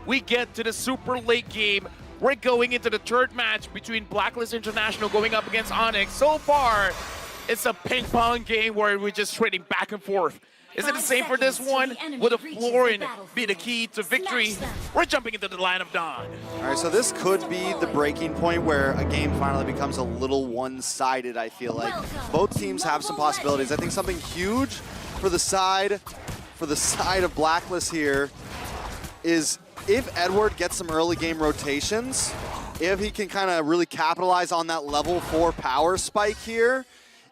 we get to the super late game. We're going into the third match between Blacklist International going up against ONIC. So far, it's a ping pong game where we're just trading back and forth. Is it the same for this one? Will the Florian be the key to victory? We're jumping into the line of dawn. All right, so this could be the breaking point where a game finally becomes a little one-sided, I feel like. Both teams have some possibilities. I think something huge for the side of Blacklist here is if Edward gets some early game rotations, if he can kind of really capitalize on that level 4 power spike here,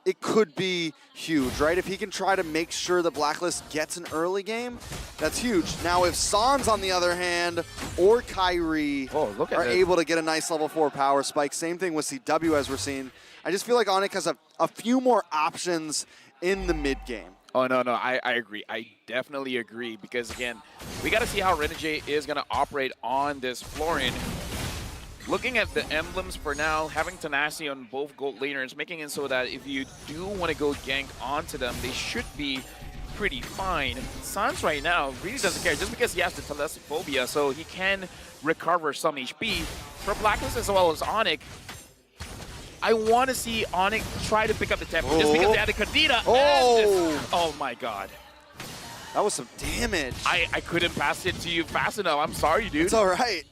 it could be huge, right? If he can try to make sure that Blacklist gets an early game, that's huge. Now, if Sans, on the other hand, or Kyrie are able to get a nice level 4 power spike, same thing with CW as we're seeing, I just feel like ONIC has a few more options in the mid game. Oh, no, I agree. I definitely agree because, again, we got to see how Renegade is going to operate on this Florian. Looking at the emblems for now, having tenacity on both gold laners, making it so that if you do want to go gank onto them, they should be pretty fine. Sans right now really doesn't care, just because he has the Telephobia, so he can recover some HP. For Blacklist as well as ONIC, I want to see ONIC try to pick up the tempo, just because they had the Kadita. Oh my god. That was some damage. I couldn't pass it to you fast enough. I'm sorry, dude. It's all right.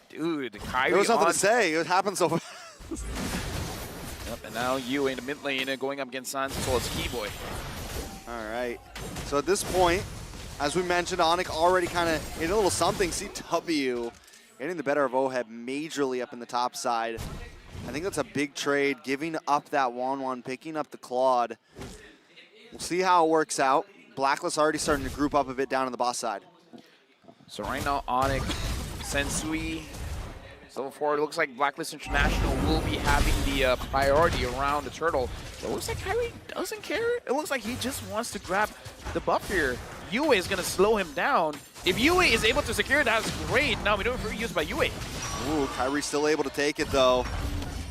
Dude, Kyrie There was nothing on. to say. It happened so fast. Yep, and now you in the mid lane going up against Sans as well as Keyboy. All right. So at this point, as we mentioned, ONIC already kind of in a little something. CW getting the better of Oheb majorly up in the top side. I think that's a big trade, giving up that 1-1, picking up the Claude. We'll see how it works out. Blacklist already starting to group up a bit down on the boss side. So right now, ONIC, Sensui, so forward, it looks like Blacklist International will be having the priority around the turtle. It looks like Kyrie doesn't care. It looks like he just wants to grab the buff here. Yue is going to slow him down. If Yue is able to secure it, that's great. Now we don't have used by Yue. Ooh, Kyrie still able to take it though.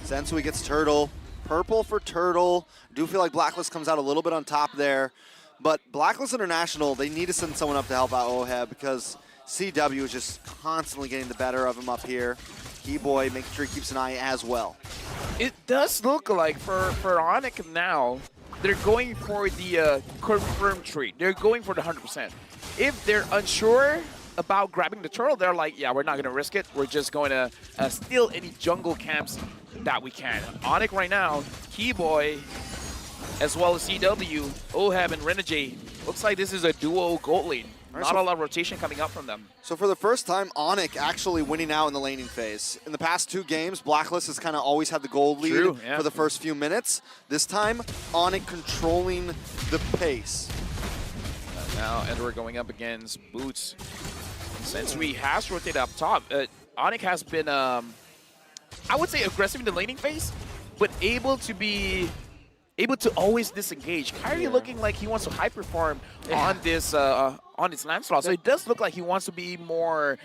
Sensui gets Turtle. Purple for Turtle. Do feel like Blacklist comes out a little bit on top there. But Blacklist International, they need to send someone up to help out OHEB because CW is just constantly getting the better of him up here. Keyboy making sure he keeps an eye as well. It does look like for ONIC now, they're going for the confirmed trade. They're going for the 100%. If they're unsure about grabbing the turtle, they're like, yeah, we're not going to risk it. We're just going to steal any jungle camps that we can. ONIC right now, Keyboy, as well as CW, OHEB, and Renegade. Looks like this is a duo gold lane. Not a lot of rotation coming up from them. So for the first time, ONIC actually winning out in the laning phase. In the past 2 games, Blacklist has kind of always had the gold lead for the first few minutes. This time, ONIC controlling the pace. Now Edward going up against Boots. Since we has rotated up top, ONIC has been, I would say, aggressive in the laning phase, but able to always disengage. Kyrie looking like he wants to hyper farm on this Lancelot. So it does look like he wants to be more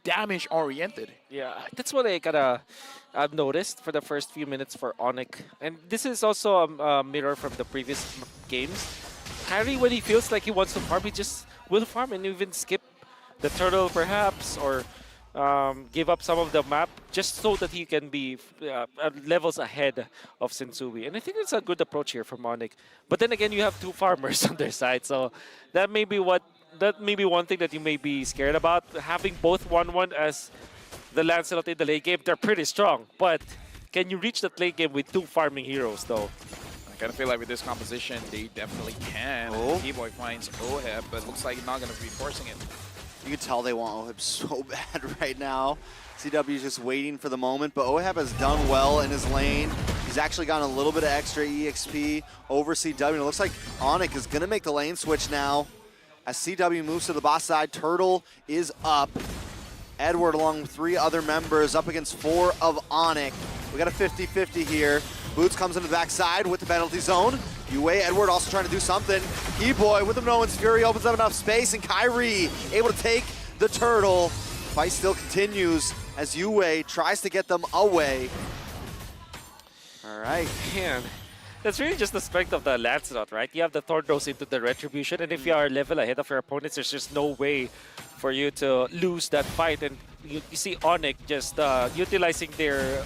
damage oriented. Yeah, that's what I've noticed for the first few minutes for ONIC. And this is also a mirror from the previous games. Kyrie, when he feels like he wants to farm, he just will farm and even skip the turtle perhaps, or give up some of the map just so that he can be levels ahead of Sensui. And I think it's a good approach here from ONIC. But then again, you have 2 farmers on their side, so that may be one thing that you may be scared about. Having both 1-1 as the Lancelot in the late game, they're pretty strong. But can you reach that late game with 2 farming heroes though? I kind of feel like with this composition, they definitely can. Keyboy finds OHEB, but looks like he's not going to be forcing it. You can tell they want OHEB so bad right now. CW is just waiting for the moment, but OHEB has done well in his lane. He's actually gotten a little bit of extra EXP over CW. And it looks like ONIC is going to make the lane switch now. As CW moves to the bot side, Turtle is up. Edward along with 3 other members up against 4 of ONIC. We got a 50-50 here. Boots comes into the backside with the penalty zone. Yue, Edward also trying to do something. Keyboy with the No One's Fury opens up enough space, and Kyrie able to take the turtle. Fight still continues as Yue tries to get them away. All right. Man, that's really just the strength of the Lancelot, right? You have the Thorn Rose into the Retribution, and if you are a level ahead of your opponents, there's just no way for you to lose that fight. And you see ONIC just utilizing their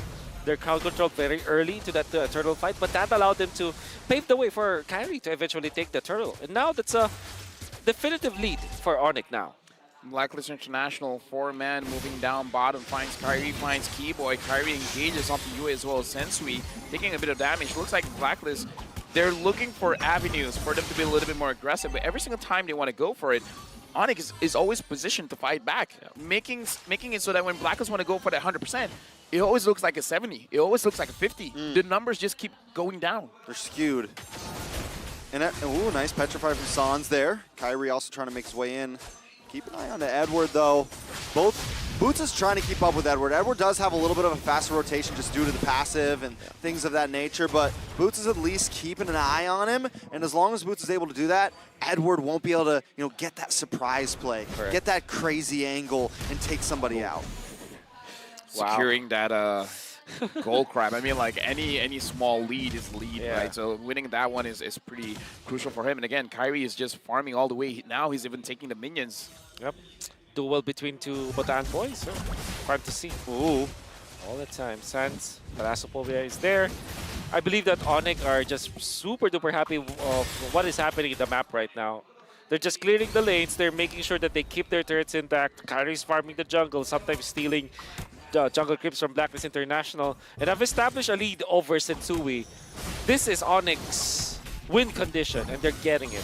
crowd control very early to that turtle fight, but that allowed them to pave the way for Kyrie to eventually take the turtle. And now that's a definitive lead for ONIC now. Blacklist International, 4-man moving down bottom, finds Kyrie, finds Keyboy. Kyrie engages onto Yue as well as Sensui, taking a bit of damage. Looks like Blacklist, they're looking for avenues for them to be a little bit more aggressive, but every single time they want to go for it, ONIC is always positioned to fight back, making it so that when Blacklist want to go for that 100%, it always looks like a 70. It always looks like a 50. The numbers just keep going down. They're skewed. And ooh, nice Petrify from Sans there. Kyrie also trying to make his way in. Keep an eye on to Edward, though. Boots is trying to keep up with Edward. Edward does have a little bit of a faster rotation just due to the passive and things of that nature, but Boots is at least keeping an eye on him, and as long as Boots is able to do that, Edward won't be able to, get that surprise play, get that crazy angle, and take somebody out. Securing that gold crab. I mean, like any small lead is lead, right? So winning that one is pretty crucial for him. And again, Kyrie is just farming all the way. Now he's even taking the minions. Yep. Duel between 2 Bataan boys. Fun to see. Ooh. All the time. Sans, Parasopovia is there. I believe that ONIC are just super duper happy of what is happening in the map right now. They're just clearing the lanes. They're making sure that they keep their turrets intact. Kyrie's farming the jungle, sometimes stealing jungle creeps from Blacklist International, and have established a lead over Sensui. This is ONIC's win condition, and they're getting it.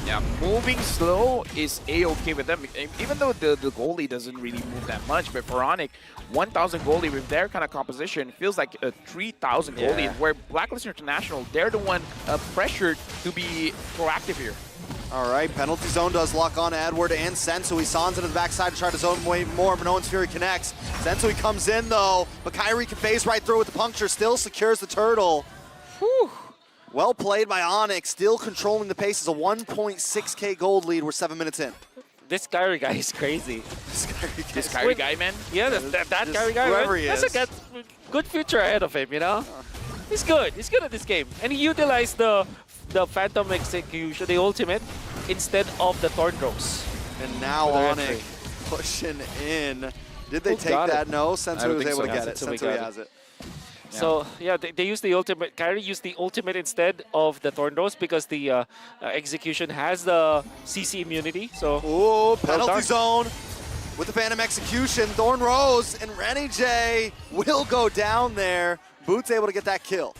Yeah, moving slow is A-okay with them, even though the goalie doesn't really move that much. But for ONIC, 1,000 goalie with their kind of composition feels like a 3,000 goalie, where Blacklist International, they're the one pressured to be proactive here. All right, penalty zone does lock on Edward and Sensui. Sans into the backside to try to zone way more, but no one's Fury connects. Sensui comes in though, but Kyrie can phase right through with the puncture, still secures the turtle. Whew. Well played by ONIC, still controlling the pace. It's a 1.6k gold lead. We're 7 minutes in. This Kyrie guy is crazy. This Kyrie guy, man. Yeah, that Kyrie guy, whoever right? he That's is. a good future ahead of him, you know? He's good. He's good at this game. And he utilized the Phantom Execution, the ultimate, instead of the Thorn Throws. And now For the ONIC entry. pushing in. Did they Who take got that? it? No, I Sensui don't was think able so. to get Yeah, it. Sensui Sensui got has it. So yeah, they used the ultimate. Kyrie used the ultimate instead of the Thorn Throws because the execution has the CC immunity. So Ooh, penalty done. zone with the Phantom Execution. Thorn Rose and Rennie J will go down there. Boots able to get that kill.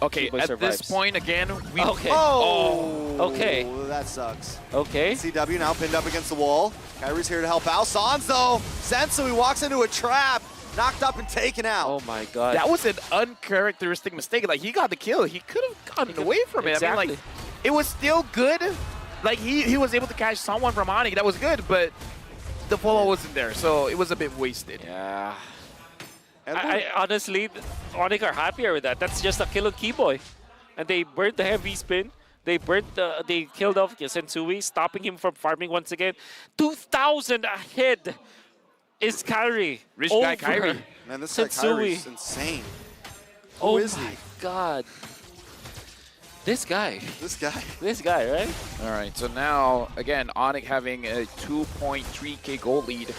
Okay, Boy at survives. this point again, we Okay. Oh, Okay. That sucks. okay. CW now pinned up against the wall. Kyrie's here to help out. Sans though, Sensui walks into a trap, knocked up and taken out. Oh my God. that was an uncharacteristic mistake. Like he got the kill, he could have gotten away from it. I mean, like Exactly. it was still good. Like he was able to catch someone from ONIC. That was good, but the follow wasn't there, so it was a bit wasted. Yeah. Edward- I honestly, ONIC are happier with that. That's just a kill on Keyboy. And they burnt the heavy spin. They they killed off Sensui, stopping him from farming once again. 2,000 ahead is Kyrie. Rich guy over Kyrie. Man, this guy Sensui. Kyrie's insane. Who Oh is my he? God. This guy. This guy. Right? All right, so now again, ONIC having a 2.3k gold lead.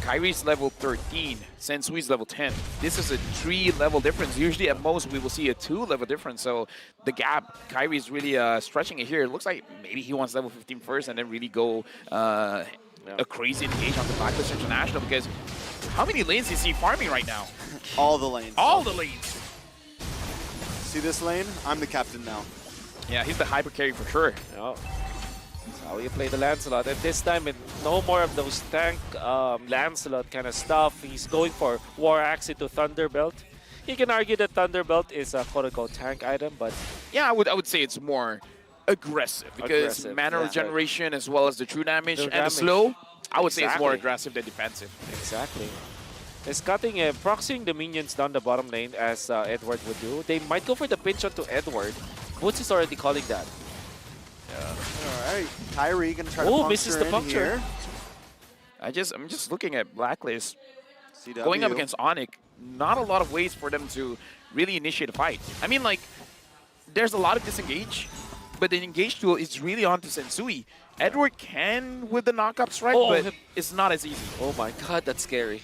Kyrie's level 13, Sensui's level 10. This is a 3-level difference. Usually at most we will see a 2-level difference. So the gap, Kyrie's really stretching it here. It looks like maybe he wants level 15 first and then really go a crazy engage on the Blacklist International, because how many lanes is he farming right now? All the lanes. All the lanes. See this lane? I'm the captain now. Yeah, he's the hyper carry for sure. Yeah. That's how you play the Lancelot. And this time, no more of those tank Lancelot kind of stuff. He's going for War Axe into Thunderbelt. You can argue that Thunderbelt is a quote-unquote tank item, but Yeah, I would say it's more aggressive because Aggressive, mana yeah. regeneration as well as the true damage True and damage. the slow, I would say it's more Exactly. aggressive than defensive. exactly. It's cutting, proxying the minions down the bottom lane as Edward would do. They might go for the pinch onto Edward. Boots is already calling that. All right, Kyrie gonna try to Oh, puncture misses the in puncture. here. I'm just looking at Blacklist CW. going up against ONIC. Not a lot of ways for them to really initiate a fight. I mean, like, there's a lot of disengage, but the engage tool is really onto Sensui. Edward can with the knockup strike, Oh, but it's not as easy. Oh my God, that's scary.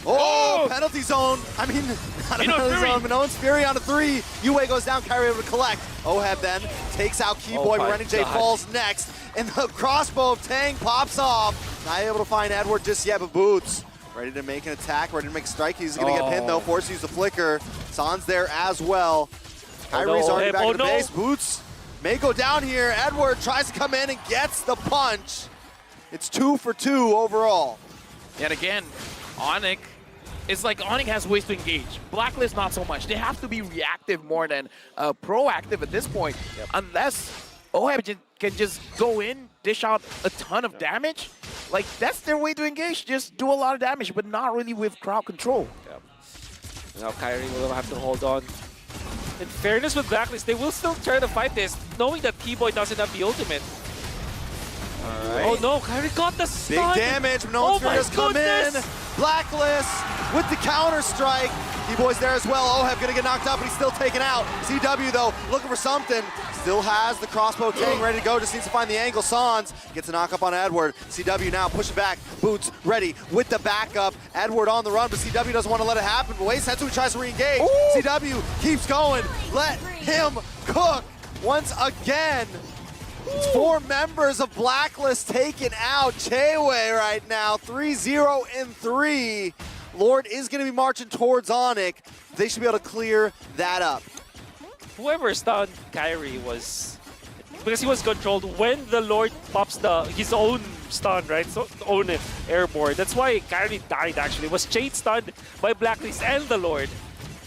Oh, penalty zone. I mean, not a You know, penalty Fury. zone, but no one's Fury on a 3. Yue goes down, Kyrie able to collect. Oheb then takes out Keyboy, Oh my but Rennie J God. falls next. And the crossbow of Tang pops off. Not able to find Edward just yet, but Boots ready to make an attack, ready to make a strike. He's going to get pinned though, forced to use the flicker. San's there as well. Kyrie's no, already Oheb, back oh in the no. base. Boots may go down here. Edward tries to come in and gets the punch. It's 2 for 2 overall. And again, ONIC, it's like ONIC has ways to engage. Blacklist, not so much. They have to be reactive more than proactive at this point. Unless Oheb can just go in, dish out a ton of damage. Like, that's their way to engage. Just do a lot of damage, but not really with crowd control. Now Kyrie will have to hold on. In fairness with Blacklist, they will still try to fight this, knowing that Keyboy doesn't have the ultimate. Oh no, Kyrie got the Big stun! damage, no Oh one's my has come in. goodness! Blacklist with the counter strike. Keyboy's there as well. Oheb gonna get knocked out, but he's still taken out. CW though, looking for something. Still has the crossbow Tang ready to go, just needs to find the angle. Sans gets a knock up on Edward. CW now pushing back. Boots ready with the backup. Edward on the run, but CW doesn't want to let it happen. But wait, Sensui tries to re-engage. CW keeps going. Let him cook once again. 4 members of Blacklist taken out. Chewe right now, 3-0 in 3. Lord is going to be marching towards ONIC. They should be able to clear that up. Whoever stunned Kyrie was, because he was controlled when the Lord pops his own stun, right? So own airborne. That's why Kyrie died actually. Was chain stunned by Blacklist and the Lord.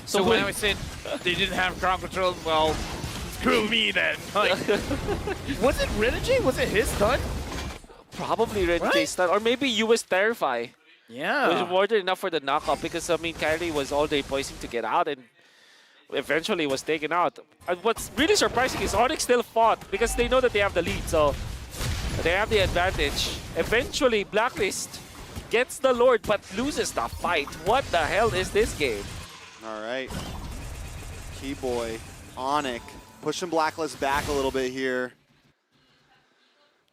So when I said they didn't have crowd control, well, screw me then. Like, was it Renegade? Was it his stun? Probably Red Right? J stun, or maybe US Terrify. Yeah. Which was more than enough for the knockout because, I mean, Kyrie was all day poising to get out and eventually was taken out. And what's really surprising is ONIC still fought because they know that they have the lead, so they have the advantage. Eventually, Blacklist gets the Lord but loses the fight. What the hell is this game? All right. Keyboy, ONIC, pushing Blacklist back a little bit here.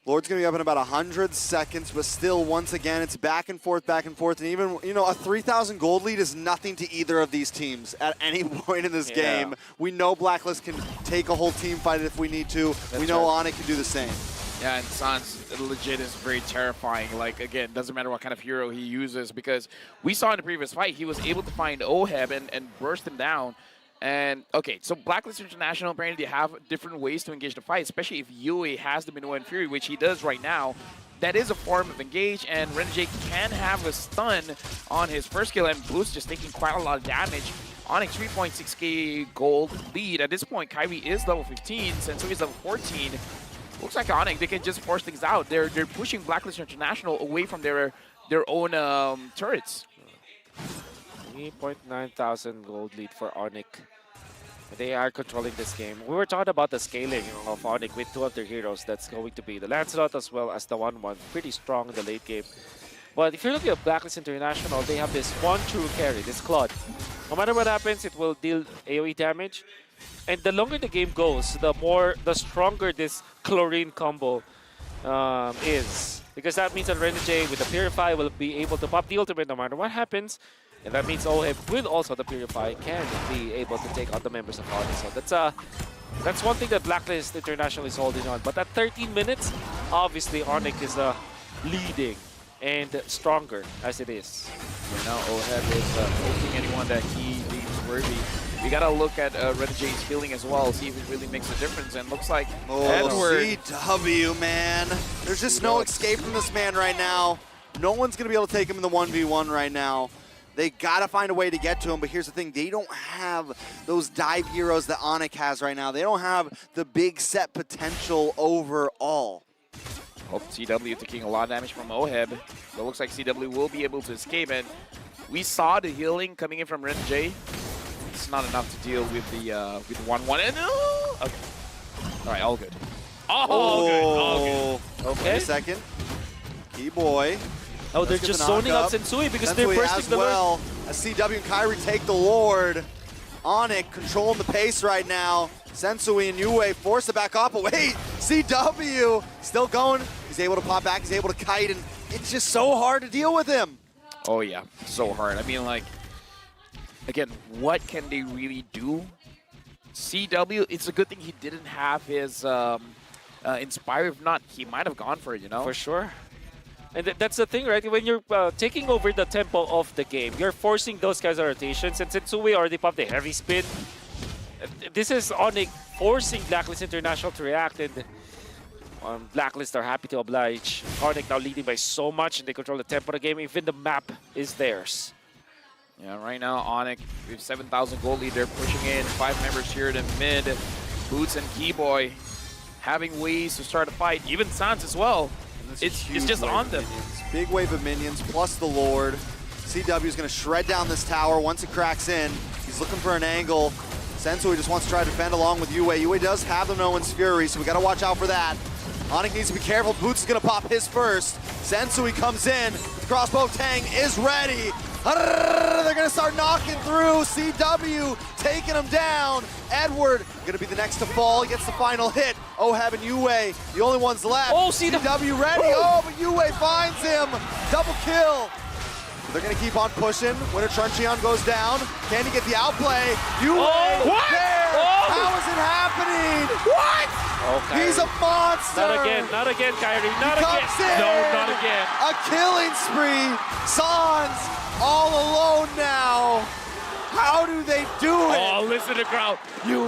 Lord's going to be up in about 100 seconds, but still, once again, it's back and forth, and even, you know, a 3,000 gold lead is nothing to either of these teams at any point in this game. We know Blacklist can take a whole team fight if we need to. We know ONIC can do the same. Yeah, and Sans legit is very terrifying. Like, again, doesn't matter what kind of hero he uses, because we saw in the previous fight, he was able to find Oheb and burst him down. And, okay, so Blacklist International, apparently they have different ways to engage the fight, especially if Yue has the Minuan Fury, which he does right now. That is a form of engage, and Renegade can have a stun on his first kill, and Blue's just taking quite a lot of damage. ONIC 3.6k gold lead. At this point, Kyrie is level 15, Sensui is level 14. Looks like ONIC, they can just force things out. They're pushing Blacklist International away from their own turrets. 3.9 thousand gold lead for ONIC. They are controlling this game. We were talking about the scaling of ONIC with two of their heroes. That's going to be the Lancelot as well as the 1-1. Pretty strong in the late game. But if you're looking at Blacklist International, they have this one true carry, this Claude. No matter what happens, it will deal AoE damage. And the longer the game goes, the stronger this Chlorine combo is. Because that means that Renegade with the Purify will be able to pop the ultimate no matter what happens. And that means Oheb with also the Purify can be able to take out the members of ONIC. So that's one thing that Blacklist International is holding on. But at 13 minutes, obviously ONIC is leading and stronger as it is. Right now, Oheb is poking anyone that he deems worthy. We gotta look at Renegade's healing as well, see if it really makes a difference. And looks like Edward. CW, man. There's just no escape from this man right now. No one's gonna be able to take him in the 1v1 right now. They gotta find a way to get to him, but here's the thing, they don't have those dive heroes that ONIC has right now. They don't have the big set potential overall. Hope CW taking a lot of damage from Oheb. But looks like CW will be able to escape, and we saw the healing coming in from Renegade. It's not enough to deal with the 1-1. And okay. All right, all good. All good. Okay. Wait a second. Keyboy. Oh, they're just zoning out Sensui because they're bursting the well. As CW and Kyrie take the Lord. ONIC controlling the pace right now. Sensui and Yue force it back up. But wait, CW still going. He's able to pop back. He's able to kite, and it's just so hard to deal with him. Oh yeah, so hard. I mean, like, again, what can they really do? CW, it's a good thing he didn't have his Inspire. If not, he might have gone for it, you know? For sure. And that's the thing, right? When you're taking over the tempo of the game, you're forcing those kinds of rotations. And Sensui already popped the heavy spin. This is ONIC forcing Blacklist International to react, and Blacklist are happy to oblige. ONIC now leading by so much, and they control the tempo of the game. Even the map is theirs. Yeah, right now, ONIC, we have 7,000 gold lead. They're pushing in 5 members here in mid. Boots and Keyboy having ways to start a fight. Even Sans as well. It's just on them. Big wave of minions plus the Lord. CW is going to shred down this tower once it cracks in. He's looking for an angle. Sensui just wants to try to defend along with Yue. Yue does have the Noan's Fury, so we got to watch out for that. ONIC needs to be careful. Boots is going to pop his first. Sensui comes in. The crossbow Tang is ready. They're going to start knocking through. CW taking him down. Edward going to be the next to fall. He gets the final hit. Oheb and Yue, the only ones left. Oh, CW ready. Oh, but Yue finds him. Double kill. They're going to keep on pushing. Winter Truncheon goes down. Can he get the outplay? Yue what? there. Oh. How is it happening? What? Okay. He's a monster. Not again, Kyrie. Not He again. comes in. No, not again. A killing spree. Sans all alone now. How do they do it? Oh, listen to the crowd. Yue.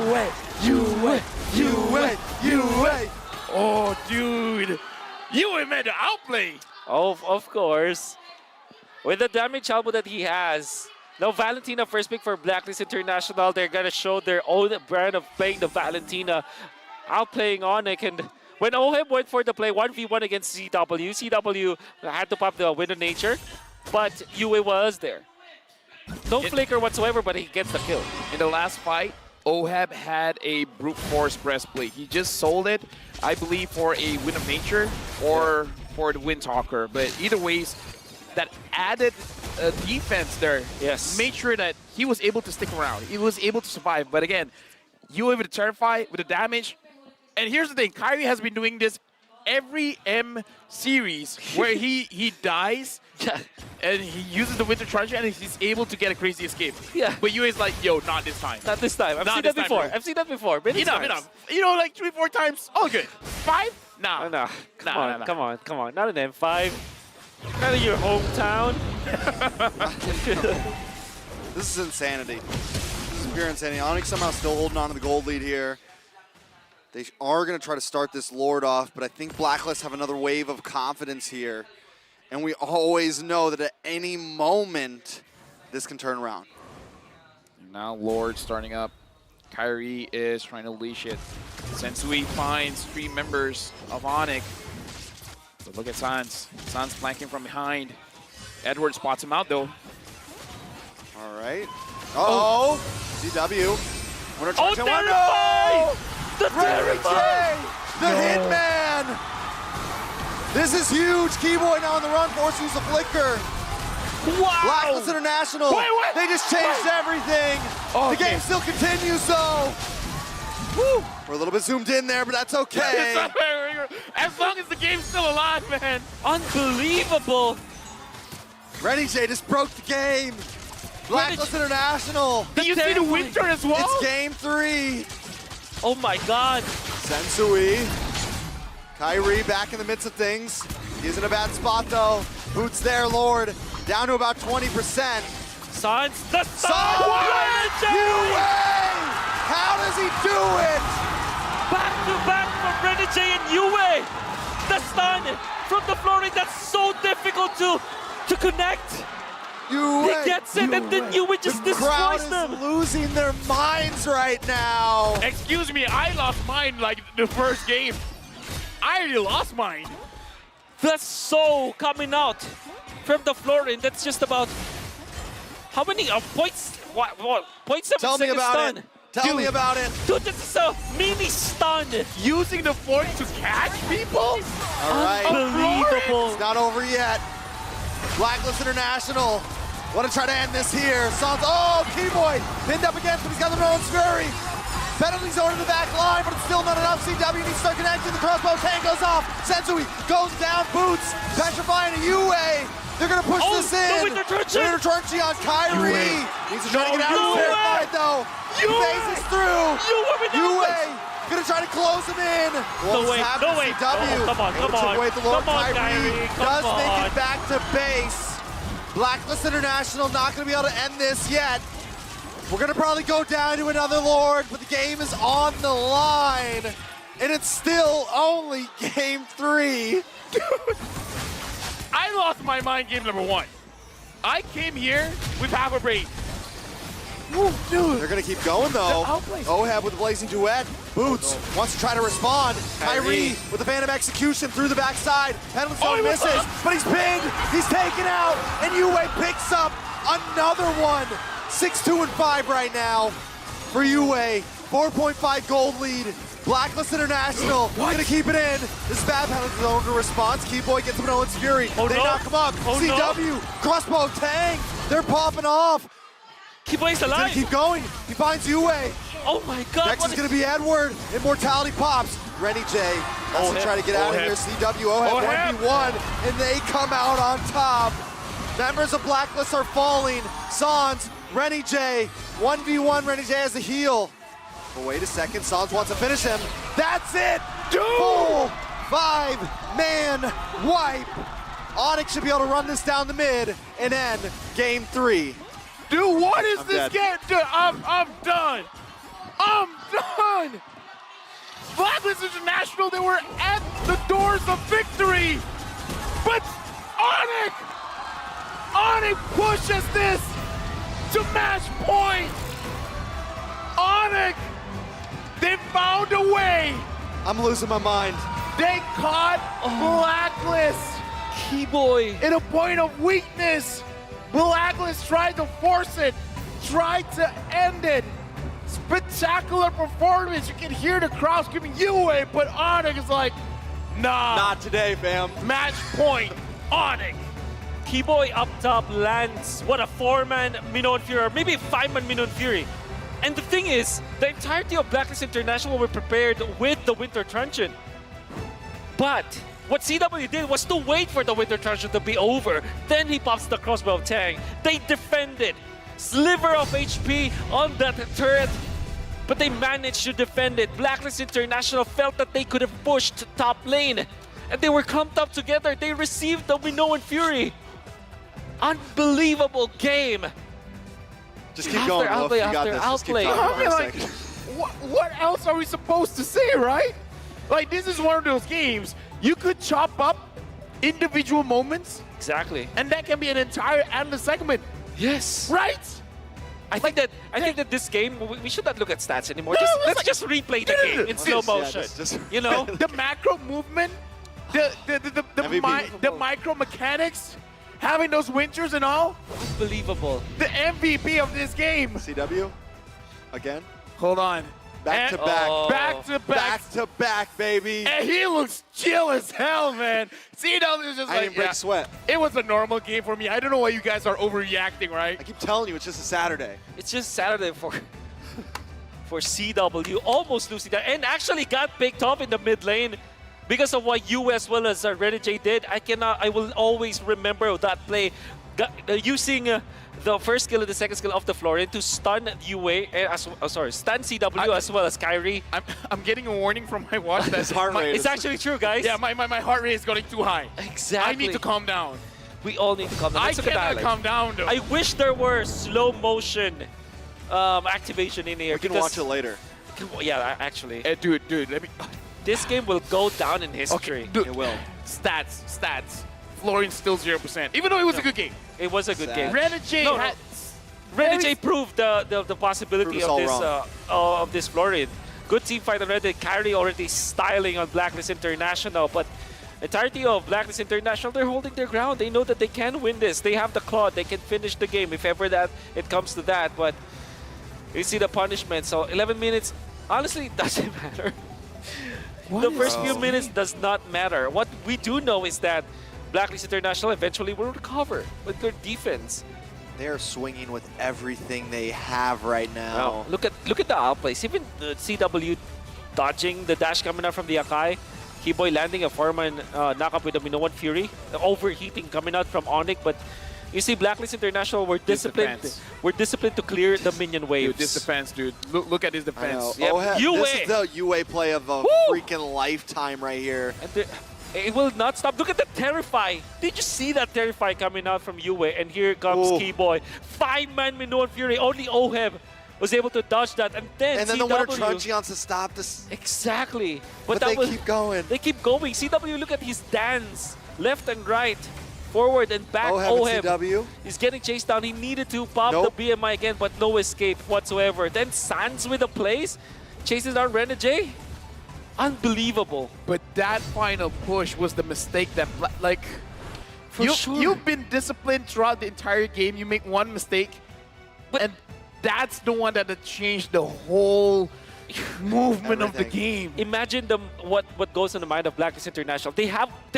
Oh, dude. You meant to outplay. Oh, of course. With the damage output that he has, Now, Valentina first pick for Blacklist International. They're going to show their own brand of playing the Valentina, outplaying ONIC. And when OHEB went for the play 1v1 against CW had to pop the Wind of Nature, but UA was there. No flicker whatsoever, but he gets the kill. In the last fight, OHEB had a brute force breastplate. He just sold it, I believe, for a Wind of Nature or for the Wind Talker. But either ways, that added defense there made sure that he was able to stick around. He was able to survive. But again, UA with the Terrify, with the damage. And here's the thing, Kyrie has been doing this every M series where he dies and he uses the Winter Truncheon and he's able to get a crazy escape. Yeah. But UA is like, yo, not this time. Not this time. I've seen that before. I've seen that before. Enough. You know, like 3-4 times, all good. 5? Nah. No. Come on. Not an M5. Not in your hometown. This is insanity. This is pure insanity. ONIC somehow still holding on to the gold lead here. They are going to try to start this Lord off, but I think Blacklist have another wave of confidence here. And we always know that at any moment, this can turn around. Now Lord starting up. Kyrie is trying to leash it. Sensui finds 3 members of ONIC. But look at Sans. Sans flanking from behind. Edward spots him out though. All right. Uh-oh. CW. Oh, Terrify! The Terrify! The Hitman! This is huge. Keyboy now on the run, forced to use a flicker. Wow! Blacklist International. Wait. They just changed everything. The game still continues though. Woo! We're a little bit zoomed in there, but that's okay. As long as the game's still alive, man. Unbelievable. Renny J just broke the game. Blacklist International. Did you see the Winter as well? It's game 3. Oh my God. Sensui. Kyrie back in the midst of things. He's in a bad spot though. Boots there, Lord. Down to about 20%. Sans, the Sans! UA! How does he do it? Back to back for Renny J and UA. The stun from the flooring, that's so difficult to connect. UA. He gets it and then UA just destroys them. The crowd is losing their minds right now. Excuse me, I lost mine like the first game. I already lost mine. That's so coming out from the flooring. That's just about how many points? What? 0.7 Tell me about stun. it. Tell me about it. Dude, this is a mini stun. Using the force to catch people? All right. Unbelievable. It's not over yet. Blacklist International. Want to try to end this here. Sans, oh, Keyboy pinned up against him. He's got the Nolan's Fury. Penalties over to the back line, but it's still not enough. CW needs to start connecting. The crossbow tank goes off. Sensui goes down. Boots petrifying a UA. They're going to push this in. Winter Truncheon on Kyrie. Needs to try to get out of this fight, though. He phases through. UA going to try to close him in. No way. CW. Come on. Wait, the Lord Come on, Kyrie Come does on. make it back to base. Blacklist International not going to be able to end this yet. We're going to probably go down to another Lord, but the game is on the line. And it's still only game 3. Dude, I lost my mind game number 1. I came here with half a brain. Ooh, dude. They're going to keep going, though. OHEB with the Blazing Duet. Boots wants to try to respond. Kyrie with the Phantom Execution through the backside. Pendulum Stone misses, but he's pinned. He's taken out, and UA picks up another one. 6-2-5 right now for UA. 4.5 gold lead. Blacklist International gonna keep it in. This is bad penalty zone to response. Keyboy gets him an Owen's Fury. They knock him up. CW, crossbow, Tang. They're popping off. Keyboy's alive. He's gonna keep going. He finds UA. Oh my God. Next is gonna be Edward. Immortality pops. Renny J has to try to get out of here. CW, OHEB 1v1, and they come out on top. Members of Blacklist are falling. Sans, Renny J, 1v1, Renny J has a heal. But wait a second, Sans wants to finish him. That's it! Full 5-man wipe. ONIC should be able to run this down the mid and end game 3. Dude, what is this game? Dude, I'm done. I'm done. Blacklist International, they were at the doors of victory. But ONIC pushes this to match point. ONIC, they found a way. I'm losing my mind. They caught Blacklist Keyboy. in a point of weakness. Blacklist tried to force it, tried to end it. Spectacular performance. You can hear the crowd screaming UA, but ONIC is like, nah. Not today, fam. Match point, ONIC. Keyboy up top lands, what, a 4-man Minoan Fury, or maybe a 5-man Minoan Fury. And the thing is, the entirety of Blacklist International were prepared with the Winter Truncheon. But what CW did was to wait for the Winter Truncheon to be over. Then he pops the crossbow of Tang. They defended. Sliver of HP on that turret, but they managed to defend it. Blacklist International felt that they could have pushed top lane, and they were clumped up together. They received the Minoan Fury. Unbelievable game. Just keep going, Wolf. You got this. Just keep outplay. talking I mean, for a like, second. what else are we supposed to say, right? Like, this is one of those games. You could chop up individual moments, Exactly. and that can be an entire endless segment, Yes. right? I think that this game, we should not look at stats anymore. No, Let's like- just replay the no, no, game no. in slow motion. just- You know? The macro movement, the MVP. micro mechanics, having those winters and all, Unbelievable. the MVP of this game. CW? Again? Hold on. Back to And- back. Oh. Back to back. Back to back, baby. And he looks chill as hell, man. CW is just I like, didn't break yeah, sweat. it was a normal game for me. I don't know why you guys are overreacting, right? I keep telling you, it's just a Saturday. It's just Saturday for CW, almost losing that, and actually got picked up in the mid lane because of what you as well as Renegade did. I will always remember that play, using the first skill and the second skill of the Florian to stun UA, stun CW as well as Kyrie. I'm getting a warning from my watch that His heart rate It's actually true, guys. yeah, my heart rate is going too high. Exactly. I need to calm down. We all need to calm down. I Let's look at cannot that. calm down, though. I wish there were slow motion activation in here. We can because- watch it later. Yeah, actually. Dude, let me... This game will go down in history. Dude, It will. Stats. Florian still 0%, even though it was a good game. It was a good Sad. game. Renegade No, had... Renegade proved the possibility Proved us of all this of this Florian. Good team fight on Renegade. Kyrie already styling on Blacklist International, but entirety of Blacklist International, they're holding their ground. They know that they can win this. They have the claw. They can finish the game if ever that it comes to that. But you see the punishment. So 11 minutes, honestly, it doesn't matter. The first few minutes does not matter. What we do know is that Blacklist International eventually will recover with their defense. They're swinging with everything they have right now. Wow. Look at the outplays. Even the CW dodging the dash coming out from the Akai. Keyboy landing a 4-man knockup with a Minoan Fury. The overheating coming out from ONIC, but you see Blacklist International were disciplined. defense. We're disciplined to clear the minion waves. Dude, this defense, dude. Look at his I know. defense. Yep. Oh, heck, UA. this is the UA play of a freaking lifetime right here. And it will not stop. Look at the Terrify. Did you see that Terrify coming out from UA? And here comes Ooh. Keyboy. 5-man Minoan Fury. Only Oheb was able to dodge that. And then And then CW. the Winter Truncheon to stop this. Exactly. But that they was, keep going. They keep going. CW, look at his dance. Left and right. Forward and back. Oheb and CW. He's getting chased down. He needed to pop Nope. the BMI again, but no escape whatsoever. Then Sans with a place. Chases down Renegade. Unbelievable. But that final push was the mistake that, like, For sure. you've been disciplined throughout the entire game. You make one mistake, But- and that's the one that changed the whole movement of the Everything. game. Imagine what goes in the mind of Blacklist International.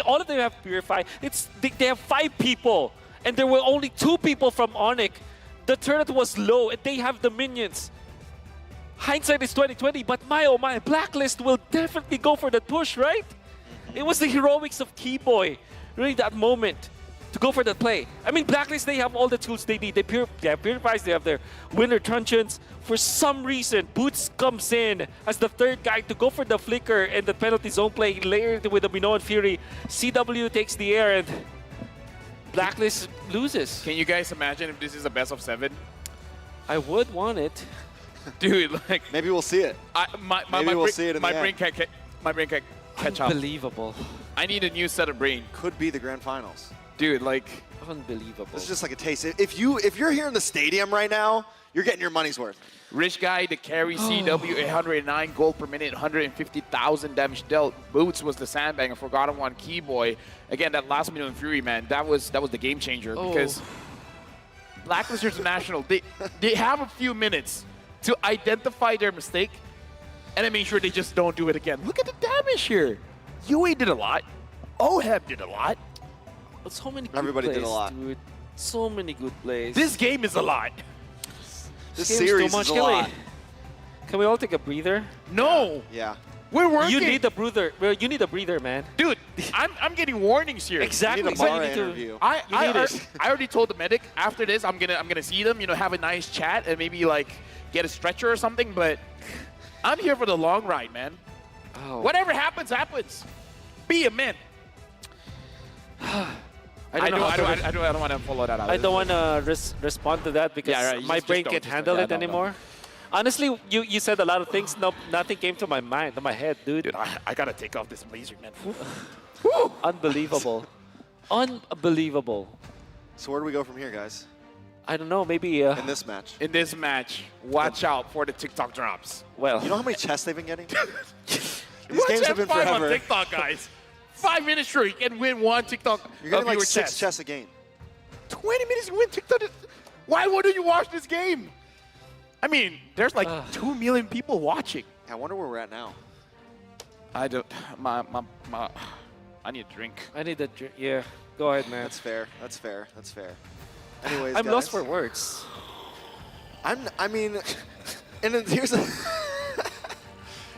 All of them have Purify. They have 5 people, and there were only 2 people from ONIC. The turret was low, and they have the minions. Hindsight is 2020, but my oh my, Blacklist will definitely go for the push, right? It was the heroics of Keyboy, really, that moment to go for that play. I mean, Blacklist, they have all the tools they need. They have Purifies, they have their Winter Truncheons. For some reason, Boots comes in as the third guy to go for the flicker and the penalty zone play layered with the Minoan Fury. CW takes the air and Blacklist loses. Can you guys imagine if this is a best of 7? I would want it. Dude, like Maybe we'll see it. Maybe we'll see it in my the brain end. can't catch up. Unbelievable. I need a new set of brain. Could be the grand finals. Dude, like, Unbelievable. This is just like a taste. If you're here in the stadium right now, you're getting your money's worth. Rich Guy, the carry CW, 809 gold per minute, 150,000 damage dealt. Boots was the sandbanger, Forgotten One, Keyboy. Again, that last minute in Fury, man, that was the game changer because Blacklist International, they have a few minutes to identify their mistake and then make sure they just don't do it again. Look at the damage here. UA did a lot. OHEB did a lot. So many good Everybody plays, did a lot. dude. So many good plays. This game is a lot. This game's series too much. is a Can we- lot. Can we all take a breather? No. Yeah. We're working. You need a breather. Well, you need a breather, man. Dude, I'm getting warnings here. Exactly. You need a So you Mara need to- interview. I need it. already told the medic after this I'm gonna see them, have a nice chat and maybe like get a stretcher or something. But I'm here for the long ride, man. Oh. Whatever happens, happens. Be a man. I don't want to follow that out. I don't want to respond to that because Yeah, right. my Just brain don't, can't just handle don't. it Yeah, no, no. anymore. Honestly, you said a lot of things. No, nothing came to my mind, to my head, dude. Dude, I gotta take off this blazer, man. Unbelievable. Unbelievable. So where do we go from here, guys? I don't know, maybe... In this match. In this match, watch out for the TikTok drops. well, You know how many chests they've been getting? These Watch games have been F5 on forever. TikTok, guys. 5 minutes sure you can win one TikTok. You're getting like viewer 6 chest. chests a game. 20 minutes to win TikTok. Why wouldn't you watch this game? I mean, there's like 2 million people watching. I wonder where we're at now. I don't. I need a drink. I need a drink. Yeah, go ahead, man. That's fair. That's fair. That's fair. Anyways, I'm guys, lost for words. I mean, and then here's a.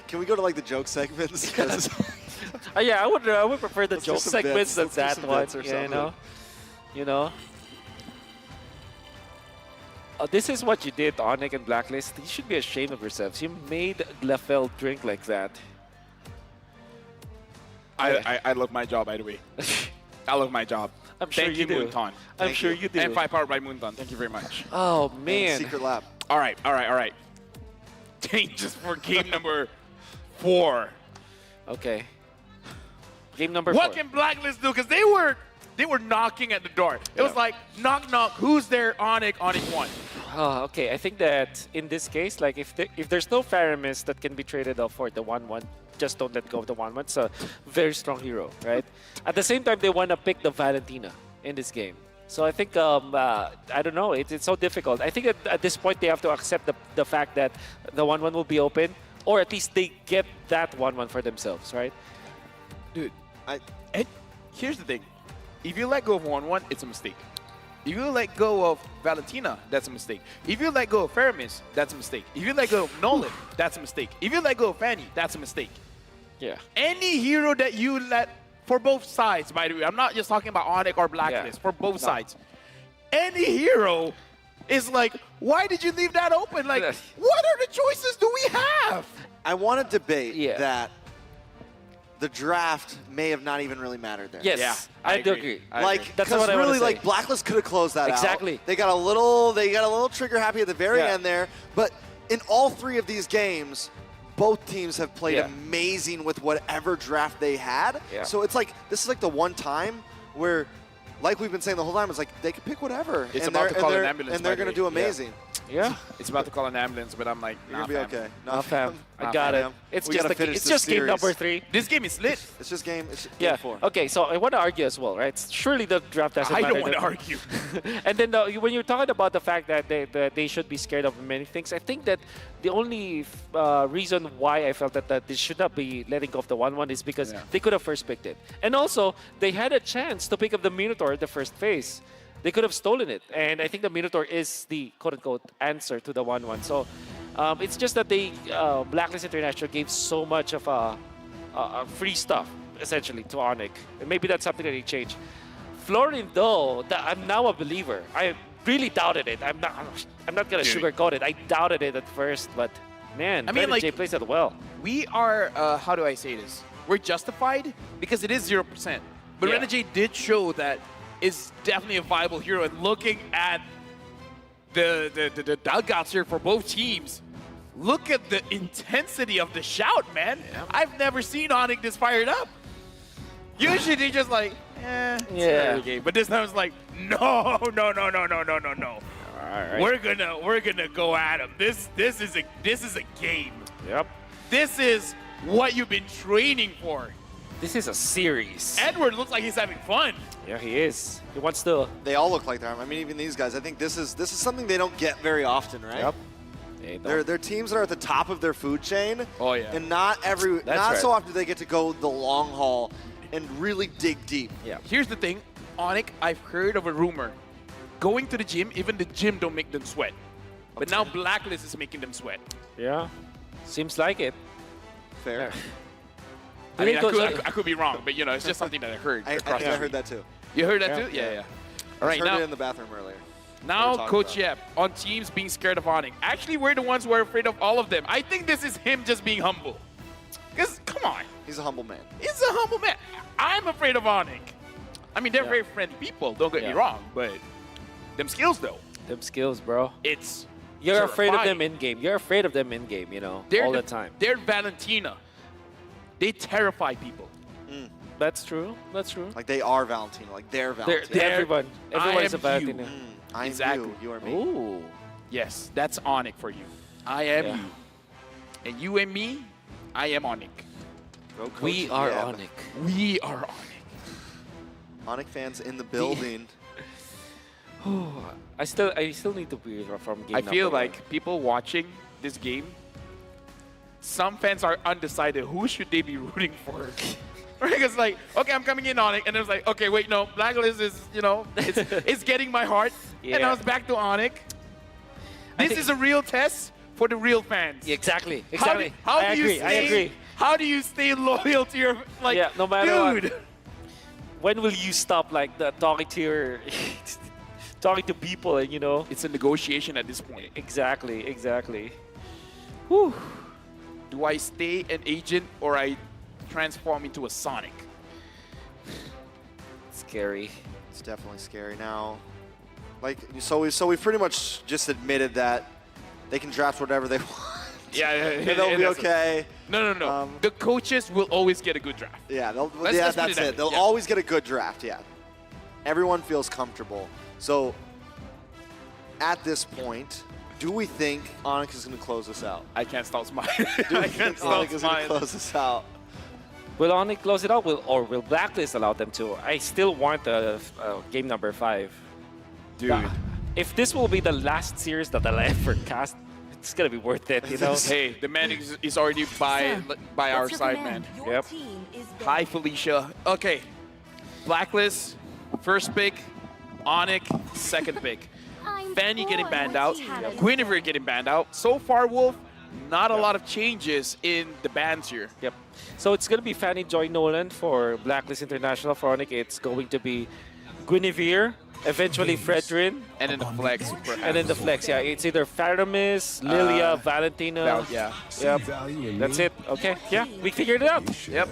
Can we go to like the joke segments? 'Cause Yeah, I would prefer the Let's do joke some segments bits. than Let's do that some one. bits or Yeah, something. you know. This is what you did, ONIC and Blacklist. You should be ashamed of yourselves. You made Lefel drink like that. I love my job, by the way. I love my job. I'm sure Thank you do. Moonton. I'm sure you do. And 5 powered by Moonton. Thank you very much. Oh and man. Secret lab. All right. Changes for game number 4. Okay. Game number What 4. can Blacklist do? Because they were knocking at the door. It was like, knock, knock. Who's there? ONIC won. Oh, okay. I think that in this case, like if there's no Faramis that can be traded off for the 1-1, just don't let go of the 1-1. It's a very strong hero, right? At the same time, they want to pick the Valentina in this game. So I think, I don't know, it's so difficult. I think at this point, they have to accept the fact that the 1-1 will be open, or at least they get that 1-1 for themselves, right? Dude, and here's the thing. If you let go of 1-1, it's a mistake. If you let go of Valentina, that's a mistake. If you let go of Faramis, that's a mistake. If you let go of Nolan, that's a mistake. If you let go of Fanny, that's a mistake. Yeah. Any hero that you let, for both sides, by the way, I'm not just talking about ONIC or Blacklist, for both sides. Any hero is like, why did you leave that open? Like, what are the choices do we have? I want to debate Yeah. that the draft may have not even really mattered there. Yes, Yeah, I I do agree. agree. I Like, agree. That's because what I wanna really, say. like, Blacklist could have closed that out. Exactly. They got a little trigger happy at the very Yeah. end there. But in all 3 of these games, both teams have played Yeah. amazing with whatever draft they had. Yeah. So it's like, this is like the one time where, like we've been saying the whole time, it's like they can pick whatever. It's and about they're, to and call an they're, ambulance, and they're by the going to do way. Yeah. amazing. Yeah. It's about to call an ambulance, but I'm like, You're nah, going to be fam. okay. No, fam. I got fam. it. It's We just gotta the, finish it's this just game series. number 3. This game is lit. It's just game Yeah. 4. Okay, so I want to argue as well, right? Surely the draft doesn't I matter. don't want to argue. And then when you're talking about the fact that they should be scared of many things, I think that the only reason why I felt that they should not be letting go of the 1-1 is because they could have first picked it. And also, they had a chance to pick up the Minotaur at the first phase. They could have stolen it. And I think the Minotaur is the quote-unquote answer to the 1-1. So it's just that they, Blacklist International gave so much of free stuff, essentially, to ONIC. And maybe that's something that they changed. Florin, though, I'm now a believer. I really doubted it. I'm not gonna sugarcoat it. I doubted it at first, but man, I mean, like, Jay plays it well. We are, how do I say this? We're justified because it is 0%. But Yeah. Renegade did show that it's definitely a viable hero. And looking at the dugouts here for both teams, look at the intensity of the shout, man. I've never seen ONIC this fired up. Usually they just like, Yeah. okay. But this time it's like, no. Alright. We're gonna go at him. This is a game. Yep. This is what you've been training for. This is a series. Edward looks like he's having fun. Yeah, he is. He wants to. They all look like that. I mean, even these guys. I think this is something they don't get very often, right? Yep. They're teams that are at the top of their food chain. Oh yeah. And not so often do they get to go the long haul and really dig deep. Yeah. Here's the thing, ONIC, I've heard of a rumor. Going to the gym, even the gym don't make them sweat. But now Blacklist is making them sweat. Yeah. Seems like it. Fair. I mean, I could be wrong, but you know, it's just something that I heard. I heard that too. You heard that Yeah. too? Yeah. I All right, heard now, it in the bathroom earlier. now talking Coach about. Yep on teams being scared of ONIC. Actually, we're the ones who are afraid of all of them. I think this is him just being humble. Because, come on, He's a humble man. he's a humble man. I'm afraid of ONIC. I mean, they're very friendly people, don't get me wrong, but them skills, though, Them skills, bro. it's You're afraid of terrifying. them in game. You're afraid of them in game, you know, all the time. They're Valentina. They terrify people. That's true. That's true. Like they are Valentino. Like they're Valentino. Everyone is a am Valentino. you. I'm Exactly. you. You are me. Ooh. Yes, that's ONIC for you. I am Yeah. you. And you and me, I am ONIC. Go Coach We are Yep. ONIC. We are ONIC. ONIC fans in the building. I still need to be from game. I feel number like people watching this game, some fans are undecided. Who should they be rooting for? Right? It's like, okay, I'm coming in ONIC, and it's like, okay, wait, no, Blacklist is, you know, it's getting my heart, and Yeah. now it's back to ONIC. I This think- is a real test for the real fans. one. Exactly. How do- Exactly. how I do you agree. stay, I agree. How do you stay loyal to your, like, Yeah, no matter dude? When will you stop like talking to your talking to people and you know? It's a negotiation at this point. Exactly. Exactly. Whew. Do I stay an agent or I transform into a Sonic? Scary. It's definitely scary now. Like so we've pretty much just admitted that they can draft whatever they want. Yeah, And they'll be that's- okay. No. The coaches will always get a good draft. Yeah, Let's put it that's that it. way, They'll yeah. always get a good draft, yeah. Everyone feels comfortable. So at this point, do we think ONIC is going to close us out? I can't stop smiling. Do we I think can't stop ONIC is going to smiling. close us out? Will ONIC close it out, or will Blacklist allow them to? I still want game number 5. Dude. If this will be the last series that I'll ever cast, it's gonna be worth it, you know. Hey, the man is already by our side, man. Yep. Hi, Felicia. Okay. Blacklist, first pick. ONIC, second pick. Fanny getting banned out. Guinevere getting banned out. So far, Wolf, not a lot of changes in the bans here. Yep. So it's gonna be Fanny Joy Nolan for Blacklist International. For ONIC, it's going to be Guinevere, eventually Fredrin, And then the flex. and then the flex. Yeah, it's either Faramis, Lilia, Valentina. Yeah. Yep. That's it. Okay. Yeah, we figured it out. Yep.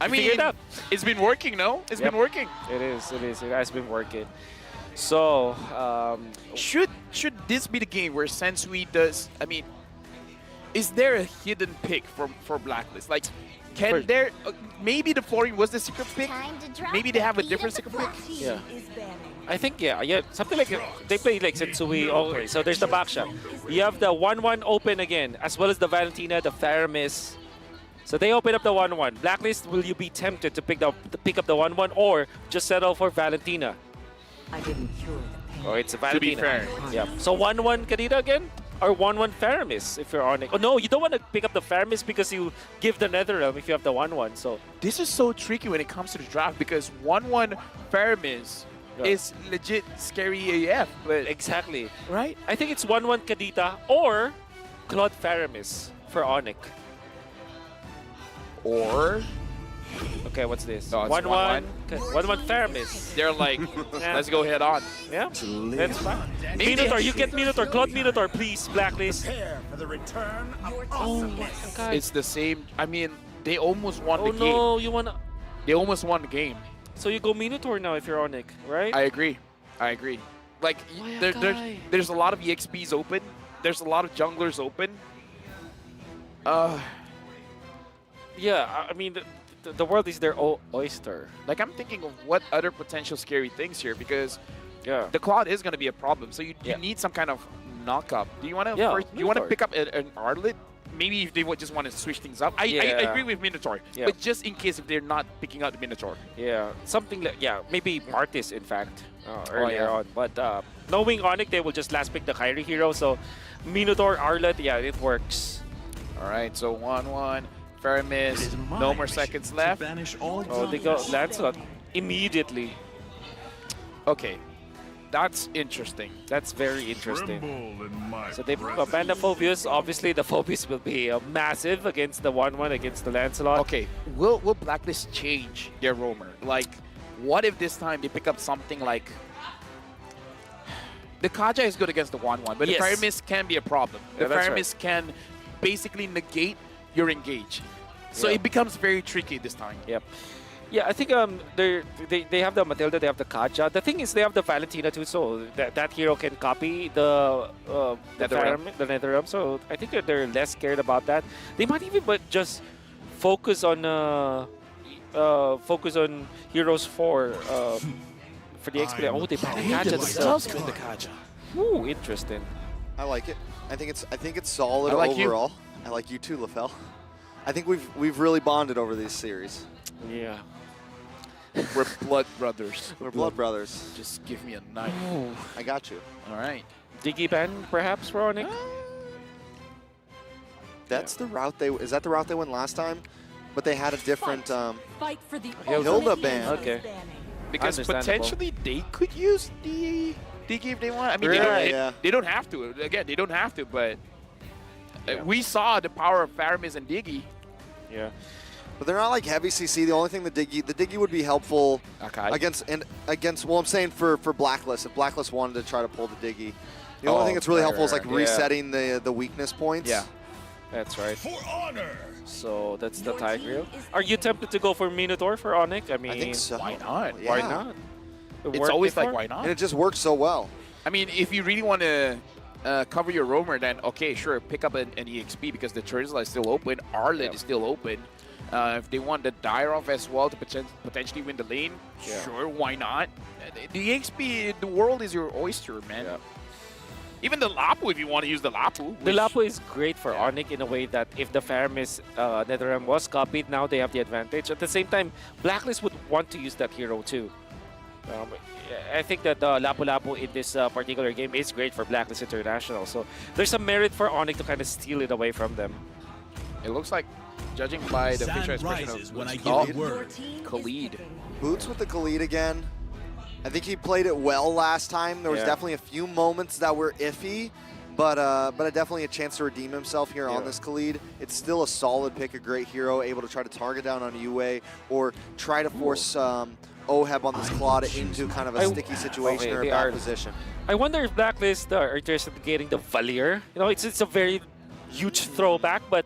I mean, Figure it out. it's been working, no? It's Yep. been working. It is. It is. It has been working. So, Should this be the game where Sensui does? I mean, is there a hidden pick for Blacklist? Like, can For- there? Maybe the flooring was the secret pick. Maybe they have a different secret pick. yeah. I think yeah. Something like they play like Sensui. Okay, so there's the back shot. You have the 1-1 open again, as well as the Valentina, the Faramis. So they open up the 1-1. Blacklist, will you be tempted to pick up the 1-1 or just settle for Valentina? I didn't cure the pain. Oh, it's a To be Valentina. fair. Yeah. So 1-1 Kadita again? Or 1-1 Faramis if you're on it. Oh no, you don't want to pick up the Faramis because you give the Netherrealm if you have the 1-1. So This is so tricky when it comes to the draft because 1-1 Faramis is legit scary AF. But exactly. right? I think it's 1-1 Kadita or Claude Faramis for ONIC. Or Okay, what's this? No, it's 1-1 1-1 Faramis. they're like, Yeah. let's go head on. Yeah, that's fine. Maybe they Minotaur, you get Minotaur. Claude Minotaur, please, Blacklist. For the return of Oh my god. It's the same. I mean, they almost won Oh the game. no, you wanna... They almost won the game. So you go Minotaur now if you're ONIC, right? I agree. I agree. Like, Why a there, guy? there's a lot of EXPs open. There's a lot of junglers open. Yeah, I mean, the world is their oyster. Like, I'm thinking of what other potential scary things here, because Yeah. the Cloud is going to be a problem. So you Yeah. need some kind of knock-up. Do you want to Yeah, you want to Minotaur. pick up an Arlet? Maybe if they would just want to switch things up. I agree with Minotaur. Yeah. But just in case if they're not picking up the Minotaur. Yeah, something like, yeah, maybe Martis, in fact, earlier yeah. on. But knowing ONIC, they will just last pick the Kyrie hero. So Minotaur, Arlet, yeah, it works. All right, so 1-1. Faramis, no more seconds left. Oh, they go Lancelot immediately. Okay, that's interesting. That's very interesting. So they abandon Phobius. Obviously, the Phobius will be massive against the 1-1 against the Lancelot. Okay, will Blacklist change their roamer? Like, what if this time they pick up something like... The Kaja is good against the 1-1, but Yes. the Faramis can be a problem. The Yeah, that's Faramis can basically negate your engage. So Yeah. it becomes very tricky this time. Yep. Yeah, I think they have the Matilda, they have the Kaja. The thing is, they have the Valentina too, so that hero can copy the Netherrealm. So I think that they're less scared about that. They might even but just focus on heroes for the XP. Oh, they banned Kaja themselves. the Kaja. Ooh, interesting. I like it. I think it's solid I like you. overall. I like you too, LaFell. I think we've really bonded over these series. Yeah. We're blood brothers. We're blood brothers. Just give me a knife. I got you. All right. Diggy ban perhaps for ONIC? That's the route is that the route they went last time? But they had a different Fight for the Hilda ultimate ban. hero Okay. banning. Because Understandable. potentially they could use the Diggy if they want. I mean, Yeah. they don't have to. Again, they don't have to, but we saw the power of Faramis and Diggy. Yeah. But they're not like heavy CC. The only thing the Diggy would be helpful Okay. against. Well, I'm saying for Blacklist, if Blacklist wanted to try to pull the Diggy, the only Oh, thing that's really helpful is right, like right. resetting the weakness points. Yeah. That's right. For honor. So that's the Your Tigreal. team is Are you tempted to go for Minotaur for ONIC? I mean, I think so. Why not? Yeah. why not? It It's worked always before. like, why not? And it just works so well. I mean, if you really want to cover your roamer, then okay, sure, pick up an EXP because the Terzla is still open, Arlet Yep. is still open. If they want the Dyrov as well to potentially win the lane, Yeah. sure, why not? The EXP, the world is your oyster, man. Yeah. Even the Lapu, if you want to use the Lapu. The which- Lapo is great for ONIC in a way that if the Faramis Netherrealm was copied, now they have the advantage. At the same time, Blacklist would want to use that hero too. I think that Lapu in this particular game is great for Blacklist International. So there's some merit for ONIC to kind of steal it away from them. It looks like, judging by the facial expression of when I Boots, give oh, the Your word. team is Khalid. picking. Boots with the Khalid again. I think he played it well last time. There was Yeah. definitely a few moments that were iffy, but definitely a chance to redeem himself here on Yeah. this Khalid. It's still a solid pick, a great hero, able to try to target down on UA or try to force Oheb on this Claude into kind of a sticky situation okay, or a they bad are- position. I wonder if Blacklist are interested in getting the Valier. You know, it's a very huge throwback, but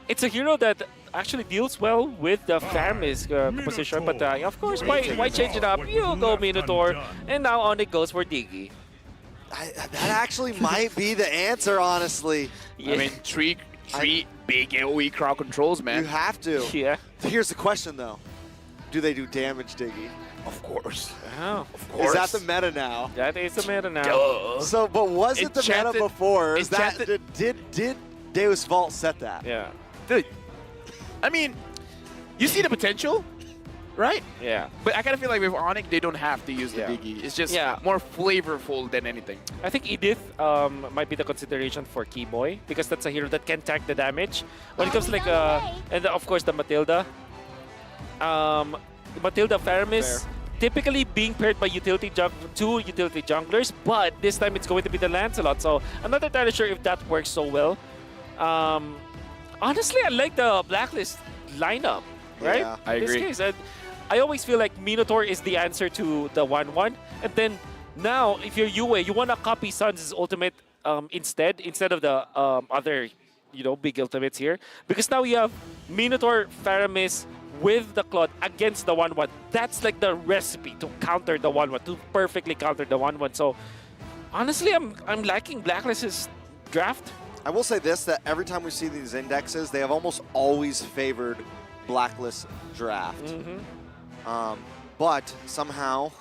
it's a hero that actually deals well with the Faramis position. But of course, why change it up? You go Minotaur, and now ONIC goes for Diggy. That actually might be the answer, honestly. Yeah. I mean, three big AoE crowd controls, man. You have to. Yeah. Here's the question, though. Do they do damage, Diggy? Of course. Oh, Of course. Is that the meta now? that is the meta now. Duh. So, but was it the meta Enchanted- before? Is that Enchanted- did Deus Vault set that? Yeah. Dude, I mean, you see the potential, right? Yeah. But I kind of feel like with ONIC, they don't have to use the Yeah. Diggy. It's just Yeah. more flavorful than anything. I think Edith might be the consideration for Keyboy because that's a hero that can tank the damage. When it comes to like, and of course the Matilda. Matilda Faramis typically being paired by two utility junglers, but this time it's going to be the Lancelot. So I'm not entirely sure if that works so well. Honestly, I like the Blacklist lineup, right? Yeah, I In this agree. case, and I always feel like Minotaur is the answer to the 1-1. And then now, if you're UA, you want to copy Suns' ultimate instead of the other, big ultimates here. Because now you have Minotaur, Faramis with the Claude against the 1-1. That's like the recipe to counter the 1-1, to perfectly counter the 1-1. So honestly, I'm liking Blacklist's draft. I will say this, that every time we see these indexes, they have almost always favored Blacklist draft. But somehow,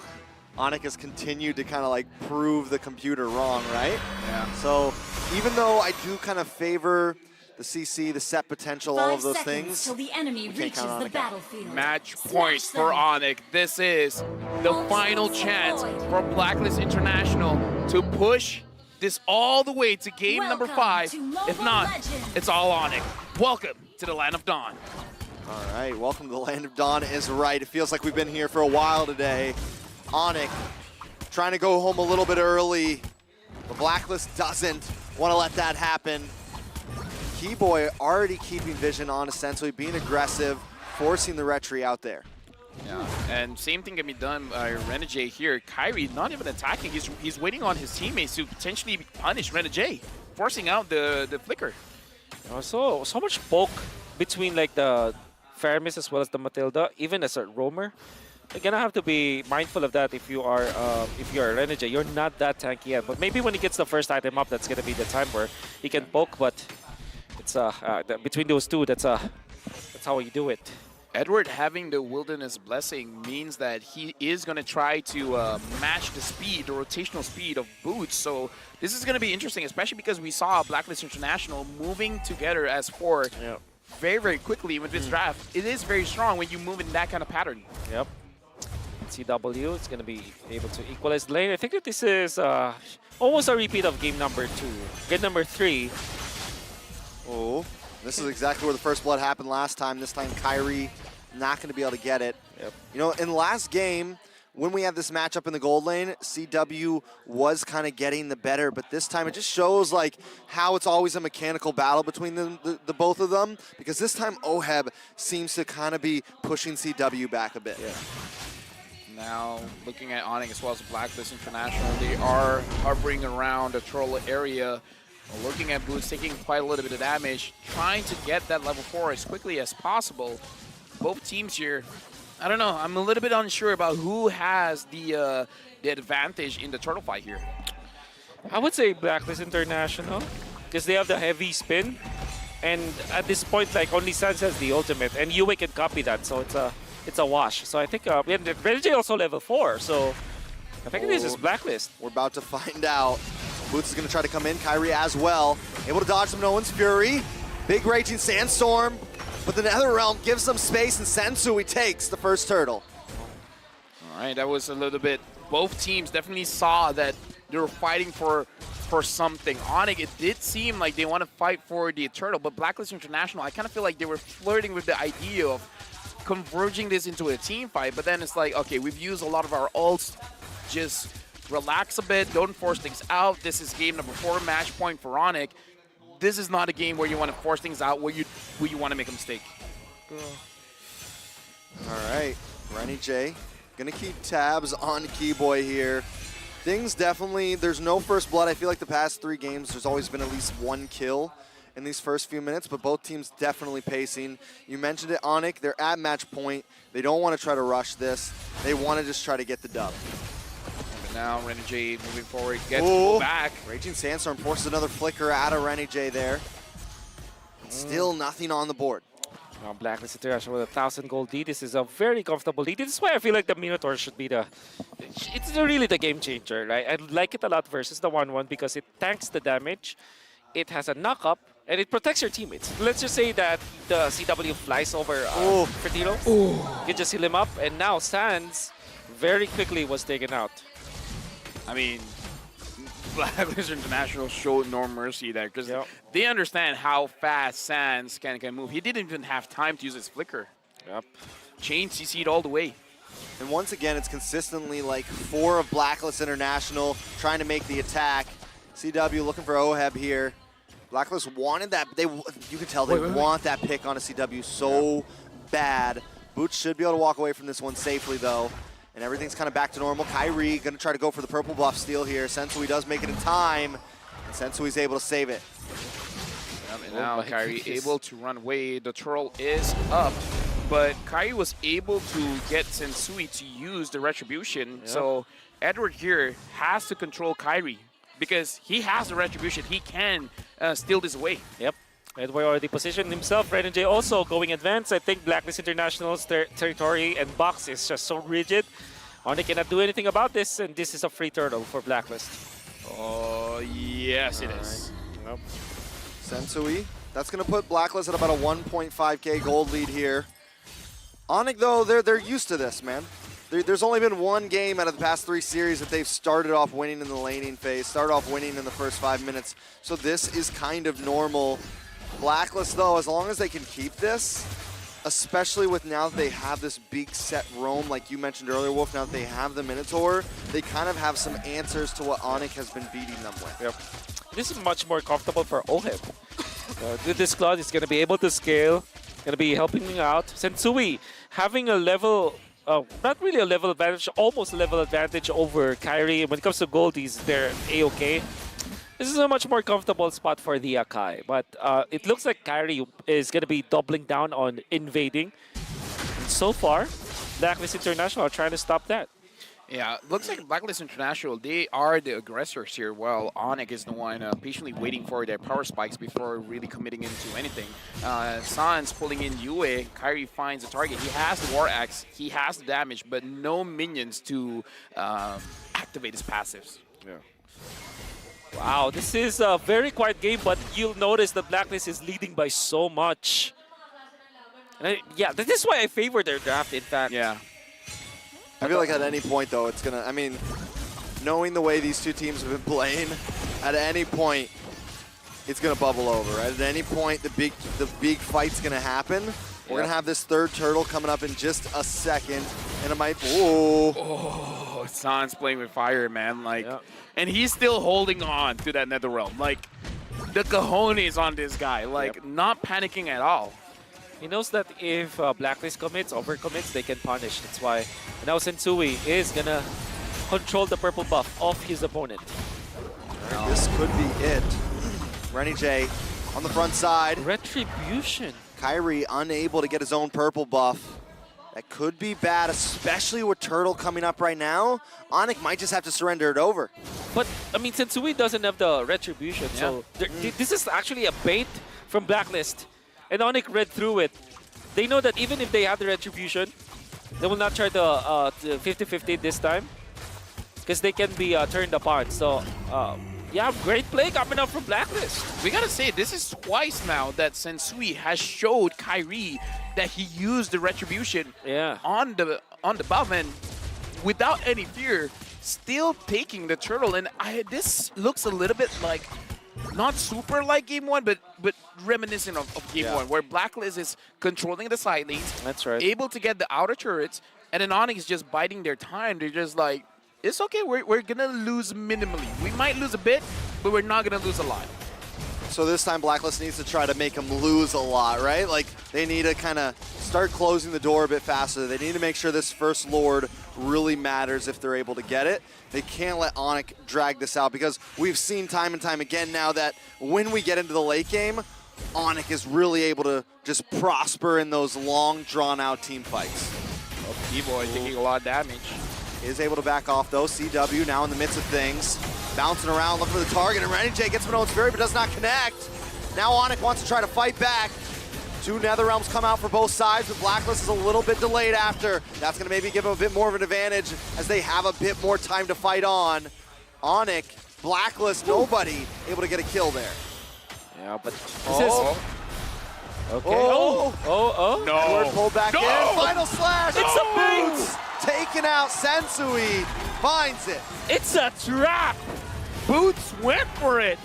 ONIC has continued to kind of like prove the computer wrong, right? Yeah. So even though I do kind of favor the CC, the set potential, all of those things, till the enemy we can't count on the it again. battlefield. Match point for ONIC. This is the final chance for Blacklist International to push this all the way to game number 5. If not, it's all ONIC. Welcome to the Land of Dawn. All right, welcome to the Land of Dawn is right. It feels like we've been here for a while today. ONIC trying to go home a little bit early. The Blacklist doesn't want to let that happen. Keyboy already keeping vision on essentially, being aggressive, forcing the retry out there. Yeah, and same thing can be done by Renegade here. Kyrie not even attacking. He's waiting on his teammates to potentially punish Renegade, forcing out the flicker. So much poke between like the Faramis as well as the Matilda, even as a roamer. You're gonna have to be mindful of that if you're a Renegade. You're not that tanky yet, but maybe when he gets the first item up, that's gonna be the time where he can poke. But it's between those two, that's how you do it. Edward having the Wilderness Blessing means that he is going to try to match the speed, the rotational speed of Boots. So this is going to be interesting, especially because we saw Blacklist International moving together as 4 very, very quickly with this draft. It is very strong when you move in that kind of pattern. Yep. CW is going to be able to equalize the lane. I think that this is almost a repeat of game number 2. Game number 3. Oh, this is exactly where the first blood happened last time. This time Kyrie not going to be able to get it. Yep. You know, in the last game, when we had this matchup in the gold lane, CW was kind of getting the better, but this time it just shows like how it's always a mechanical battle between the both of them, because this time OHEB seems to kind of be pushing CW back a bit. Yeah. Now, looking at ONIC as well as Blacklist International, they are hovering around the troll area. Looking at Boots taking quite a little bit of damage, trying to get that level 4 as quickly as possible. Both teams here, I don't know, I'm a little bit unsure about who has the advantage in the turtle fight here. I would say Blacklist International, because they have the heavy spin, and at this point, like only Sans has the ultimate, and Yue can copy that, so it's a wash. So I think Renegade also level 4, so I think this is Blacklist. We're about to find out. Boots is going to try to come in. Kyrie as well. Able to dodge some No One's Fury. Big Raging Sandstorm. But the NetherRealm gives them space, and Sensui takes the first turtle. All right, that was a little bit... Both teams definitely saw that they were fighting for something. ONIC, it did seem like they want to fight for the turtle, but Blacklist International, I kind of feel like they were flirting with the idea of converging this into a team fight, but then it's like, okay, we've used a lot of our ults, just relax a bit, don't force things out. This is game number 4, match point for ONIC. This is not a game where you want to force things out, where you want to make a mistake. All right, Rennie J, gonna keep tabs on Keyboy here. Things definitely, there's no first blood. I feel like the past 3 games, there's always been at least 1 kill in these first few minutes, but both teams definitely pacing. You mentioned it, ONIC, they're at match point. They don't want to try to rush this. They want to just try to get the dub. Now Renegade moving forward, gets to go back. Raging Sandstorm forces another flicker out of Renegade there. Still nothing on the board. Blacklist International with 1,000 gold lead. This is a very comfortable lead. This is why I feel like the Minotaur should be it's really the game changer, right? I like it a lot versus the 1-1 because it tanks the damage, it has a knock-up, and it protects your teammates. Let's just say that the CW flies over Fertilo. You just heal him up, and now Sans very quickly was taken out. I mean, Blacklist International showed no mercy there because they understand how fast Sans can move. He didn't even have time to use his flicker. Yep. Chain CC'd all the way. And once again, it's consistently like 4 of Blacklist International trying to make the attack. CW looking for OHEB here. Blacklist wanted that. You can tell they want that pick on a CW so bad. Boots should be able to walk away from this one safely, though. And everything's kind of back to normal. Kyrie going to try to go for the purple buff steal here. Sensui does make it in time, and Sensui's able to save it. And now Kyrie able to run away. The turtle is up, but Kyrie was able to get Sensui to use the retribution. So Edward here has to control Kyrie because he has the retribution. He can steal this away. Yep. Edward already positioned himself. Red and J also going advance. I think Blacklist International's territory and box is just so rigid. ONIC cannot do anything about this, and this is a free turtle for Blacklist. Oh, yes, it is. Yep. Sensui, that's going to put Blacklist at about a 1.5k gold lead here. ONIC, though, they're used to this, man. There's only been one game out of the past 3 series that they've started off winning in the laning phase, started off winning in the first 5 minutes. So this is kind of normal. Blacklist, though, as long as they can keep this, especially with now that they have this big set roam, like you mentioned earlier, Wolf, now that they have the Minotaur, they kind of have some answers to what ONIC has been beating them with. Yep. This is much more comfortable for OHIP. With this Claude, he's going to be able to scale, going to be helping me out. Sensui having a level... not really a level advantage, almost a level advantage over Kyrie. When it comes to goldies, they're A-okay. This is a much more comfortable spot for the Akai. But it looks like Kyrie is going to be doubling down on invading. And so far, Blacklist International are trying to stop that. Yeah, looks like Blacklist International, they are the aggressors here, while ONIC is the one patiently waiting for their power spikes before really committing into anything. Sans pulling in Yue, Kyrie finds a target. He has the War Axe, he has the damage, but no minions to activate his passives. Yeah. Wow, this is a very quiet game, but you'll notice that Blacklist is leading by so much. And yeah, this is why I favor their draft, in fact. Yeah. I feel like at any point, though, it's going to, I mean, knowing the way these two teams have been playing, at any point, it's going to bubble over, right? At any point, the big fight's going to happen. We're going to have this third turtle coming up in just a second, and it might, Oh, Sans playing with fire, man. Like, and he's still holding on to that Netherrealm. Like, the cojones on this guy. Like, not panicking at all. He knows that if Blacklist commits, overcommits, they can punish. That's why now Sensui is going to control the purple buff of his opponent. Right, this could be it. Renny J on the front side. Retribution. Kyrie unable to get his own purple buff. That could be bad, especially with Turtle coming up right now. ONIC might just have to surrender it over. But, I mean, Sensui doesn't have the Retribution, so this is actually a bait from Blacklist. And ONIC read through it. They know that even if they have the Retribution, they will not try the 50-50 this time. Because they can be turned apart. So, yeah, great play coming up from Blacklist. We gotta say, this is twice now that Sensui has showed Kyrie that he used the Retribution on the buff, and without any fear, still taking the turtle. And this looks a little bit like, not super like Game 1, but reminiscent of Game 1, where Blacklist is controlling the side lanes. That's right. Able to get the outer turrets, and then ONIC is just biding their time. They're just like, it's okay, we're gonna lose minimally. We might lose a bit, but we're not gonna lose a lot. So this time Blacklist needs to try to make them lose a lot, right? Like, they need to kind of start closing the door a bit faster. They need to make sure this first Lord really matters if they're able to get it. They can't let ONIC drag this out, because we've seen time and time again now that when we get into the late game, ONIC is really able to just prosper in those long, drawn-out team fights. Oh, B-Boy taking a lot of damage. Is able to back off, though. CW now in the midst of things. Bouncing around, looking for the target, and Renny J gets Minoan's Fury, but does not connect. Now ONIC wants to try to fight back. Two Netherrealms come out for both sides, but Blacklist is a little bit delayed after. That's going to maybe give them a bit more of an advantage as they have a bit more time to fight on. ONIC, Blacklist, nobody able to get a kill there. Yeah, but this is... Okay. Oh! No! Edward pulled back in. Final slash! It's a bait! Taking out Sensui. Finds it. It's a trap! Boots went for it!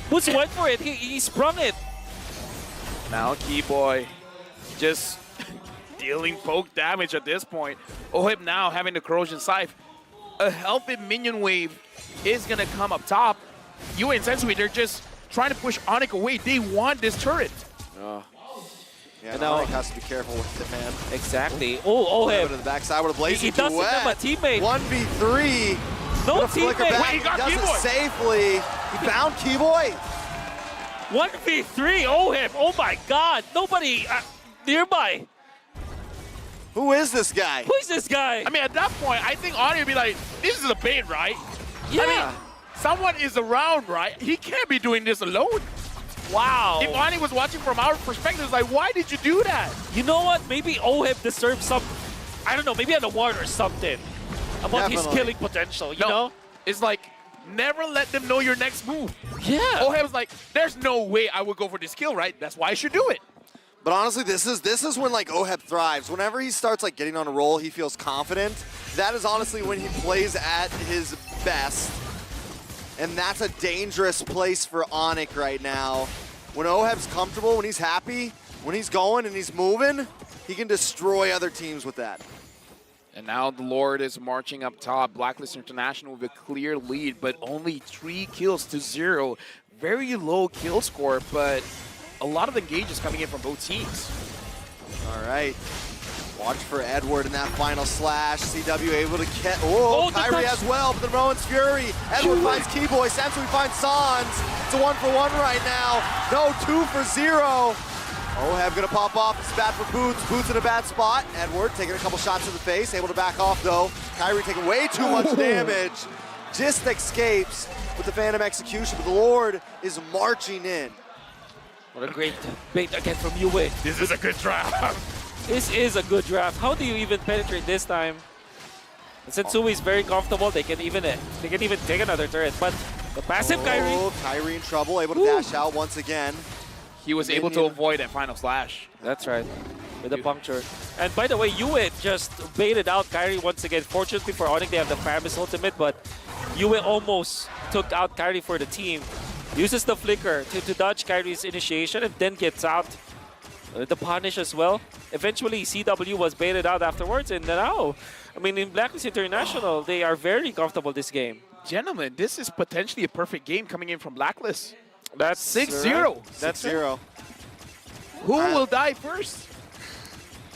Boots went for it. He sprung it. Now Keyboy just dealing poke damage at this point. OHIP now having the Corrosion Scythe. A healthy minion wave is going to come up top. Yue and Sensui, they're just trying to push ONIC away. They want this turret. Yeah, now ONIC has to be careful with it, man. Exactly. Oh, to the backside with a blazing He doesn't have a teammate. 1v3. No teammate. Wait, he got does Keyboy. it safely. He found Keyboy. 1v3 OHIP. Oh my god. Nobody nearby. Who is this guy? Who is this guy? I mean, at that point, I think ONIC would be like, this is a bait, right? Yeah. I mean, someone is around, right? He can't be doing this alone. Wow. If ONIC was watching from our perspective, it's like, why did you do that? You know what? Maybe OHIP deserves some, I don't know, maybe an award or something about his Definitely. killing potential, you No, know? it's like, never let them know your next move. Yeah. OHEB was like, there's no way I would go for this kill, right? That's why I should do it. But honestly, this is when like OHEB thrives. Whenever he starts like getting on a roll, he feels confident. That is honestly when he plays at his best. And that's a dangerous place for ONIC right now. When OHEB's comfortable, when he's happy, when he's going and he's moving, he can destroy other teams with that. And now the Lord is marching up top. Blacklist International with a clear lead, but only 3 kills to 0. Very low kill score, but a lot of engages coming in from both teams. All right. Watch for Edward in that final slash. CW able to get, oh, Kyrie as well, but the Rowan's Fury. Edward finds Keyboy, Samsung finds Sans. It's a 1-for-1 right now. No, 2 for 0. OHEB gonna pop off, it's bad for Boots. Boots in a bad spot. Edward taking a couple shots to the face, able to back off though. Kyrie taking way too much damage. Just escapes with the Phantom Execution, but the Lord is marching in. What a great bait again from Yue. This is a good draft. This is a good draft. How do you even penetrate this time? And since Sui is very comfortable, they can even take another turret. But the passive Kyrie. Oh, Kyrie in trouble, able to dash out once again. He was able to avoid that final slash. That's right, with a puncture. And by the way, Yue just baited out Kyrie once again. Fortunately for ONIC, they have the Fabulous ultimate, but Yue almost took out Kyrie for the team. Uses the flicker to dodge Kyrie's initiation and then gets out. The punish as well. Eventually, CW was baited out afterwards, and now, I mean, in Blacklist International, they are very comfortable this game. Gentlemen, this is potentially a perfect game coming in from Blacklist. That's 6-0. That's 6-0. Who will die first?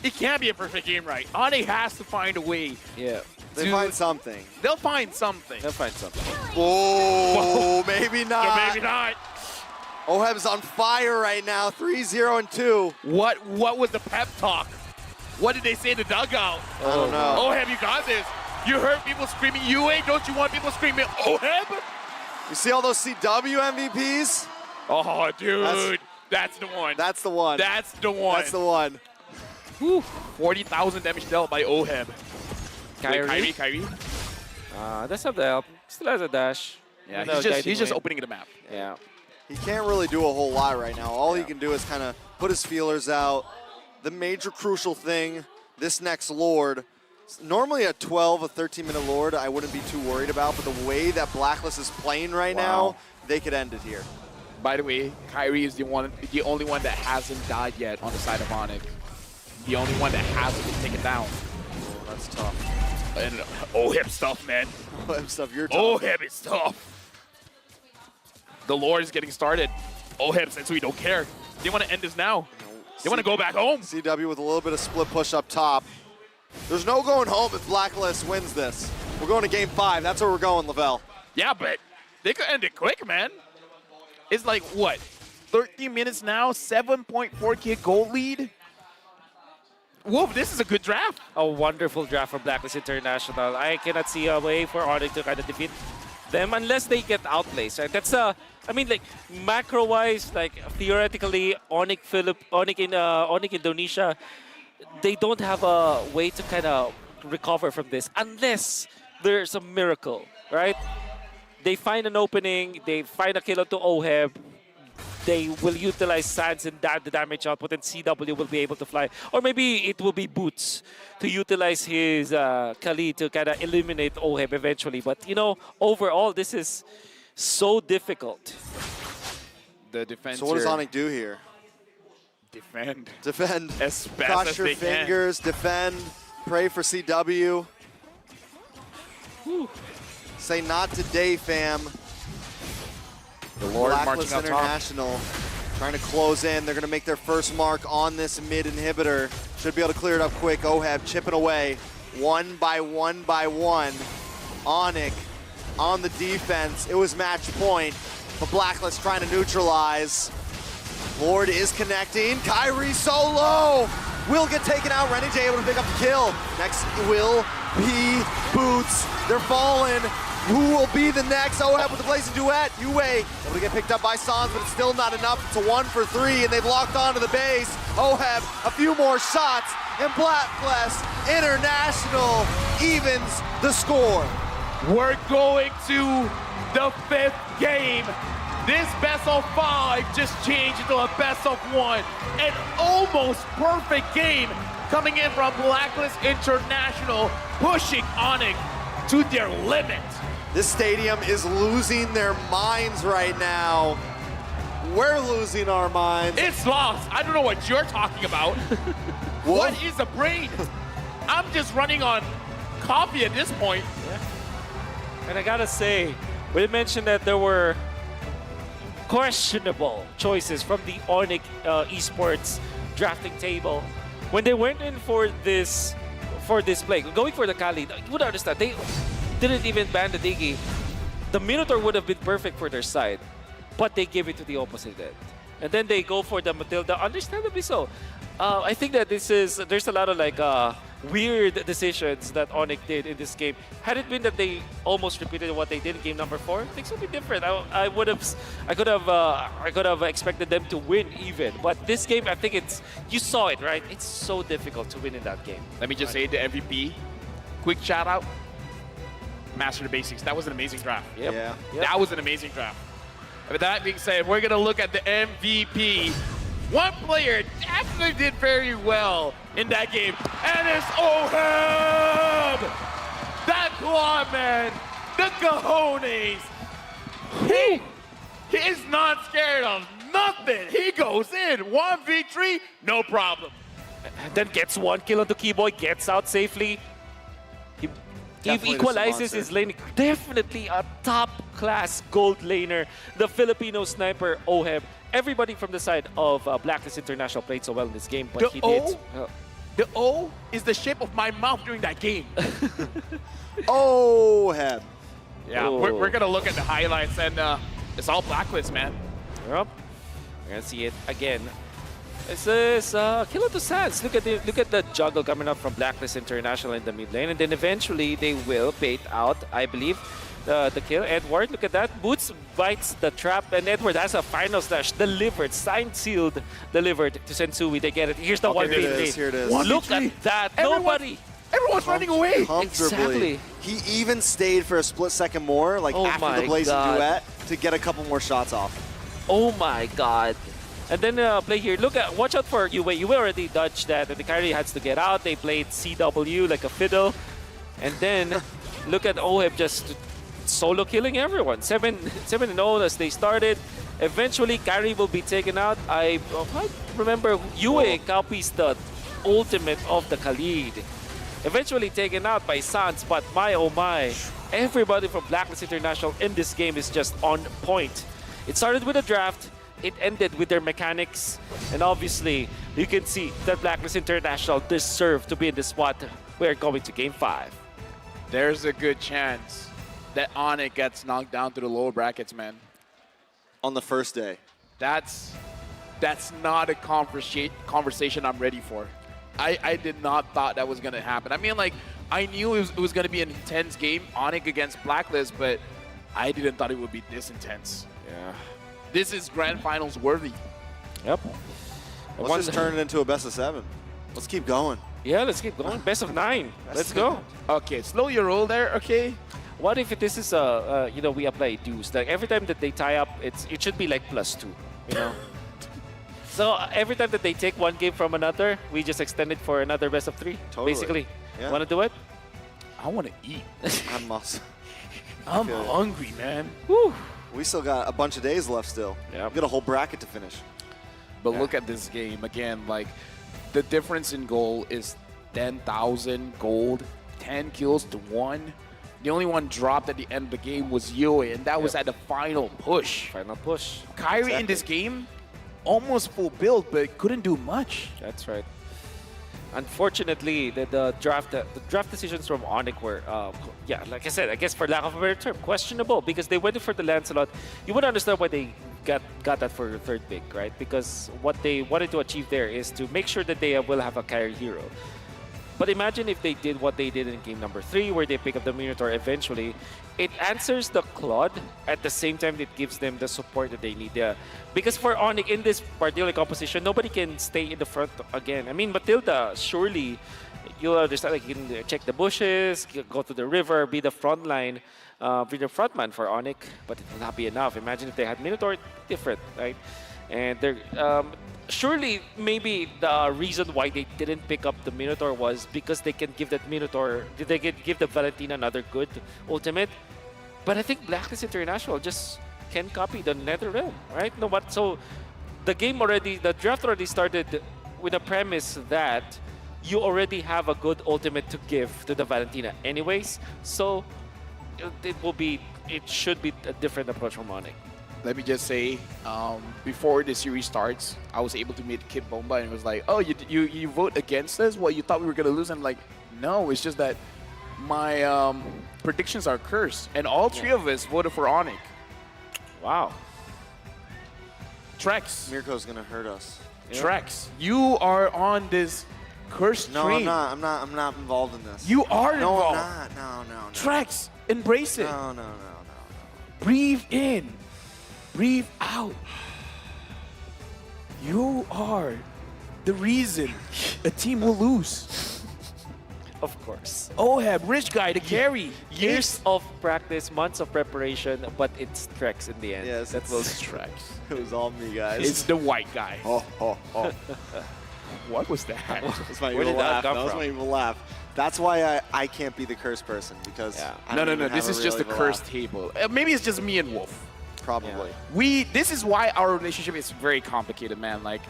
It can't be a perfect game, right? ONIC has to find a way. Yeah. They find something. They'll find something. They'll find something. Oh, maybe not. So maybe not. OHEB's on fire right now, 3-0 and 2. What was the pep talk? What did they say in the dugout? I don't know. OHEB, you got this. You heard people screaming UA. Don't you want people screaming OHEB? You see all those CW MVPs? Oh, dude. That's the one. That's the one. That's the one. That's the one. Whew. 40,000 damage dealt by OHEB. Kyrie? Kyrie. That's not the help. Still has a dash. Yeah, Without he's guiding just lane. opening the map. Yeah. He can't really do a whole lot right now. All he can do is kind of put his feelers out. The major crucial thing, this next Lord, normally a 12, a 13-minute Lord, I wouldn't be too worried about, but the way that Blacklist is playing right now, they could end it here. By the way, Kyrie is the only one that hasn't died yet on the side of ONIC. The only one that hasn't been taken down. Oh, that's tough. And OHEB stuff, man. OHEB stuff, you're tough. OHEB is tough. The Lord is getting started. OHEB says we don't care. They want to end this now. They want to go back home. CW with a little bit of split push up top. There's no going home if Blacklist wins this. We're going to game 5. That's where we're going, Lavelle. Yeah, but they could end it quick, man. It's like, what, 13 minutes now, 7.4K goal lead? Whoa, this is a good draft. A wonderful draft for Blacklist International. I cannot see a way for ONIC to kind of defeat them unless they get outplaced, right? That's I mean, like macro-wise, like theoretically, ONIC Indonesia, they don't have a way to kind of recover from this unless there's a miracle, right? They find an opening, they find a kill to OHEB, they will utilize Sands and the damage output, and CW will be able to fly. Or maybe it will be Boots to utilize his Kali to kind of eliminate OHEB eventually. But, you know, overall, this is so difficult. The defense. So what does ONIC do here? Defend. Defend. As fast Cross as your they fingers, defend, pray for CW. Whew. Say not today, fam. The Lord Blacklist marching up top. International trying to close in. They're going to make their first mark on this mid inhibitor. Should be able to clear it up quick. OHEB chipping away one by one by one. ONIC on the defense. It was match point, but Blacklist trying to neutralize. Lord is connecting. Kyrie so low. Will get taken out. Renegade able to pick up the kill. Next will be Boots. They're falling. Who will be the next? OHEB with the blazing duet. Yue able to get picked up by Sans, but it's still not enough. It's a 1 for 3, and they've locked onto the base. OHEB, a few more shots, and Blacklist International evens the score. We're going to the 5th game. This best of 5 just changed into a best of 1. An almost perfect game coming in from Blacklist International, pushing ONIC to their limit. This stadium is losing their minds right now. We're losing our minds. It's lost. I don't know what you're talking about. What is a brain? I'm just running on coffee at this point. And I gotta say, we mentioned that there were questionable choices from the ONIC esports drafting table. When they went in for this play, going for the Kali, you would understand, they didn't even ban the Digi. The Minotaur would have been perfect for their side, but they gave it to the opposite end. And then they go for the Matilda, understandably so. I think that there's a lot of like weird decisions that ONIC did in this game. Had it been that they almost repeated what they did in game number 4, things would be different. I could have expected them to win even. But this game, I think you saw it, right? It's so difficult to win in that game. Let me just say to MVP, quick shout out, master the basics. That was an amazing draft. Yep. Yeah. That was an amazing draft. With that being said, we're gonna look at the MVP. One player definitely did very well in that game, and it's OHEB! That claw man, the cojones. He is not scared of nothing. He goes in, 1v3, no problem. And then gets 1 kill onto Keyboy, gets out safely. He Definitely equalizes the his lane. Definitely a top-class gold laner. The Filipino sniper, OHEB. Everybody from the side of Blacklist International played so well in this game, but The he O? did. The O is the shape of my mouth during that game. OHEB. Yeah, we're gonna look at the highlights, and it's all Blacklist, man. Yep. We're gonna see it again. This is Kilo to Sans. Look at the juggle coming up from Blacklist International in the mid lane, and then eventually they will bait out, I believe, the kill. Edward, look at that. Boots bites the trap, and Edward has a final slash delivered, signed, sealed, delivered to Sensui. They get it. Here's the one Here it beat. is. Here it is. Look at that. Nobody. Everyone's running away. Comfortably. Exactly. He even stayed for a split second more, like Oh after my the blazing God. duet, to get a couple more shots off. Oh my God. And then play here. Watch out for Yue. Yue already dodged that, and the carry has to get out. They played CW like a fiddle. And then look at OHEB just solo killing everyone. 7-0 as they started. Eventually, carry will be taken out. I remember Yue copies the ultimate of the Khalid. Eventually taken out by Sans, but my oh my. Everybody from Blacklist International in this game is just on point. It started with a draft. It ended with their mechanics, and obviously you can see that Blacklist International deserve to be in the spot. We're going to Game 5. There's a good chance that ONIC gets knocked down to the lower brackets, man. On the first day. That's not a conversation I'm ready for. I did not thought that was going to happen. I mean, like, I knew it was going to be an intense game, ONIC against Blacklist, but I didn't thought it would be this intense. Yeah. This is grand finals worthy. Yep. Let's just turn it into a best of 7. Let's keep going. Yeah, let's keep going. Best of 9. Let's go. Okay, slow your roll there, okay? What if this is we apply dues? Like every time that they tie up, it should be like +2, you know. So every time that they take one game from another, we just extend it for another best of 3. Totally. Basically. Yeah. Want to do it? I want to eat. I'm hungry, man. Woo. We still got a bunch of days left still. Yep. We got a whole bracket to finish. But look at this game again. Like, the difference in goal is 10,000 gold, 10 kills to 1. The only one dropped at the end of the game was Yue, and that was at the final push. Final push. Kyrie in this game, almost full build, but couldn't do much. That's right. Unfortunately, the draft decisions from ONIC were, like I said, I guess for lack of a better term, questionable, because they went for the Lancelot. You would understand why they got that for the third pick, right? Because what they wanted to achieve there is to make sure that they will have a carry hero. But imagine if they did what they did in game number 3, where they pick up the Minotaur eventually. It answers the Claude at the same time it gives them the support that they need. Because for ONIC, in this particular composition, nobody can stay in the front again. I mean, Matilda, surely, you'll understand, like, you can check the bushes, go to the river, be the front line, be the frontman for ONIC, but it will not be enough. Imagine if they had Minotaur, different, right? And they're surely maybe the reason why they didn't pick up the Minotaur was because they can give that Minotaur, they can give the Valentina another good ultimate. But I think Blacklist International just can copy the NetherRealm, right? No, but so the game already, the draft already started with a premise that you already have a good ultimate to give to the Valentina anyways. So it should be a different approach from ONIC. Let me just say, before the series starts, I was able to meet Kid Bomba and it was like, oh, you vote against us? What, you thought we were going to lose? I'm like, no, it's just that my predictions are cursed. And all three of us voted for ONIC. Wow. Trex. Mirko's going to hurt us. Trex, you are on this cursed train. No, I'm not. I'm not involved in this. You are involved. No, I'm not. No. Trex, embrace it. No. Breathe in. Breathe out. You are the reason a team will lose. Of course. OHEB, rich guy to carry. Years of practice, months of preparation, but it's Trex in the end. Yes, That was Trex. it was all me, guys. It's the white guy. Oh. What was that? That's my Where evil did that laugh. come That was from? my evil laugh. That's why I can't be the cursed person, because I No. don't even This have is a just a real evil cursed laugh. table. Maybe it's just me and Wolf. Probably. This is why our relationship is very complicated, man. Like,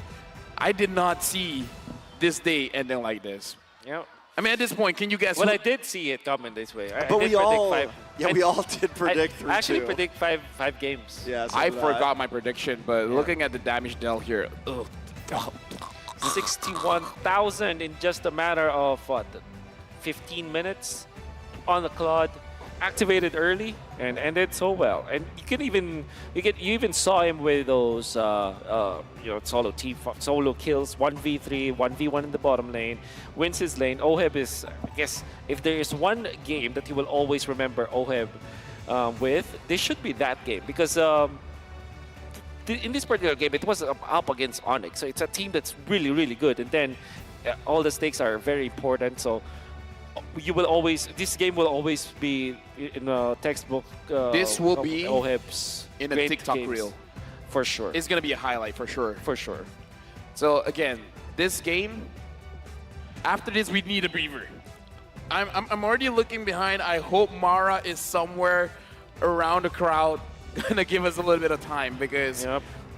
I did not see this day ending like this. Yeah. I mean, at this point, can you guess? Well, I did see it coming this way. But we all did predict I actually 3-2. predict five games. Yeah, so I did forgot my prediction, but looking at the damage dealt here, 61,000 in just a matter of what, 15 minutes on the Claude, activated early and ended so well. And you even saw him with those solo kills, 1v3, 1v1 in the bottom lane, wins his lane. OHEB is, I guess, if there is one game that you will always remember OHEB with, this should be that game, because in this particular game, it was up against ONIC, so it's a team that's really, really good. And then all the stakes are very important. So this game will always be in a textbook. This will be OHEB's in a great TikTok games, reel. for sure. It's gonna be a highlight for sure. For sure. So again, this game. After this, we need a breather. I'm already looking behind. I hope Mara is somewhere around the crowd, gonna give us a little bit of time, because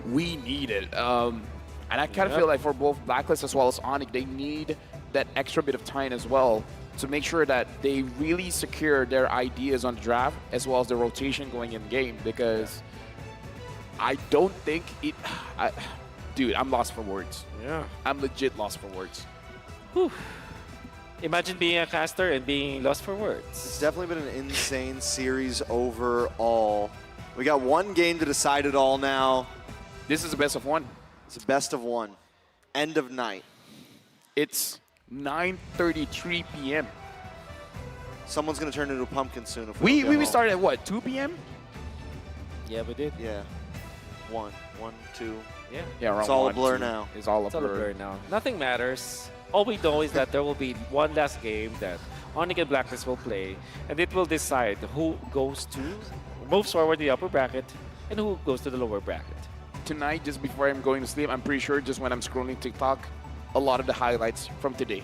we need it. And I kind of feel like for both Blacklist as well as ONIC, they need that extra bit of time as well to make sure that they really secure their ideas on the draft as well as the rotation going in game, because I don't think it... dude, I'm lost for words. Yeah. I'm legit lost for words. Whew. Imagine being a caster and being lost for words. It's definitely been an insane series overall. We got one game to decide it all now. This is a best of one. It's a best of one. End of night. It's 9:33 p.m. Someone's going to turn into a pumpkin soon. If We don't get home. started at what, 2 p.m.? Yeah, we did. Yeah. 1, 2. Yeah. Around It's all a 1, blur 2. now. It's all a It's all a blur. blur now. Nothing matters. All we know is that there will be one last game that ONIC and Blacklist will play, and it will decide who moves forward the upper bracket and who goes to the lower bracket. Tonight, just before I'm going to sleep, I'm pretty sure just when I'm scrolling TikTok, a lot of the highlights from today.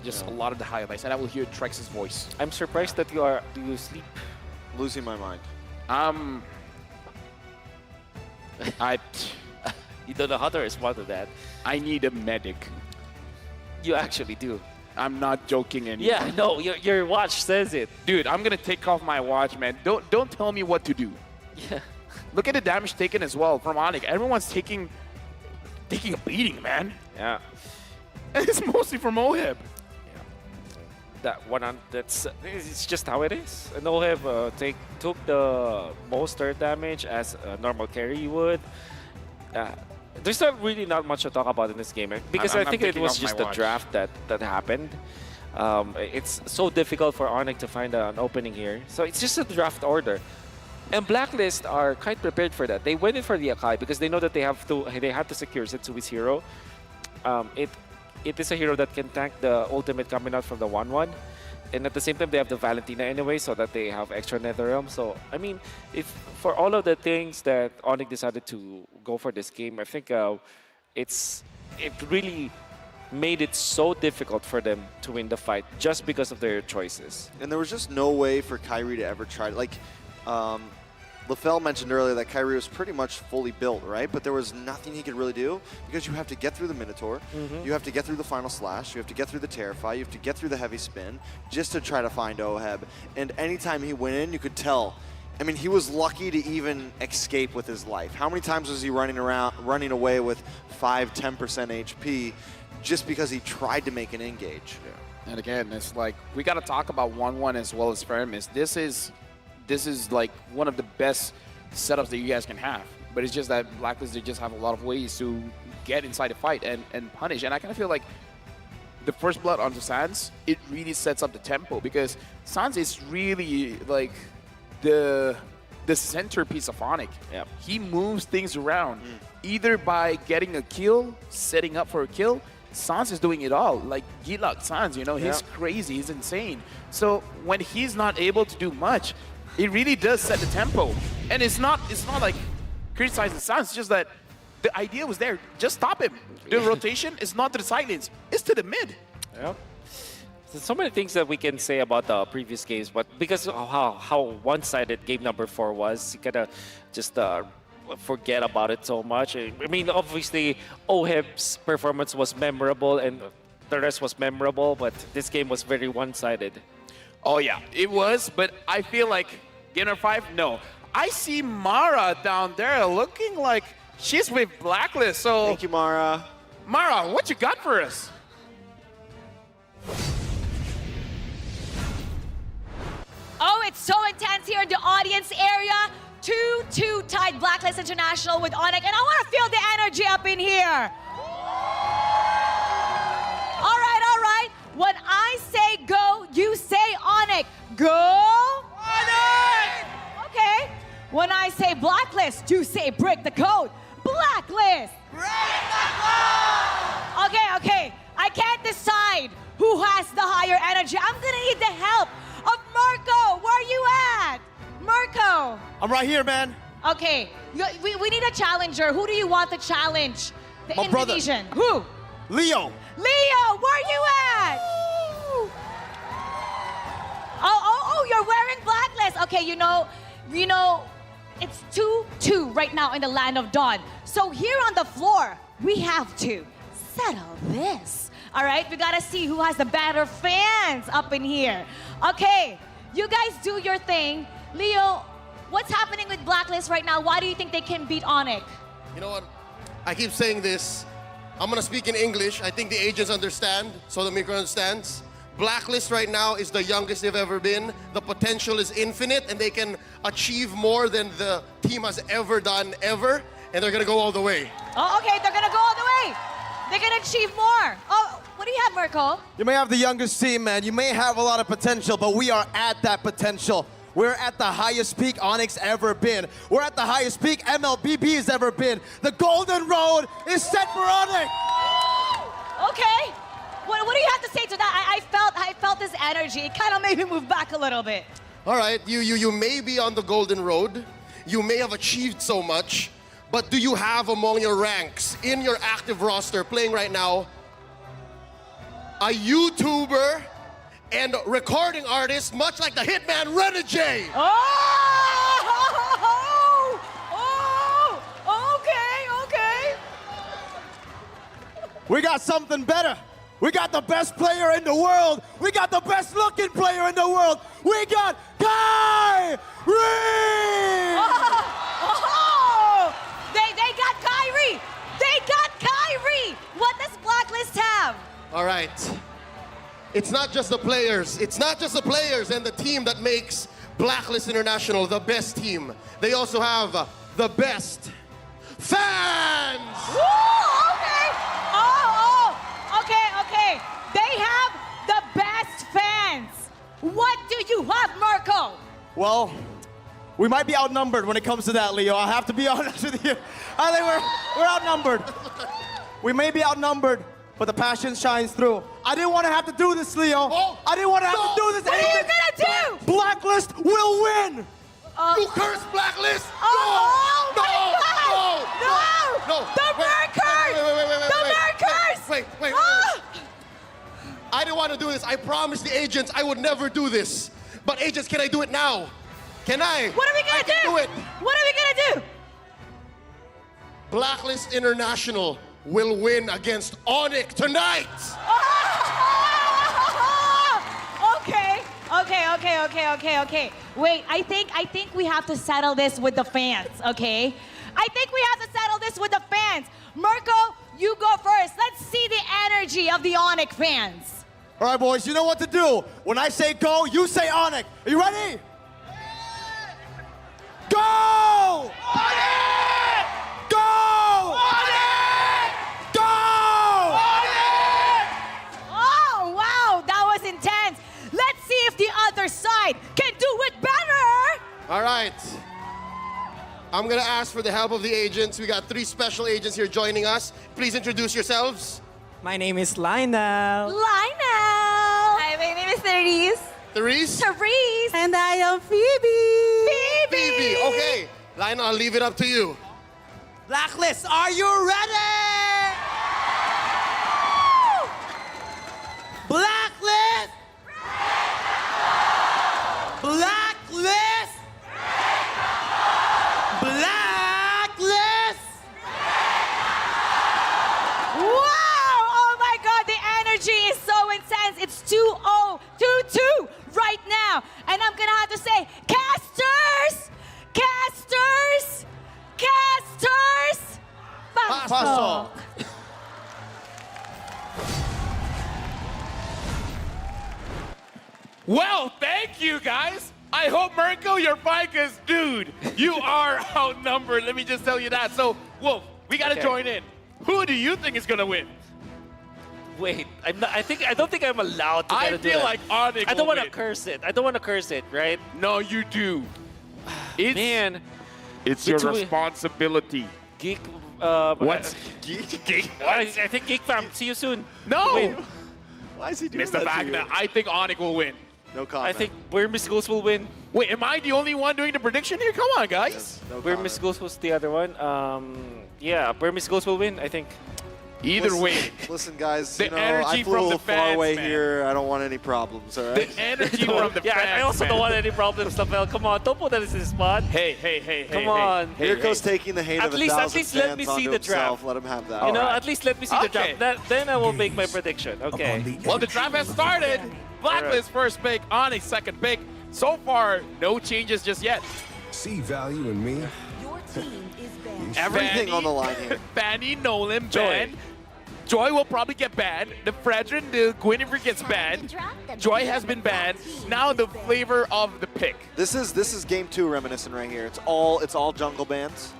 Just a lot of the highlights, and I will hear Trex's voice. I'm surprised that do you sleep? Losing my mind. You don't know how to respond to that. I need a medic. You actually do. I'm not joking anymore. Yeah, no, your watch says it. Dude, I'm gonna take off my watch, man. Don't tell me what to do. Yeah. Look at the damage taken as well from ONIC. Everyone's taking a beating, man. Yeah. And it's mostly from OHEB. It's just how it is. And OHEB took the most third damage as a normal carry would. There's not much to talk about in this game, because I think it was just the draft that happened. It's so difficult for ONIC to find an opening here. So it's just a draft order. And Blacklist are quite prepared for that. They went in for the Akai because they know that they have to secure Setsui's hero. It is a hero that can tank the ultimate coming out from the 1-1. And at the same time, they have the Valentina anyway, so that they have extra Netherrealm. So, I mean, if for all of the things that ONIC decided to go for this game, I think it really made it so difficult for them to win the fight just because of their choices. And there was just no way for Kyrie to ever try. Like, LaFell mentioned earlier that Kyrie was pretty much fully built, right? But there was nothing he could really do because you have to get through the Minotaur, you have to get through the Final Slash, you have to get through the Terrify, you have to get through the Heavy Spin just to try to find Oheb. And anytime he went in, you could tell. I mean, he was lucky to even escape with his life. How many times was he running away with 5-10% HP just because he tried to make an engage? Yeah. And again, it's like we got to talk about 1-1 as well as Paramis. This is like one of the best setups that you guys can have. But it's just that Blacklist, they just have a lot of ways to get inside the fight and punish. And I kind of feel like the first blood onto Sans, it really sets up the tempo because Sans is really like the centerpiece of ONIC. Yeah. He moves things around either by getting a kill, setting up for a kill. Sans is doing it all. Like Gilak Sans, you know, he's crazy, he's insane. So when he's not able to do much, it really does set the tempo. And it's not like criticizing Sans, it's just that the idea was there. Just stop him. The rotation is not to the side lanes, it's to the mid. Yeah. So many things that we can say about the previous games, but because of how one-sided game number 4 was, you gotta just forget about it so much. I mean, obviously, Oheb's performance was memorable and the rest was memorable, but this game was very one-sided. Oh yeah, it was, but I feel like game number 5, no. I see Mara down there looking like she's with Blacklist, so... Thank you, Mara. Mara, what you got for us? Oh, it's so intense here in the audience area. 2-2 tied Blacklist International with ONIC, and I want to feel the energy up in here. All right. When I say go, you say ONIC. Go! ONIC! Okay. When I say Blacklist, you say break the code. Blacklist! Break the code! Okay. I can't decide who has the higher energy. I'm gonna need the help of Marco. Where are you at? Marco. I'm right here, man. Okay, we need a challenger. Who do you want to challenge? The My brother. Indonesian. Who? Leo. Leo, where are you at? Oh, you're wearing Blacklist. Okay, you know, it's 2-2 right now in the land of Dawn. So here on the floor, we have to settle this. All right, we gotta see who has the better fans up in here. Okay, you guys do your thing. Leo, what's happening with Blacklist right now? Why do you think they can beat ONIC? You know what? I keep saying this. I'm gonna speak in English. I think the agents understand, so the micro understands. Blacklist right now is the youngest they've ever been. The potential is infinite, and they can achieve more than the team has ever done, ever. And they're gonna go all the way. Oh, okay, they're gonna go all the way. They're gonna achieve more. Oh, what do you have, Marco? You may have the youngest team, man. You may have a lot of potential, but we are at that potential. We're at the highest peak ONIC's ever been. We're at the highest peak MLBB has ever been. The golden road is set for ONIC. Okay. What do you have to say to that? I felt this energy. It kind of made me move back a little bit. All right, you may be on the golden road. You may have achieved so much, but do you have among your ranks, in your active roster, playing right now, a YouTuber and recording artist, much like the hitman Renegade? Okay. We got something better. We got the best player in the world. We got the best looking player in the world. We got Kyrie! They got Kyrie. They got Kyrie. What does Blacklist have? All right. It's not just the players. It's not just the players and the team that makes Blacklist International the best team. They also have the best fans. Woo, okay. Okay. They have the best What do you have, Mirko? Well, we might be outnumbered when it comes to that, Leo. I have to be honest with you. I think we're outnumbered. We may be outnumbered, but the passion shines through. I didn't want to have to do this, Leo. I didn't want to have to do this. What are you gonna do? Blacklist will win. You curse Blacklist! Oh No! my God! No! The Merkers! The Merkers! Wait. Ah! I didn't want to do this. I promised the agents I would never do this. But agents, can I do it now? Can I? What are we gonna I can do it. What are we gonna do? Blacklist International will win against ONIC tonight. Okay. Wait, I think we have to settle this with the fans, okay? I think we have to settle this with the fans. Mirko, you go first. Let's see the energy of the ONIC fans. All right, boys, you know what to do. When I say go, you say ONIC. Are you ready? Go! ONIC! Go! ONIC! Go! ONIC! Oh, wow, that was intense. Let's see if the other side can do it better. All right. I'm going to ask for the help of the agents. We got 3 special agents here joining us. Please introduce yourselves. My name is Lionel. Lionel. Hi, my name is Therese. Therese? Therese. And I am Phoebe. Phoebe. Okay. Lionel, I'll leave it up to you. Blacklist, are you ready? Blacklist! Blacklist! Blacklist! Wow! Oh my God, the energy is so intense. It's 2-0, 2-2 right now. And I'm gonna have to say, casters! Casters! Casters! Pasok. Well, thank you, guys. I hope, Mirko, you're fine, because, dude, you are outnumbered. Let me just tell you that. So, Wolf, we got to join in. Who do you think is going to win? Wait, I don't think I'm allowed to I kinda do feel that. like ONIC I don't will want to win. curse it. I don't want to curse it, right? No, you do. It's, Man, it's your between- responsibility. Geek. What's Geek? I think Geek Fam. See you soon. No! Wait, Why is he doing Mr. that to Wagner, you? I think ONIC will win. No I comment. think Where Miss Goals will win. Wait, am I the only one doing the prediction here? Come on, guys. No Where comment. Miss Goals was the other one. Yeah, Where Miss Goals will win, I think. Either way, Listen, guys, The you know, energy I flew from a the little far fans, away man. here. I don't want any problems, all right? the energy from the Yeah, fans, I also man. don't want any problems, Lavelle. Come on, don't put that in his spot. Hey. Come on. Hey, Here hey. goes taking the hate At of least- 1,000 at least fans let me see onto the himself. draft. Let him have that. You know, Alright. at least let me see the Okay. draft. Then I will make my prediction. Okay. Well, the draft has started. Blacklist first pick, ONIC second pick. So far, no changes just yet. See value in me? Your team is banned. Everything Fanny- on the line here. Fanny, Nolan, Joy. banned. Joy will probably get banned. The Fredrin, the Guinevere gets banned. Joy has been banned. Now the flavor of the pick. This is game 2 reminiscent right here. It's all jungle bands.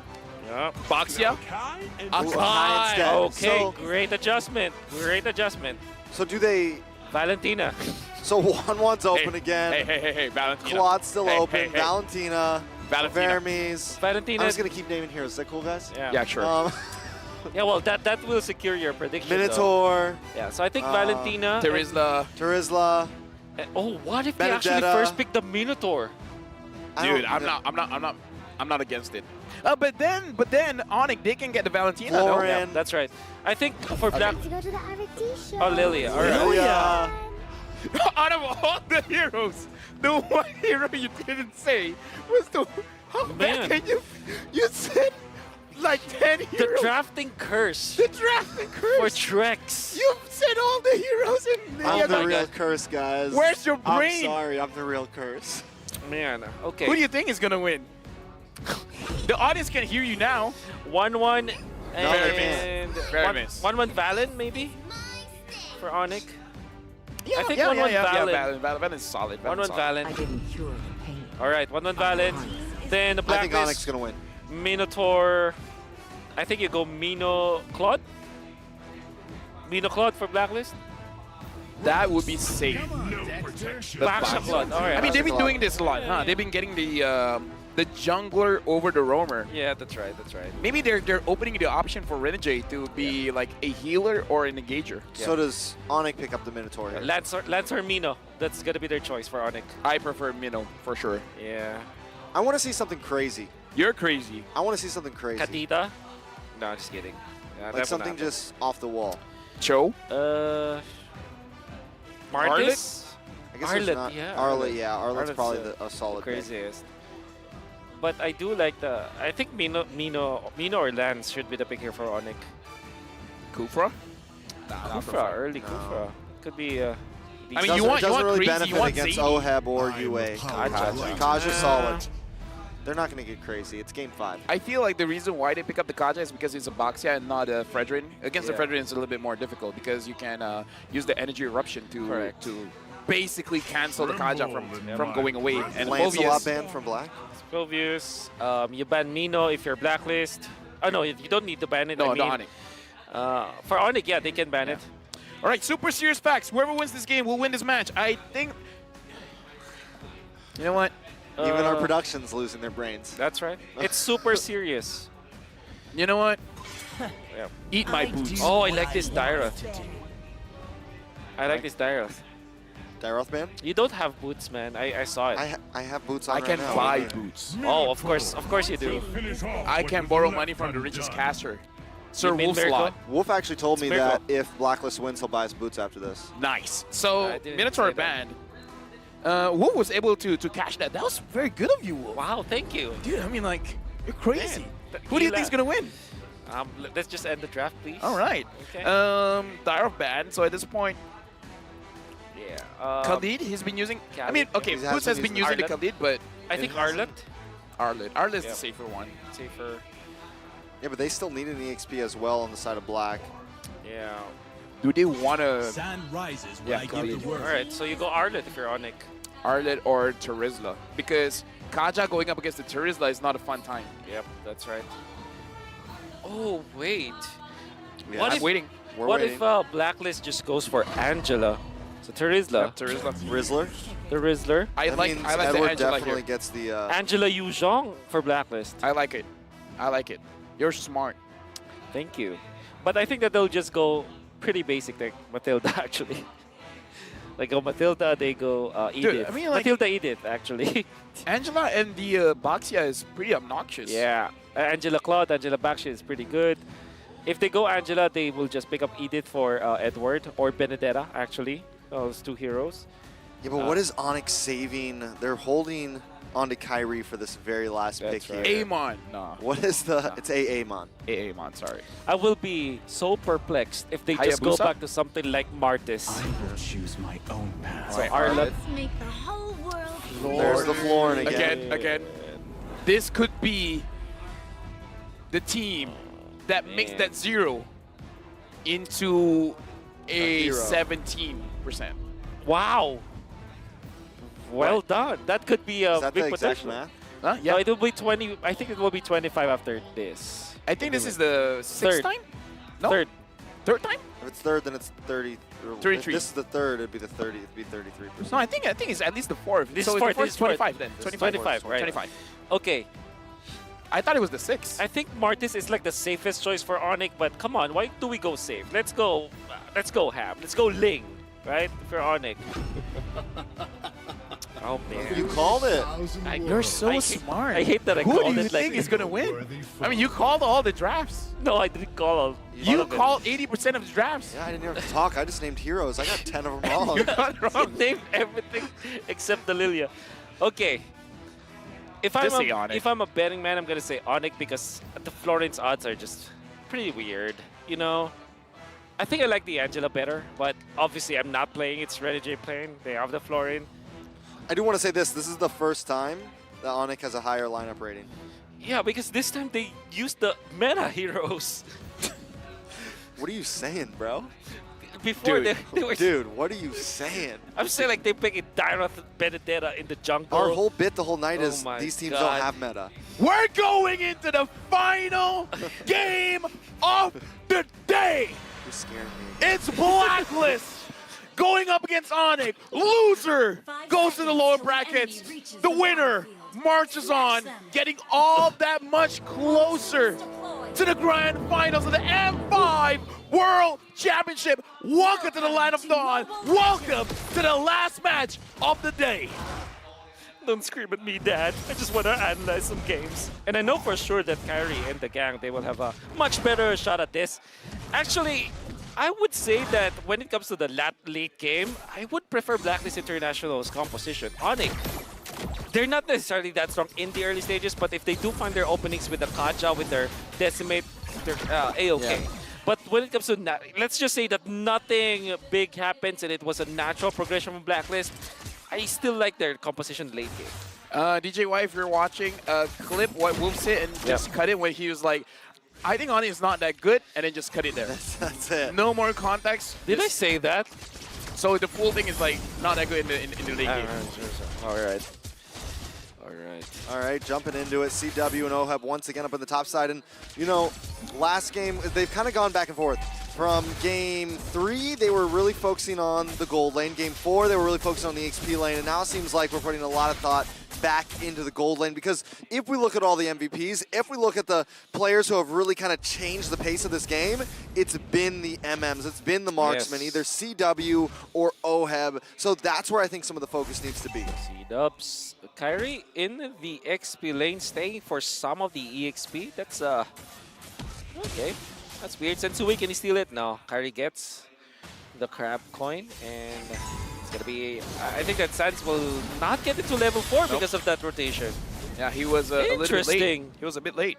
Yeah. Boxia. Akai Akai. instead. Okay, So- great adjustment. Great adjustment. So do they? Valentina. So 1-1's open again. Hey, Valentina. Claude's still Hey, open. hey. Valentina. Valentina. Vermes. Valentina. I'm just gonna keep naming heroes. Is that cool, guys? Yeah, sure. Yeah, well, that will secure your prediction. though. Minotaur. Yeah, so I think Valentina. Terizla. Terizla. Oh, what if they actually Benedetta. first pick the Minotaur? Dude, I'm not against it. But then ONIC, they can get the Valentina though. Lauren. Yeah, that's right. I think for Black. To go to the RT show. Oh, Lilia. All right. Lilia. Out of all the heroes, the one hero you didn't say was the. How bad Man. can you said like 10 The heroes. drafting curse The drafting curse. for Trex. You said all the heroes in the I'm the other real guy. curse, guys. Where's your brain? I'm sorry, I'm the real curse. Man, okay. Who do you think is gonna win? The audience can hear you now. 1-1 they and Very miss. 1-1 Valen maybe for ONIC. Yeah, I think yeah, 1-1 Valen. Valen is solid. 1-1 Valen. I didn't cure the pain. All right, 1-1 Valen. Then the I think Blacklist. Onyx gonna win. Minotaur. I think you go Mino Claude. Mino Claude for Blacklist. That would be safe. Backshock Blood. All right. I mean, they've been doing this a lot, huh? They've been getting the jungler over the roamer. Yeah, that's right. That's right. Maybe they're opening the option for Renegade to be like a healer or an engager. So does ONIC pick up the Minotaur here? Lance or Mino. That's gonna be their choice for ONIC. I prefer Minnow for sure. Yeah. I want to see something crazy. You're crazy. I want to see something crazy. Katita? No, just kidding. Yeah, Like something just off the wall. Cho? Martis? I guess there's not. Arlet, yeah. Arlet's probably a solid pick. craziest. But I do like the. I think Mino or Lance should be the pick here for ONIC. Kufra? Kufra, early Kufra. Could be. I mean, you want doesn't really crazy, benefit you want against zany. Oheb or UA. Kaja's solid. They're not going to get crazy. It's game 5. I feel like the reason why they pick up the Kaja is because it's a Boxia and not a Fredrin. Against the Fredrin, it's a little bit more difficult because you can use the energy eruption to basically cancel the Kaja from going away. And Lancelot banned from Black? Phobius, you ban Mino if you're blacklist. Oh no, you don't need to ban it. No, I mean, ONIC. For ONIC, yeah, they can ban it. All right, super serious facts. Whoever wins this game will win this match. I think. You know what? Even our production's losing their brains. That's right. It's super serious. You know what? Yeah. Eat my boots. Oh, I like this Dyroth. I like this Dyroth. Dyroth ban? You don't have boots, man. I saw it. I have boots on I right can now. buy boots. Oh, of course you do. I can borrow money from the richest caster. Sir mean Wolfslot. Miracle? Wolf actually told me Miracle. that if Blacklist wins, he'll buy his boots after this. Nice. So, I didn't Minotaur say that. banned. Wolf was able to cash that. That was very good of you, Wolf. Wow, thank you. Dude, I mean, like, you're crazy. Man, Who do you think's going to win? Let's just end the draft, please. All right. Okay. Dyroth banned, so at this point, Yeah. Khalid, he's been using... I mean, okay, He has Boots has been been using the Arlet. Khalid, but... I think Arlet. Arlet's the safer one. Safer. Yeah, but they still need an EXP as well on the side of Black. Yeah. Do they want to... Sun rises when Yeah, I give Khalid. the word. All right, so you go Arlet if you're ONIC. Arlet or Terizla? Because Kaja going up against the Terizla is not a fun time. Yep, that's right. Oh wait. Yeah, What I'm if waiting. We're what waiting. if Blacklist just goes for Angela? So Terizla, Terizla. Rizzler? the Rizzler. I That like means the Edward Angela definitely here. gets the... Angela Yuzhong for Blacklist. I like it. I like it. You're smart. Thank you. But I think that they'll just go pretty basic like Matilda actually. Like go Matilda, they go Edith. I mean, like- Matilda Edith actually. Angela and the Boxia is pretty obnoxious. Yeah. Angela Claude, Angela Bakshi is pretty good. If they go Angela, they will just pick up Edith for Edward or Benedetta actually. Those two heroes. Yeah, but what is Onyx saving? They're holding onto Kyrie for this very last pick That's right. here. Amon. No. What is the... It's Amon. Amon, sorry. I will be so perplexed if they just go Hayabusa? back to something like Martis. I will choose my own path. So Arlet. Let's make the whole world There's the flooring again. Again. This could be the team that makes that 0 into a hero. 17%. Wow. Well done. That could be a Is that big the exact potential. math? Huh? No, Yeah. it will be 20. I think it will be 25 after this. I think this is the 6th Third. time? No? Third. Third time? If it's third, then it's 30. 33. If this is the third, it'd be the 30. It'd be 33%. No, I think it's at least the 4th. This so is the fourth, fourth this is is fourth. 25 then. This is 25, right? 25. Okay. I thought it was the 6th. I think Martis is like the safest choice for ONIC, but come on, why do we go safe? Let's go Ham. Let's go Ling, right? For ONIC. Oh man. You called it. You're so I hate- smart. I hate that I Who called do you it like think is going to win? I mean, you called all the drafts. No, I didn't call all. You of it. called 80% of the drafts. Yeah, I didn't even talk. I just named heroes. I got 10 of them wrong. You got it You wrong. named everything except the Lilia. Okay. If Just say ONIC. if I'm a betting man, I'm gonna say ONIC because the Florence odds are just pretty weird. You know, I think I like the Angela better, but obviously I'm not playing. It's Renegade playing. They have the Florine. I do want to say this. This is the first time that Onyx has a higher lineup rating. Yeah, because this time they used the meta heroes. What are you saying, bro? Before they were. Dude, what are you saying? I'm saying like they pick a Dyroth Benedetta in the jungle. Our whole bit the whole night Oh is my these teams God. don't have meta. We're going into the final game of the day. You're scaring me. It's Blacklist going up against ONIC. Loser goes to the lower brackets. The winner marches on, getting all that much closer to the grand finals of the M5 World Championship. Welcome to the Land of Dawn. Welcome to the last match of the day. Don't scream at me, Dad. I just want to analyze some games. And I know for sure that Kyrie and the gang, they will have a much better shot at this. Actually, I would say that when it comes to the late game, I would prefer Blacklist International's composition. ONIC, they're not necessarily that strong in the early stages, but if they do find their openings with the Kaja, with their Decimate, they're A-OK. Yeah. But when it comes to, let's just say that nothing big happens and it was a natural progression from Blacklist, I still like their composition late game. DJY, if you're watching, clip what Wolf said and just cut it when he was like, I think ONIC is not that good, and then just cut it there. That's it. No more context. Did I say that? So the full thing is like not that good in the late game. All right. All right, jumping into it. CW and OHEB once again up in the top side. And, you know, last game, they've kind of gone back and forth. From game 3, they were really focusing on the gold lane. Game 4, they were really focusing on the XP lane. And now it seems like we're putting a lot of thought back into the gold lane, because if we look at all the MVPs, if we look at the players who have really kind of changed the pace of this game, it's been the MMs, it's been the marksmen, either CW or OHEB. So that's where I think some of the focus needs to be. C-dubs. Kyrie in the XP lane, staying for some of the EXP. That's okay. That's weird. Sensui, can he steal it? No. Kyrie gets the crab coin, and it's gonna be. I think that Sans will not get into level 4 because of that rotation. Yeah, he was a little bit late. He was a bit late.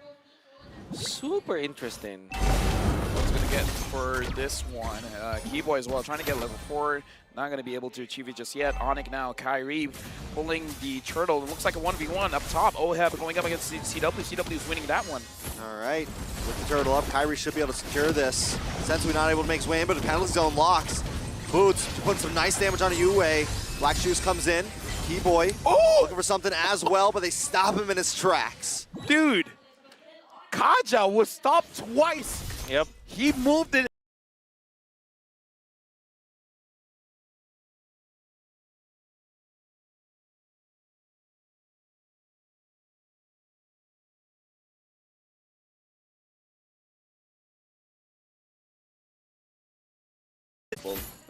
Super interesting. What's gonna get for this one? Keyboy as well, trying to get level 4. Not going to be able to achieve it just yet. ONIC now, Kyrie pulling the turtle. It looks like a 1v1 up top. OHEB going up against CW. CW is winning that one. All right, with the turtle up, Kyrie should be able to secure this. Sensui not able to make his way in, but the penalty zone locks. Boots putting some nice damage on a Yue. Black Shoes comes in. Keyboy looking for something as well, but they stop him in his tracks. Dude, Kaja was stopped twice. Yep. He moved it.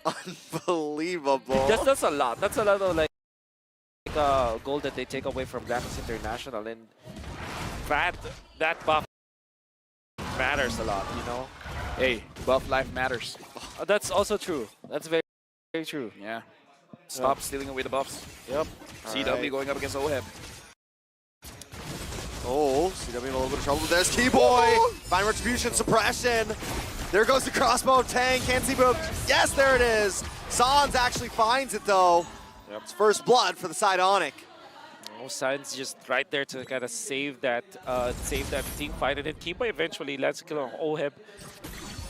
Unbelievable. That's a lot. That's a lot of like gold that they take away from Blacklist International, and that buff matters a lot, you know. Hey, buff life matters. That's also true. That's very, very true. Yeah. Stop stealing away the buffs. Yep. CW going up against OHEB. Oh, CW in a little bit of trouble. There's Keyboy. Fine retribution, suppression. There goes the crossbow of Tang. Can't see, but yes, there it is. Sans actually finds it though. Yep. It's first blood for the side ONIC. Oh, Sans just right there to kind of save that team fight, and then Keyboy eventually lands a kill on OHEB.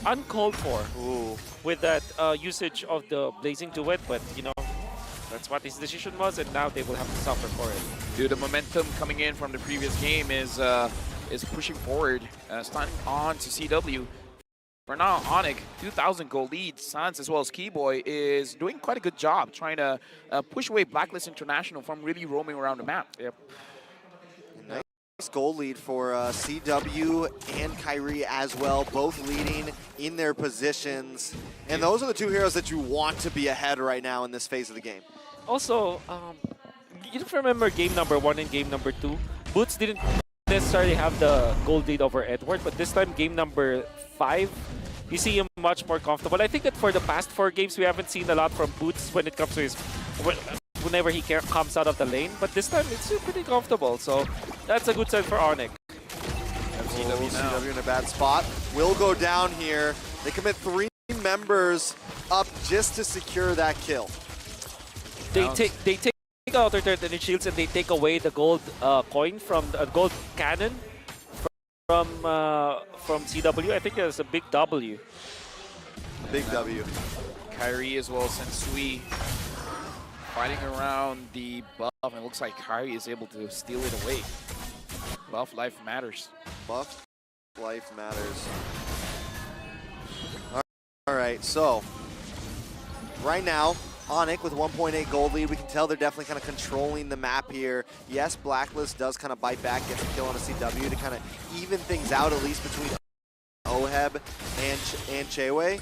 Uncalled for. Ooh. With that usage of the Blazing Duet, but you know, that's what his decision was, and now they will have to suffer for it. Dude, the momentum coming in from the previous game is pushing forward, starting on to CW. For now, ONIC, 2,000 gold lead. Sans as well as Keyboy is doing quite a good job trying to push away Blacklist International from really roaming around the map. Yep. Nice goal lead for CW and Kyrie as well, both leading in their positions. And those are the two heroes that you want to be ahead right now in this phase of the game. Also, you remember game number 1 and game number 2? Boots didn't necessarily have the gold lead over Edward, but this time game number 5, you see him much more comfortable. I think that for the past 4 games, we haven't seen a lot from Boots when it comes to his whenever he comes out of the lane, but this time it's pretty comfortable, so that's a good sign for ONIC. CW in a bad spot. Will go down here. They commit 3 members up just to secure that kill. They take out their turret and shields, and they take away the gold coin from the gold cannon from CW. I think that's a big W. Big W. Kyrie as well as Sensui fighting around the buff, and it looks like Kyrie is able to steal it away. Buff life matters. Buff life matters. All right, so right now, ONIC with 1.8 gold lead. We can tell they're definitely kind of controlling the map here. Yes, Blacklist does kind of bite back, gets a kill on a CW to kind of even things out, at least between Oheb and Chewe.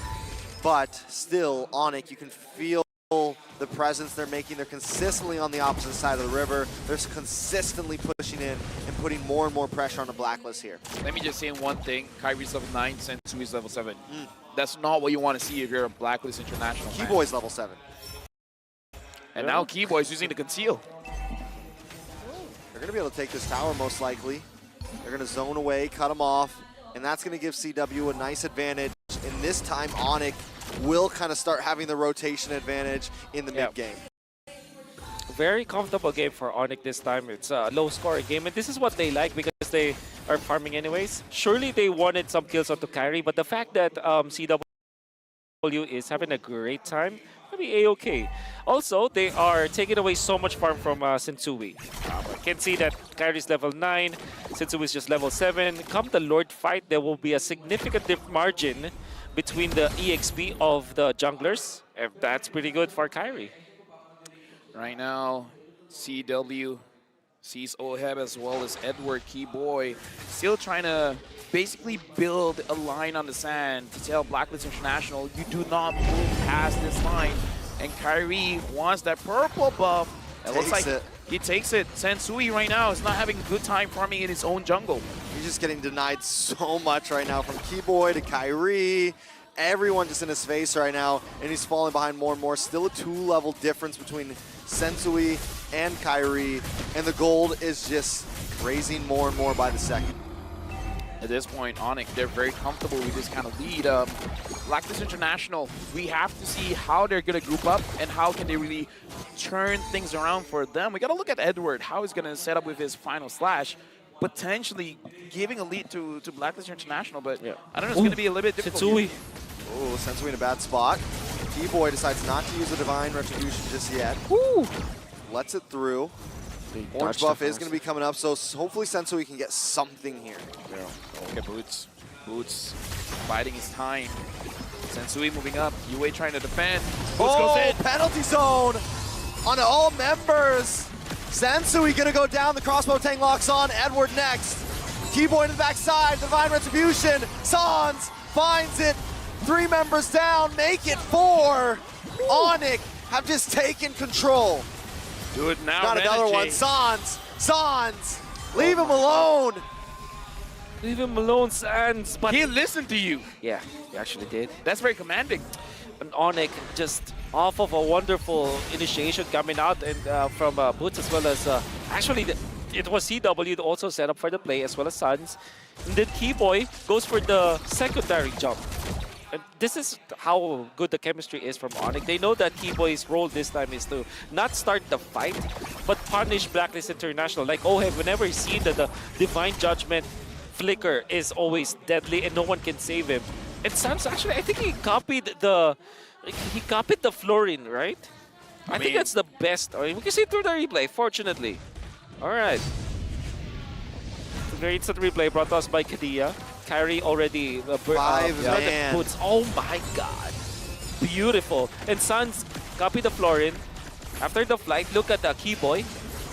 But still, ONIC, you can feel the presence they're making. They're consistently on the opposite side of the river. They're consistently pushing in and putting more and more pressure on the Blacklist here. Let me just say one thing. Kyrie's level 9, Sensui's level 7. That's not what you want to see if you're a Blacklist International fan. Keyboy's level 7. And now Keyboy's using the conceal. They're going to be able to take this tower most likely. They're going to zone away, cut them off, and that's going to give CW a nice advantage. And this time, ONIC will kind of start having the rotation advantage in the mid game. Very comfortable game for ONIC this time. It's a low-scoring game, and this is what they like because they are farming anyways. Surely they wanted some kills onto Kyrie, but the fact that CW is having a great time, maybe A-okay. Also, they are taking away so much farm from Sensui. You can see that Kyrie's level 9, Sensui is just level 7. Come the Lord fight, there will be a significant margin between the EXP of the junglers. And that's pretty good for Kyrie. Right now, CW sees Oheb as well as Edward Keyboy still trying to basically build a line on the sand to tell Blacklist International, you do not move past this line. And Kyrie wants that purple buff. It looks like he takes it. Sensui right now is not having a good time farming in his own jungle. He's just getting denied so much right now, from Keyboy to Kyrie. Everyone just in his face right now, and he's falling behind more and more. Still a 2-level difference between Sensui and Kyrie, and the gold is just raising more and more by the second. At this point, ONIC, they're very comfortable with this kind of lead. Blacklist International, we have to see how they're going to group up and how can they really turn things around for them. We got to look at Edward, how he's going to set up with his final slash, potentially giving a lead to Blacklist International, but I don't know, it's going to be a little bit difficult. Sensui. Oh, Sensui in a bad spot. Keyboy decides not to use the Divine Retribution just yet. Woo! Lets it through. Orange buff is going to be coming up, so hopefully Sensui can get something here. Look at Boots. Boots biding his time. Sensui moving up. Yue trying to defend. Boots goes in. Penalty zone on all members. Sensui going to go down. The crossbow tank locks on. Edward next. Keyboy to the backside. Divine Retribution. Sans finds it. 3 members down. Make it 4. ONIC have just taken control. Do it now, Got another one. Sans. Leave him alone. Leave him alone, Sans. But he listened to you. Yeah, he actually did. That's very commanding. And ONIC just off of a wonderful initiation coming out and from Boots as well as actually it was CW that also set up for the play as well as Sans. And then Keyboy goes for the secondary jump. And this is how good the chemistry is from ONIC. They know that Keyboy's role this time is to not start the fight, but punish Blacklist International. Like Oheb, whenever he's seen that the Divine Judgment flicker is always deadly and no one can save him. And Sans actually, I think he copied the Florin, right? I think that's the best. I mean, we can see it through the replay, fortunately. All right. The instant replay brought to us by Kadia. Kyrie already 5 man. Boots. Oh my god. Beautiful. And Sans copy the Florin. After the flight, look at the Keyboy.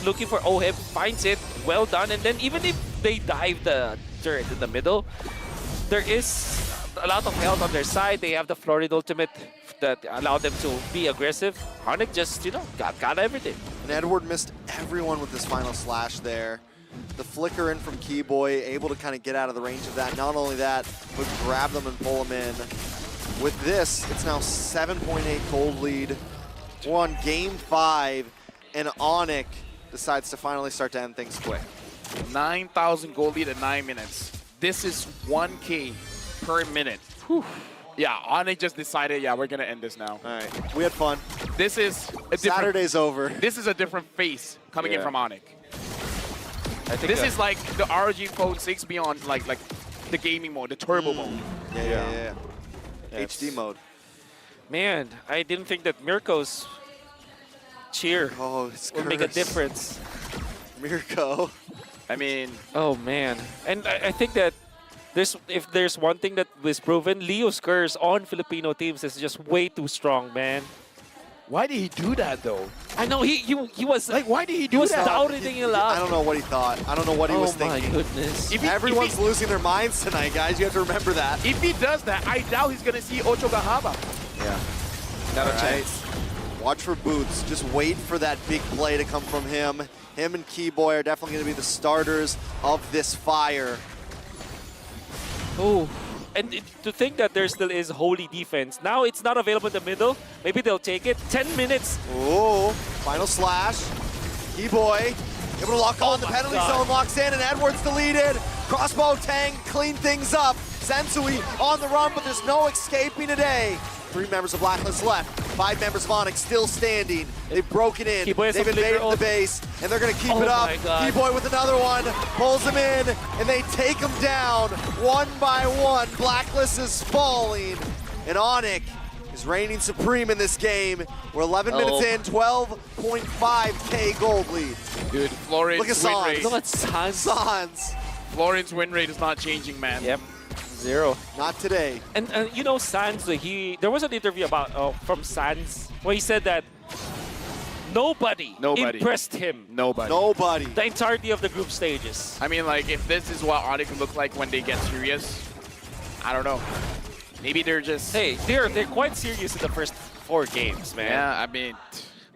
Looking for Oheb, finds it. Well done. And then even if they dive the turret in the middle, there is a lot of health on their side. They have the Florid ultimate that allowed them to be aggressive. ONIC just, got everything. And Edward missed everyone with his final slash there. The flicker in from Keyboy, able to kind of get out of the range of that. Not only that, but grab them and pull them in. With this, it's now 7.8 gold lead. We're on game 5, and ONIC decides to finally start to end things quick. 9,000 gold lead at 9 minutes. This is 1K per minute. Whew. Yeah, ONIC just decided, we're going to end this now. All right, we had fun. This is a Saturday's over. This is a different face coming in from ONIC. I think this is like the ROG Phone 6 beyond like the gaming mode, the turbo mode. Yeah. HD mode. Man, I didn't think that Mirko's cheer would make a difference. Mirko. I mean... Oh, man. And I think that if there's one thing that was proven, Leo's curse on Filipino teams is just way too strong, man. Why did he do that though? I know he was Like, why did he he do was that? doubting a lot. I don't know what he thought. I don't know what he was Oh my thinking. goodness. Everyone's losing their minds tonight, guys. You have to remember that. If he does that, I doubt he's gonna see Ocho Gahaba. Yeah. Not a All right. chance. Watch for Boots. Just wait for that big play to come from him. Him and Keyboy are definitely going to be the starters of this fire. Oh, and to think that there still is holy defense. Now it's not available in the middle. Maybe they'll take it. 10 minutes. Oh, final slash. Keyboy able to lock on. The penalty zone locks in, and Edwards deleted. Crossbow Tang clean things up. Sensui on the run, but there's no escaping today. 3 members of Blacklist left. 5 members of ONIC still standing. They've broken in. Keyboy has They've a flicker invaded the ult. base, and they're going to keep Oh it up. my God. Keyboy with another one. Pulls him in, and they take him down one by one. Blacklist is falling, and ONIC is reigning supreme in this game. We're 11 minutes in, 12.5K gold lead. Dude, Florence Look at win Sans. rate. Look at Sans. Sans. Florence win rate is not changing, man. Yep. 0. Not today. And you know, Sans, there was an interview about from Sans where he said that nobody impressed him. Nobody. The entirety of the group stages. I mean, like, if this is what ONIC look like when they get serious, I don't know. Maybe they're just... Hey, they're quite serious in the first 4 games, man. Yeah, I mean...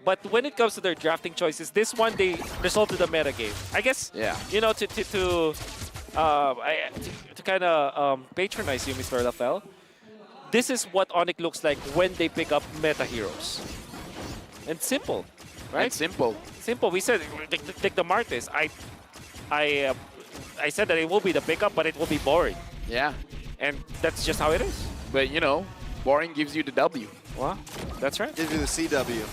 But when it comes to their drafting choices, this one they resolved to the meta game. I guess. Yeah. You know, to kind of patronize you, Mr. Lafel. This is what ONIC looks like when they pick up meta heroes. And simple, right? And simple. Simple. We said take the Martis. I said that it will be the pickup, but it will be boring. Yeah. And that's just how it is. But, you know, boring gives you the W. Well, that's right. Gives you the CW.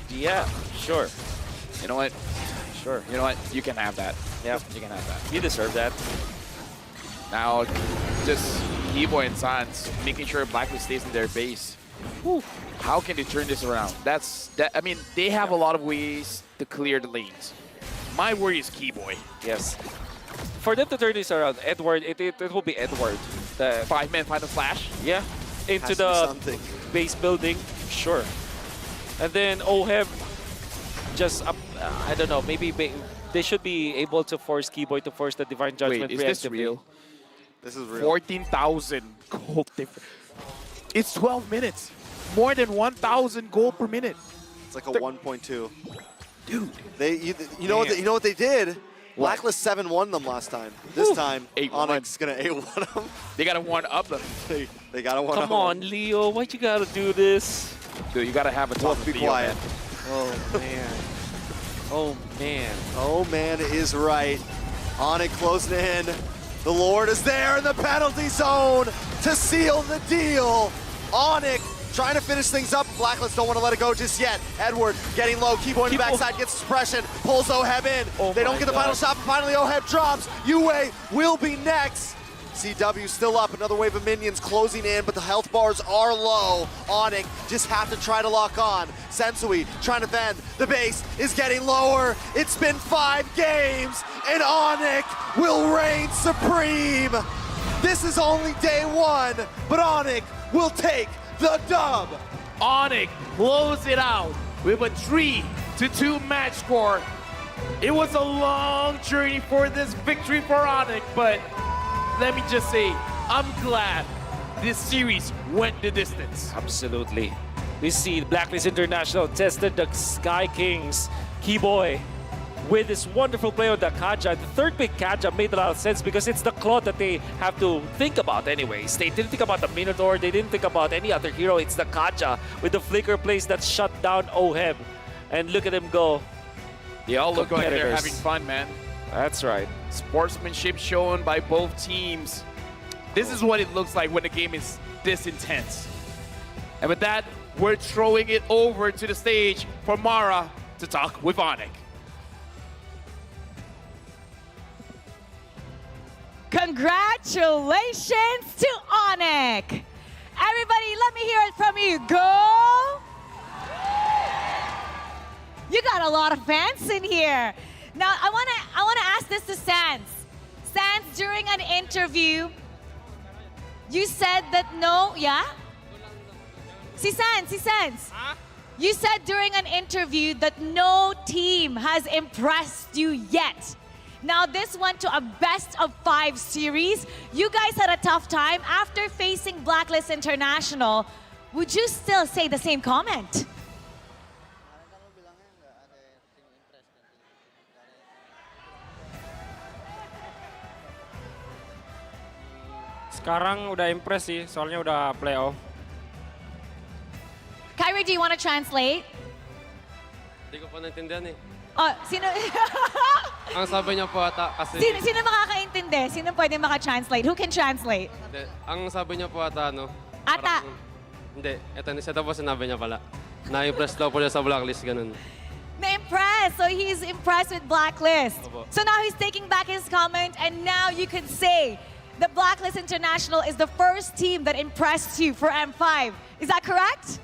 Yeah, sure. You know what? Sure. You know what? You can have that. Yeah. You can have that. You deserve that. Now, just Keyboy and Sans making sure Blacklist stays in their base. Whew. How can they turn this around? I mean, they have a lot of ways to clear the lanes. My worry is Keyboy. Yes. For them to turn this around, Edward, it will be Edward. The 5-man final flash? Yeah. Into Has to be the something. base building, sure. And then OHEB just, I don't know, maybe they should be able to force Keyboy to force the Divine Judgment. Wait, is this preemptively. real? This is real. 14,000 gold difference. It's 12 minutes. More than 1,000 gold per minute. It's like a 1.2. Dude. You know what they did? Blacklist 7-1 them last time. This time, 8-1. ONIC's gonna 8-1 them. They gotta one-up them. They gotta 1-up Come on, Leo, why'd you gotta do this? Dude, you gotta have a top Be Leo, quiet. man. Oh, man. Oh, man. Oh man is right. ONIC closing in. The Lord is there in the penalty zone to seal the deal. ONIC trying to finish things up. Blacklist don't want to let it go just yet. Edward getting low. Keyboy in the backside gets suppression. Pulls OHEB in. Oh they don't my get the final God. shot, but finally OHEB drops. Yue will be next. CW still up. Another wave of minions closing in, but the health bars are low. ONIC just have to try to lock on. Sensui trying to bend. The base is getting lower. It's been 5 games, and ONIC will reign supreme. This is only day 1, but ONIC will take the dub. ONIC close it out with a 3-2 match score. It was a long journey for this victory for ONIC, but let me just say, I'm glad this series went the distance. Absolutely. We see Blacklist International tested the Sky Kings. Keyboy with this wonderful play on the Kaja. The third pick Kaja made a lot of sense because it's the Claw that they have to think about anyways. They didn't think about the Minotaur, they didn't think about any other hero. It's the Kaja with the flicker plays that shut down OHEB. And look at him go. They all look like they're Competitors. having fun, man. That's right. Sportsmanship shown by both teams. This is what it looks like when the game is this intense. And with that, we're throwing it over to the stage for Mara to talk with ONIC. Congratulations to ONIC. Everybody, let me hear it from you. Go. You got a lot of fans in here. Now, I want to ask this to Sans. Sans, during an interview, you said that no, yeah? Si Sans. You said during an interview that no team has impressed you yet. Now this went to a best of 5 series. You guys had a tough time after facing Blacklist International. Would you still say the same comment? Sekarang udah impress sih, soalnya udah playoff. Kyrie, do you want to translate? Hindi ko pa naintindihan eh. Oh, sino? Ang sabi niya po ata kasi... sino makakaintindi? Sino pwede maka-translate? Who can translate? Hindi, ang sabi niya po ata ano... Ata. Hindi, ito po sinabi niya pala. Na-impress daw po siya sa Blacklist, ganun. Na-impressed. So he's impressed with Blacklist. Opo. So now he's taking back his comment and now you could say the Blacklist International is the first team that impressed you for M5. Is that correct?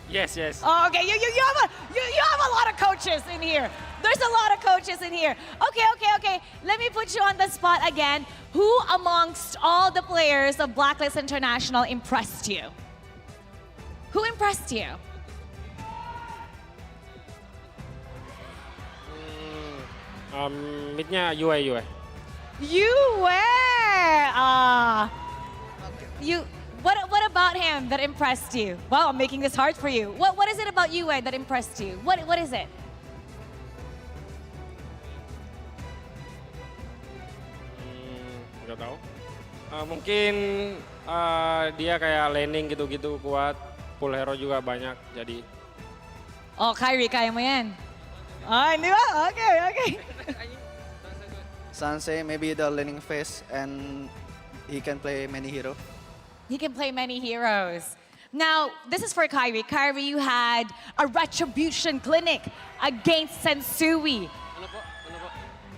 Yes, yes. Oh, okay, you have a lot of coaches in here. There's a lot of coaches in here. Okay. Let me put you on the spot again. Who amongst all the players of Blacklist International impressed you? Who impressed you? Midnya UE. You were. What about him that impressed you? Wow, I'm making this hard for you. What is it about you that impressed you? What is it? Nggak tahu. Mungkin dia kayak landing gitu-gitu kuat. Full hero juga banyak, jadi. Oh, Kyrie, kaya mo yan. Ah, di ba? Okay. Sanse, maybe the learning phase and he can play many hero. He can play many heroes. Now, this is for Kyrie. Kyrie, you had a retribution clinic against Sensui.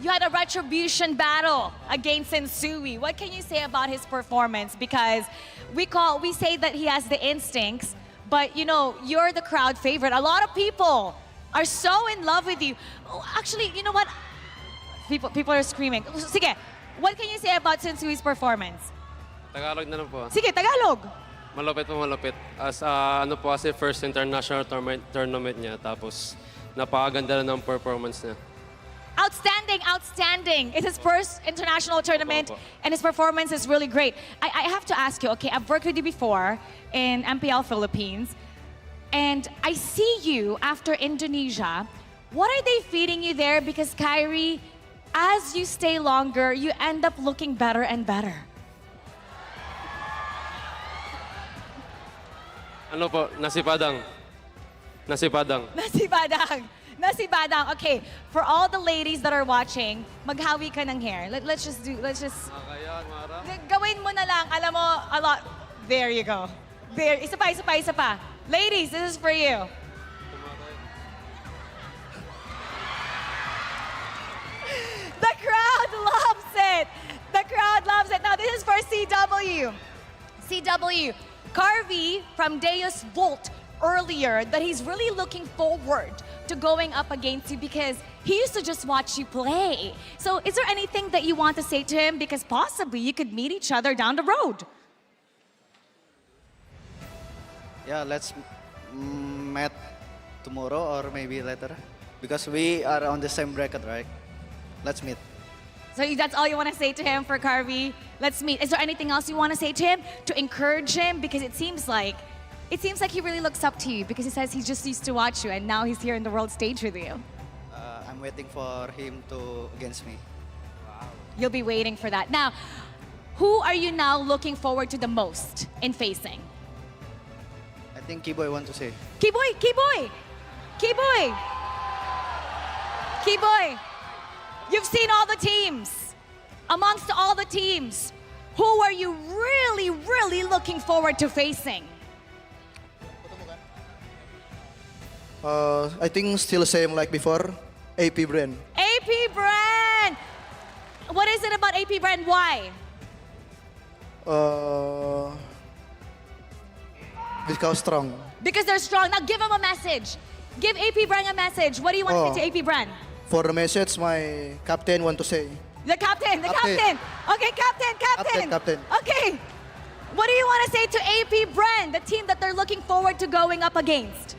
You had a retribution battle against Sensui. What can you say about his performance? Because we say that he has the instincts, but you know, you're the crowd favorite. A lot of people are so in love with you. Oh, actually, you know what? People are screaming. Sige, what can you say about Sensui's performance? Tagalog na lang po. Sige, Tagalog. Malupit. As ano po kasi first international tournament niya, tapos napakaganda na ng performance niya. Outstanding. It's his first international tournament and his performance is really great. I have to ask you, okay, I've worked with you before in MPL Philippines and I see you after Indonesia. What are they feeding you there? Because Kyrie, as you stay longer, you end up looking better and better. Ano po? Nasipadang. Okay, for all the ladies that are watching, maghawi ka ng hair. Let's just... Gawin mo na lang, alam mo, a lot. There you go. There, isa pa. Ladies, this is for you. The crowd loves it. Now this is for CW. Carvey from Deus Volt earlier that he's really looking forward to going up against you because he used to just watch you play. So is there anything that you want to say to him? Because possibly you could meet each other down the road. Yeah, let's meet tomorrow or maybe later. Because we are on the same bracket, right? Let's meet. So that's all you want to say to him for Carvey? Let's meet. Is there anything else you want to say to him to encourage him? Because it seems like he really looks up to you because he says he just used to watch you and now he's here in the world stage with you. I'm waiting for him to against me. You'll be waiting for that. Now, who are you now looking forward to the most in facing? I think Kiboy want to say. Kiboy! You've seen all the teams. Amongst all the teams, who are you really, really looking forward to facing? I think still same like before. AP brand. AP Brand! What is it about AP Brand? Why? Because strong. Because they're strong. Now give them a message. Give AP Brand a message. What do you want to say to AP Brand? For the message, my captain want to say. The captain. Okay, captain. Captain. Okay. What do you want to say to AP Brand, the team that they're looking forward to going up against?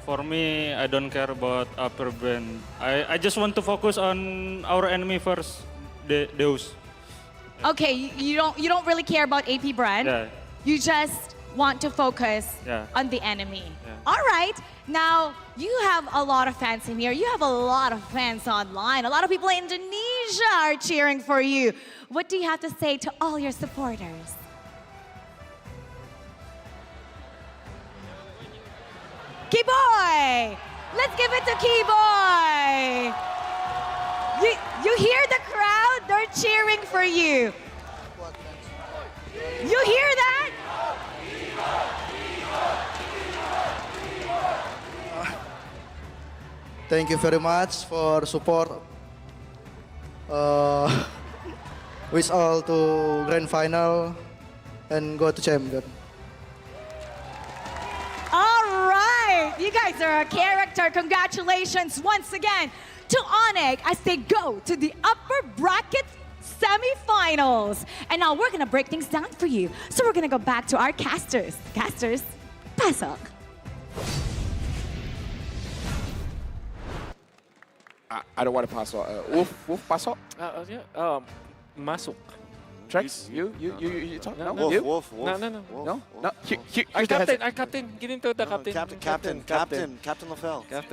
For me, I don't care about upper band. I just want to focus on our enemy first, Deus. Okay, you don't really care about AP Brand. Yeah. You just want to focus Yeah. on the enemy. Yeah. All right. Now, you have a lot of fans in here. You have a lot of fans online. A lot of people in Indonesia are cheering for you. What do you have to say to all your supporters? Keyboy! Let's give it to Keyboy! You hear the crowd? They're cheering for you. You hear that? Thank you very much for support. Wish all to grand final and go to champion. All right, you guys are a character. Congratulations once again to ONIC as they go to the upper bracket semifinals. And now we're gonna break things down for you. So we're gonna go back to our casters. Casters, pasok. I don't want to pass on. Wolf, pasok. Yeah. Masuk. Trex, you talk? No, No, you? Wolf. No. No? No. Our captain. Give him to the captain. Captain Lafell. Captain